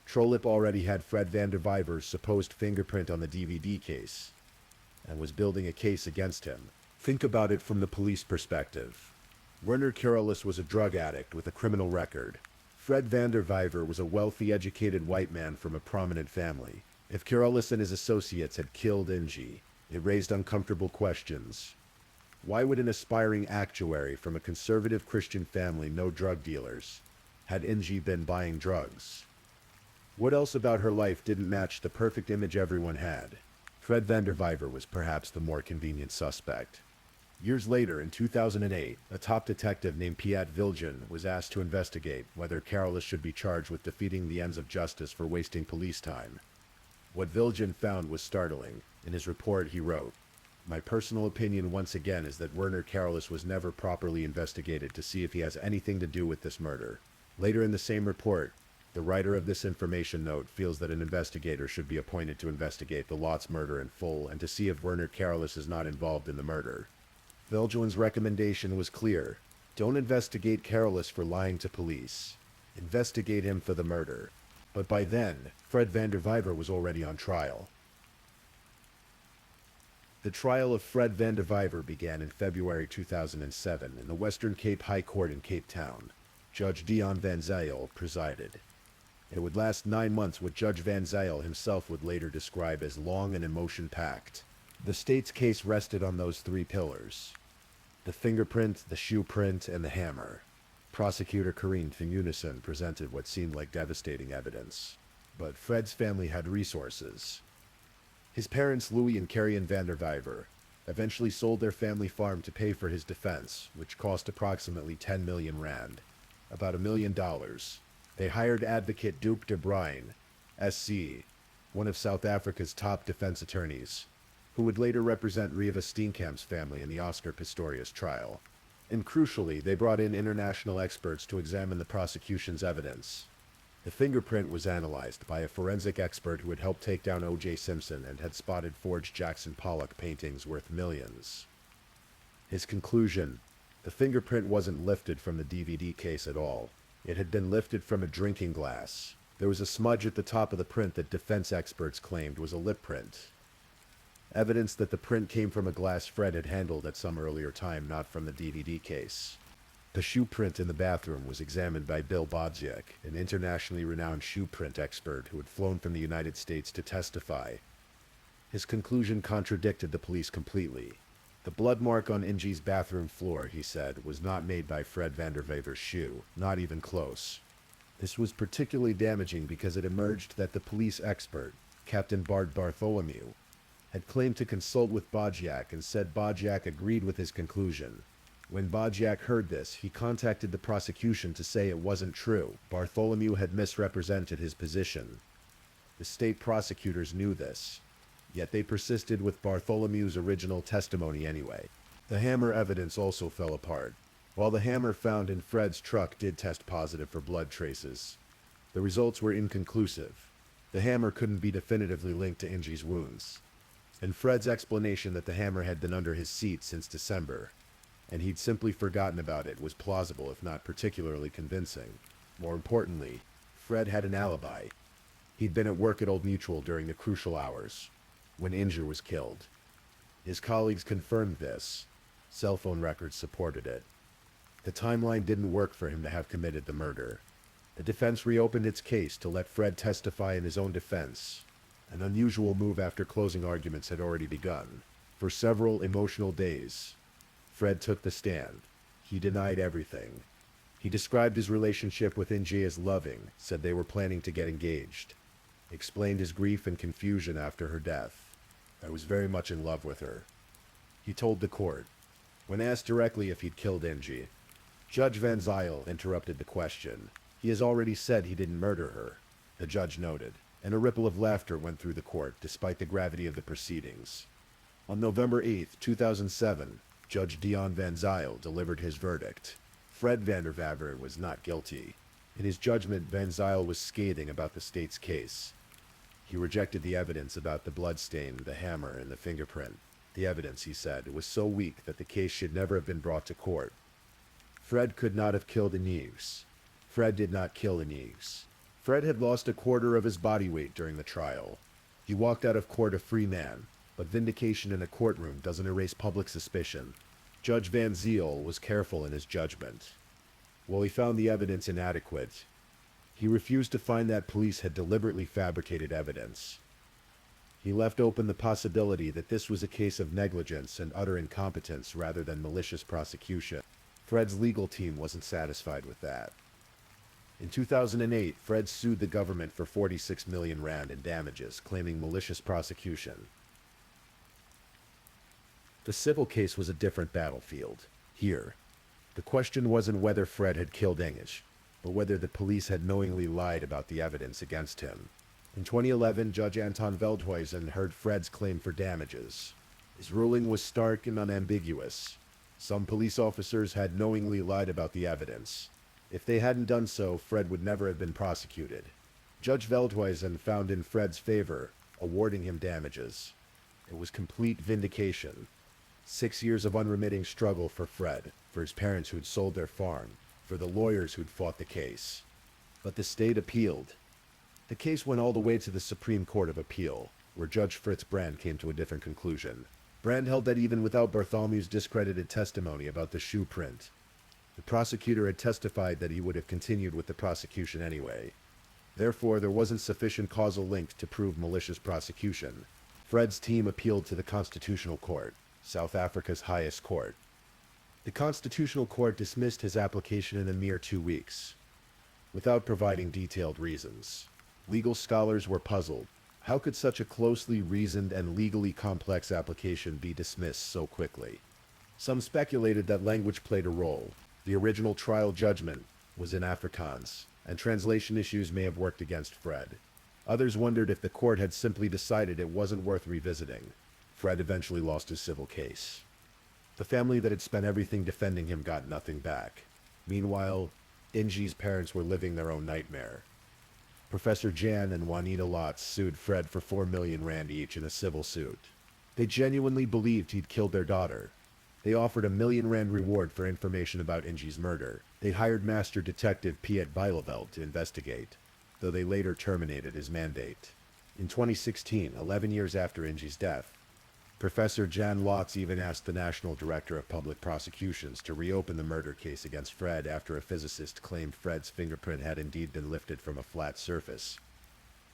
Trolip already had Fred van der Vyver's supposed fingerprint on the DVD case, and was building a case against him. Think about it from the police perspective. Werner Carolus was a drug addict with a criminal record. Fred van der Vyver was a wealthy, educated white man from a prominent family. If Carolus and his associates had killed Ingi, it raised uncomfortable questions. Why would an aspiring actuary from a conservative Christian family know drug dealers? Had Ingi been buying drugs? What else about her life didn't match the perfect image everyone had? Fred van der Vyver was perhaps the more convenient suspect. Years later, in 2008, a top detective named Piet Viljoen was asked to investigate whether Carolus should be charged with defeating the ends of justice for wasting police time. What Viljoen found was startling. In his report, he wrote, "My personal opinion once again is that Werner Carolus was never properly investigated to see if he has anything to do with this murder." Later in the same report, the writer of this information note feels that an investigator should be appointed to investigate the Lotz murder in full and to see if Werner Carolus is not involved in the murder. Viljoen's recommendation was clear. Don't investigate Carolus for lying to police. Investigate him for the murder. But by then, Fred van der Vyver was already on trial. The trial of Fred van der Vyver began in February 2007 in the Western Cape High Court in Cape Town. Judge Dion van Zyl presided. It would last 9 months, what Judge van Zyl himself would later describe as long and emotion-packed. The state's case rested on those 3 pillars: the fingerprint, the shoe print, and the hammer. Prosecutor Corinne Finunison presented what seemed like devastating evidence. But Fred's family had resources. His parents, Louis and Carrion van der Vyver, eventually sold their family farm to pay for his defense, which cost approximately 10 million rand, about $1 million. They hired advocate Duke de Bruyn, SC, one of South Africa's top defense attorneys, who would later represent Riva Steenkamp's family in the Oscar Pistorius trial. And crucially, they brought in international experts to examine the prosecution's evidence. The fingerprint was analyzed by a forensic expert who had helped take down O.J. Simpson and had spotted forged Jackson Pollock paintings worth millions. His conclusion: the fingerprint wasn't lifted from the DVD case at all. It had been lifted from a drinking glass. There was a smudge at the top of the print that defense experts claimed was a lip print. Evidence that the print came from a glass Fred had handled at some earlier time, not from the DVD case. The shoe print in the bathroom was examined by Bill Bodziak, an internationally renowned shoe print expert who had flown from the United States to testify. His conclusion contradicted the police completely. The blood mark on Ingie's bathroom floor, he said, was not made by Fred Vanderwever's shoe, not even close. This was particularly damaging because it emerged that the police expert, Captain Bart Bartholomew, had claimed to consult with Bodziak and said Bodziak agreed with his conclusion. When Bodziak heard this, he contacted the prosecution to say it wasn't true. Bartholomew had misrepresented his position. The state prosecutors knew this, yet they persisted with Bartholomew's original testimony anyway. The hammer evidence also fell apart. While the hammer found in Fred's truck did test positive for blood traces, the results were inconclusive. The hammer couldn't be definitively linked to Ingie's wounds. And Fred's explanation that the hammer had been under his seat since December, and he'd simply forgotten about it, was plausible if not particularly convincing. More importantly, Fred had an alibi. He'd been at work at Old Mutual during the crucial hours, when Inge was killed. His colleagues confirmed this. Cell phone records supported it. The timeline didn't work for him to have committed the murder. The defense reopened its case to let Fred testify in his own defense. An unusual move after closing arguments had already begun. For several emotional days, Fred took the stand. He denied everything. He described his relationship with Inge as loving, said they were planning to get engaged, explained his grief and confusion after her death. I was very much in love with her, he told the court. When asked directly if he'd killed Inge, Judge Van Zyl interrupted the question. He has already said he didn't murder her, the judge noted, and a ripple of laughter went through the court despite the gravity of the proceedings. On November 8, 2007, Judge Dion Van Zyl delivered his verdict. Fred Vanderwever was not guilty. In his judgment, Van Zyl was scathing about the state's case. He rejected the evidence about the bloodstain, the hammer, and the fingerprint. The evidence, he said, was so weak that the case should never have been brought to court. Fred could not have killed Inez. Fred did not kill Inez. Fred had lost a quarter of his body weight during the trial. He walked out of court a free man, but vindication in a courtroom doesn't erase public suspicion. Judge Van Zyl was careful in his judgment. While he found the evidence inadequate, he refused to find that police had deliberately fabricated evidence. He left open the possibility that this was a case of negligence and utter incompetence rather than malicious prosecution. Fred's legal team wasn't satisfied with that. In 2008, Fred sued the government for 46 million rand in damages, claiming malicious prosecution. The civil case was a different battlefield. Here, the question wasn't whether Fred had killed Inge, but whether the police had knowingly lied about the evidence against him. In 2011, Judge Anton Veldhuizen heard Fred's claim for damages. His ruling was stark and unambiguous. Some police officers had knowingly lied about the evidence. If they hadn't done so, Fred would never have been prosecuted. Judge Veldhuizen found in Fred's favor, awarding him damages. It was complete vindication. 6 years of unremitting struggle for Fred, for his parents who'd sold their farm, for the lawyers who'd fought the case. But the state appealed. The case went all the way to the Supreme Court of Appeal, where Judge Fritz Brand came to a different conclusion. Brand held that even without Bartholomew's discredited testimony about the shoe print, the prosecutor had testified that he would have continued with the prosecution anyway. Therefore, there wasn't sufficient causal link to prove malicious prosecution. Fred's team appealed to the Constitutional Court, South Africa's highest court. The Constitutional Court dismissed his application in a mere 2 weeks, without providing detailed reasons. Legal scholars were puzzled. How could such a closely reasoned and legally complex application be dismissed so quickly? Some speculated that language played a role. The original trial judgment was in Afrikaans, and translation issues may have worked against Fred. Others wondered if the court had simply decided it wasn't worth revisiting. Fred eventually lost his civil case. The family that had spent everything defending him got nothing back. Meanwhile, Inji's parents were living their own nightmare. Professor Jan and Juanita Lotz sued Fred for 4 million rand each in a civil suit. They genuinely believed he'd killed their daughter. They offered a 1 million rand reward for information about Inji's murder. They hired Master Detective Piet Bijleveld to investigate, though they later terminated his mandate. In 2016, 11 years after Inji's death, Professor Jan Lotz even asked the National Director of Public Prosecutions to reopen the murder case against Fred after a physicist claimed Fred's fingerprint had indeed been lifted from a flat surface,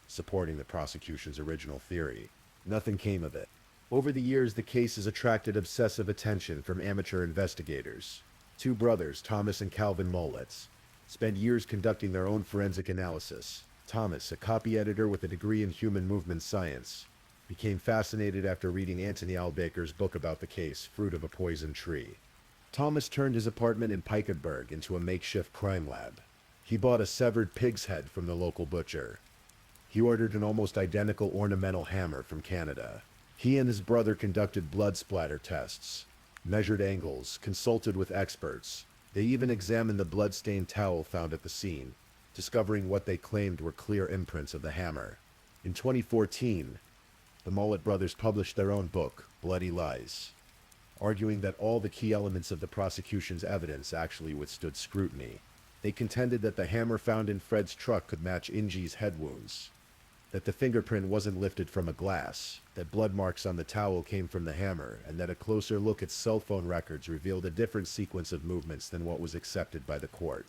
supporting the prosecution's original theory. Nothing came of it. Over the years, the case has attracted obsessive attention from amateur investigators. Two brothers, Thomas and Calvin Mollets, spent years conducting their own forensic analysis. Thomas, a copy editor with a degree in human movement science, became fascinated after reading Anthony Albaker's book about the case, Fruit of a Poison Tree. Thomas turned his apartment in Piekenburg into a makeshift crime lab. He bought a severed pig's head from the local butcher. He ordered an almost identical ornamental hammer from Canada. He and his brother conducted blood splatter tests, measured angles, consulted with experts. They even examined the blood-stained towel found at the scene, discovering what they claimed were clear imprints of the hammer. In 2014, the Mollet brothers published their own book, Bloody Lies, arguing that all the key elements of the prosecution's evidence actually withstood scrutiny. They contended that the hammer found in Fred's truck could match Inji's head wounds, that the fingerprint wasn't lifted from a glass, that blood marks on the towel came from the hammer, and that a closer look at cell phone records revealed a different sequence of movements than what was accepted by the court.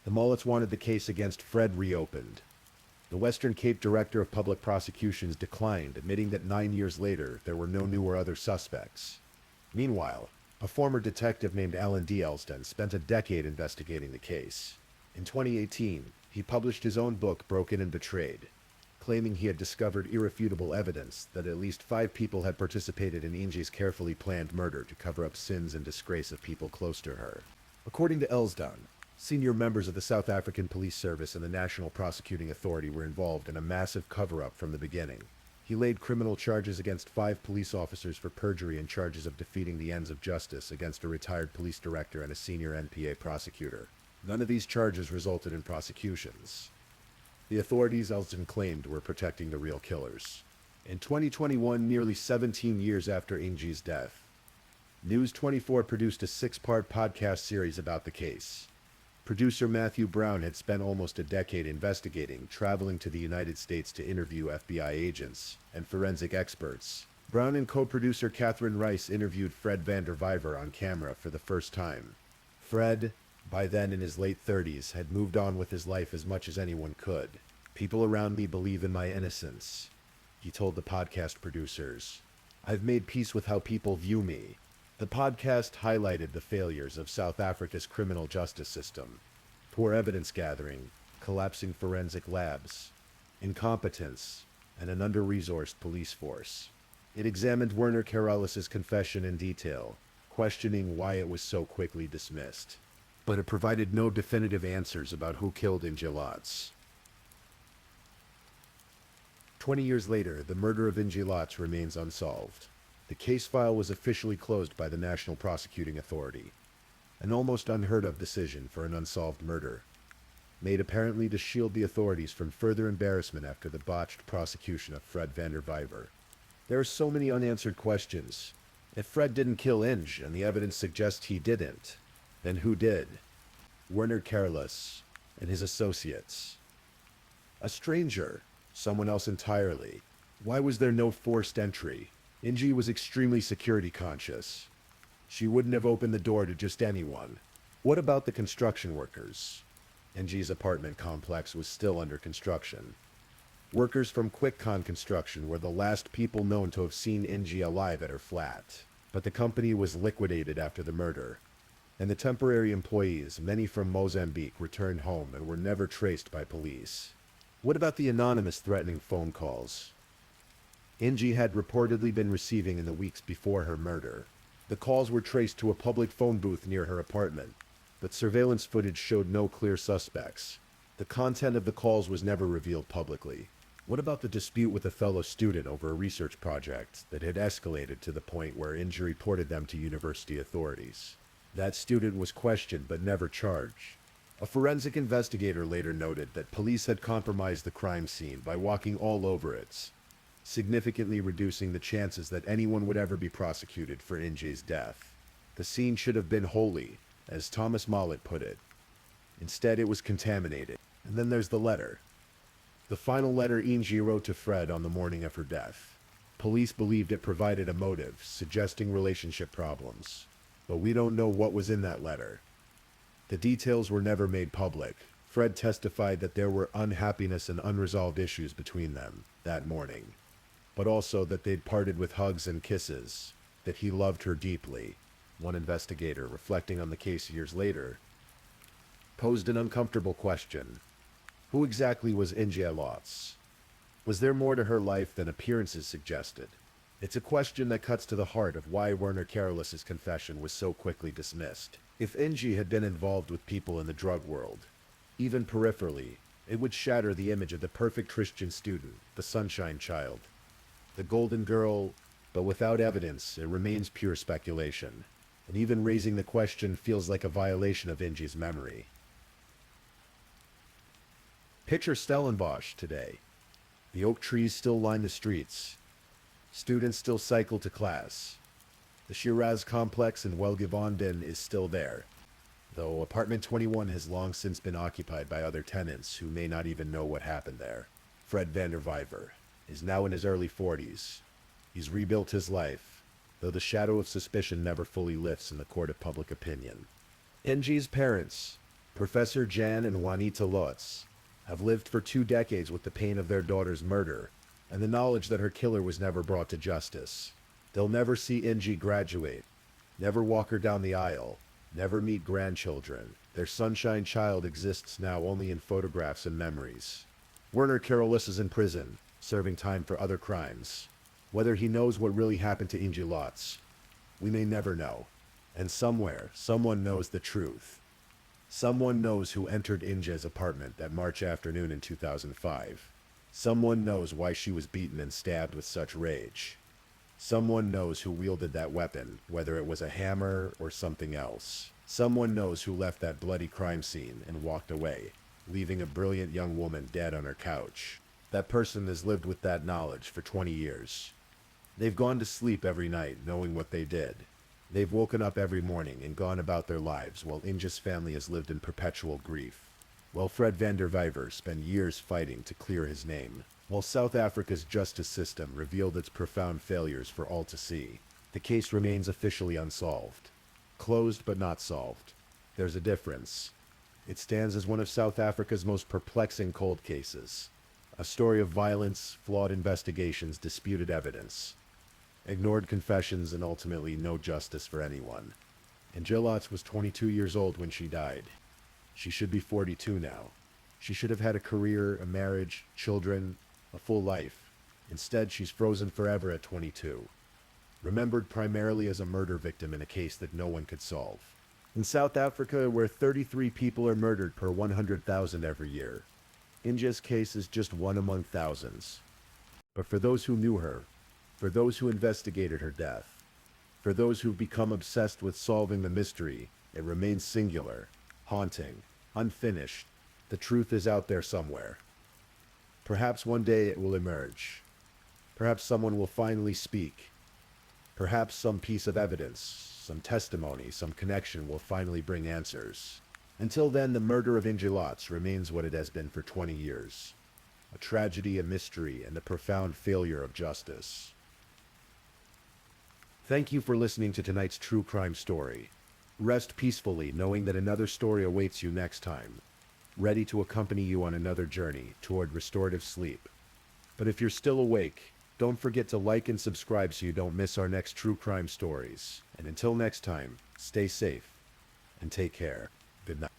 The Mollets wanted the case against Fred reopened. The Western Cape Director of Public Prosecutions declined, admitting that 9 years later there were no new or other suspects. Meanwhile, a former detective named Alan D. Elston spent a decade investigating the case. In 2018, he published his own book, Broken and Betrayed, claiming he had discovered irrefutable evidence that at least 5 people had participated in Inji's carefully planned murder to cover up sins and disgrace of people close to her. According to Elston, senior members of the South African Police Service and the National Prosecuting Authority were involved in a massive cover-up from the beginning. He laid criminal charges against 5 police officers for perjury and charges of defeating the ends of justice against a retired police director and a senior NPA prosecutor. None of these charges resulted in prosecutions. The authorities, Elston claimed, were protecting the real killers. In 2021, nearly 17 years after Inji's death, News 24 produced a 6-part podcast series about the case. Producer Matthew Brown had spent almost a decade investigating, traveling to the United States to interview FBI agents and forensic experts. Brown and co-producer Catherine Rice interviewed Fred Vander Viver on camera for the first time. Fred, by then in his late 30s, had moved on with his life as much as anyone could. "People around me believe in my innocence," he told the podcast producers. "I've made peace with how people view me." The podcast highlighted the failures of South Africa's criminal justice system: poor evidence gathering, collapsing forensic labs, incompetence, and an under-resourced police force. It examined Werner Carolus' confession in detail, questioning why it was so quickly dismissed. But it provided no definitive answers about who killed Inji Lotz. 20 years later, the murder of Inji Lotz remains unsolved. The case file was officially closed by the National Prosecuting Authority, an almost unheard-of decision for an unsolved murder, made apparently to shield the authorities from further embarrassment after the botched prosecution of Fred Vander Viver. There are so many unanswered questions. If Fred didn't kill Inj, and the evidence suggests he didn't, then who did? Werner Carolus and his associates. A stranger, someone else entirely. Why was there no forced entry? Inji was extremely security conscious. She wouldn't have opened the door to just anyone. What about the construction workers? Inji's apartment complex was still under construction. Workers from QuickCon Construction were the last people known to have seen Inji alive at her flat. But the company was liquidated after the murder, and the temporary employees, many from Mozambique, returned home and were never traced by police. What about the anonymous threatening phone calls Inji had reportedly been receiving in the weeks before her murder? The calls were traced to a public phone booth near her apartment, but surveillance footage showed no clear suspects. The content of the calls was never revealed publicly. What about the dispute with a fellow student over a research project that had escalated to the point where Inge reported them to university authorities? That student was questioned but never charged. A forensic investigator later noted that police had compromised the crime scene by walking all over it, significantly reducing the chances that anyone would ever be prosecuted for Inge's death. The scene should have been holy, as Thomas Mollett put it. Instead, it was contaminated. And then there's the letter. The final letter Inge wrote to Fred on the morning of her death. Police believed it provided a motive, suggesting relationship problems. But we don't know what was in that letter. The details were never made public. Fred testified that there were unhappiness and unresolved issues between them that morning, but also that they'd parted with hugs and kisses, that he loved her deeply. One investigator, reflecting on the case years later, posed an uncomfortable question. Who exactly was Inge Lotz? Was there more to her life than appearances suggested? It's a question that cuts to the heart of why Werner Carolus' confession was so quickly dismissed. If Inge had been involved with people in the drug world, even peripherally, it would shatter the image of the perfect Christian student, the sunshine child, the golden girl, but without evidence, it remains pure speculation. And even raising the question feels like a violation of Inge's memory. Picture Stellenbosch today. The oak trees still line the streets. Students still cycle to class. The Shiraz complex in Welgevonden is still there, though apartment 21 has long since been occupied by other tenants who may not even know what happened there. Fred van der Vijver is now in his early 40s. He's rebuilt his life, though the shadow of suspicion never fully lifts in the court of public opinion. Inge's parents, Professor Jan and Juanita Lotz, have lived for 2 decades with the pain of their daughter's murder and the knowledge that her killer was never brought to justice. They'll never see Inge graduate, never walk her down the aisle, never meet grandchildren. Their sunshine child exists now only in photographs and memories. Werner Carolus is in prison, serving time for other crimes. Whether he knows what really happened to Inge Lotz, we may never know. And somewhere, someone knows the truth. Someone knows who entered Inge's apartment that March afternoon in 2005. Someone knows why she was beaten and stabbed with such rage. Someone knows who wielded that weapon, whether it was a hammer or something else. Someone knows who left that bloody crime scene and walked away, leaving a brilliant young woman dead on her couch. That person has lived with that knowledge for 20 years. They've gone to sleep every night knowing what they did. They've woken up every morning and gone about their lives while Inge's family has lived in perpetual grief. While Fred van der Vijver spent years fighting to clear his name. While South Africa's justice system revealed its profound failures for all to see. The case remains officially unsolved. Closed but not solved. There's a difference. It stands as one of South Africa's most perplexing cold cases. A story of violence, flawed investigations, disputed evidence, ignored confessions, and ultimately no justice for anyone. Inge Lotz was 22 years old when she died. She should be 42 now. She should have had a career, a marriage, children, a full life. Instead, she's frozen forever at 22. Remembered primarily as a murder victim in a case that no one could solve. In South Africa, where 33 people are murdered per 100,000 every year, Inge's case is just one among thousands. But for those who knew her, for those who investigated her death, for those who've become obsessed with solving the mystery, it remains singular, haunting, unfinished. The truth is out there somewhere. Perhaps one day it will emerge. Perhaps someone will finally speak. Perhaps some piece of evidence, some testimony, some connection will finally bring answers. Until then, the murder of Inge Lotz remains what it has been for 20 years. A tragedy, a mystery, and the profound failure of justice. Thank you for listening to tonight's true crime story. Rest peacefully knowing that another story awaits you next time, ready to accompany you on another journey toward restorative sleep. But if you're still awake, don't forget to like and subscribe so you don't miss our next true crime stories. And until next time, stay safe and take care. Good night.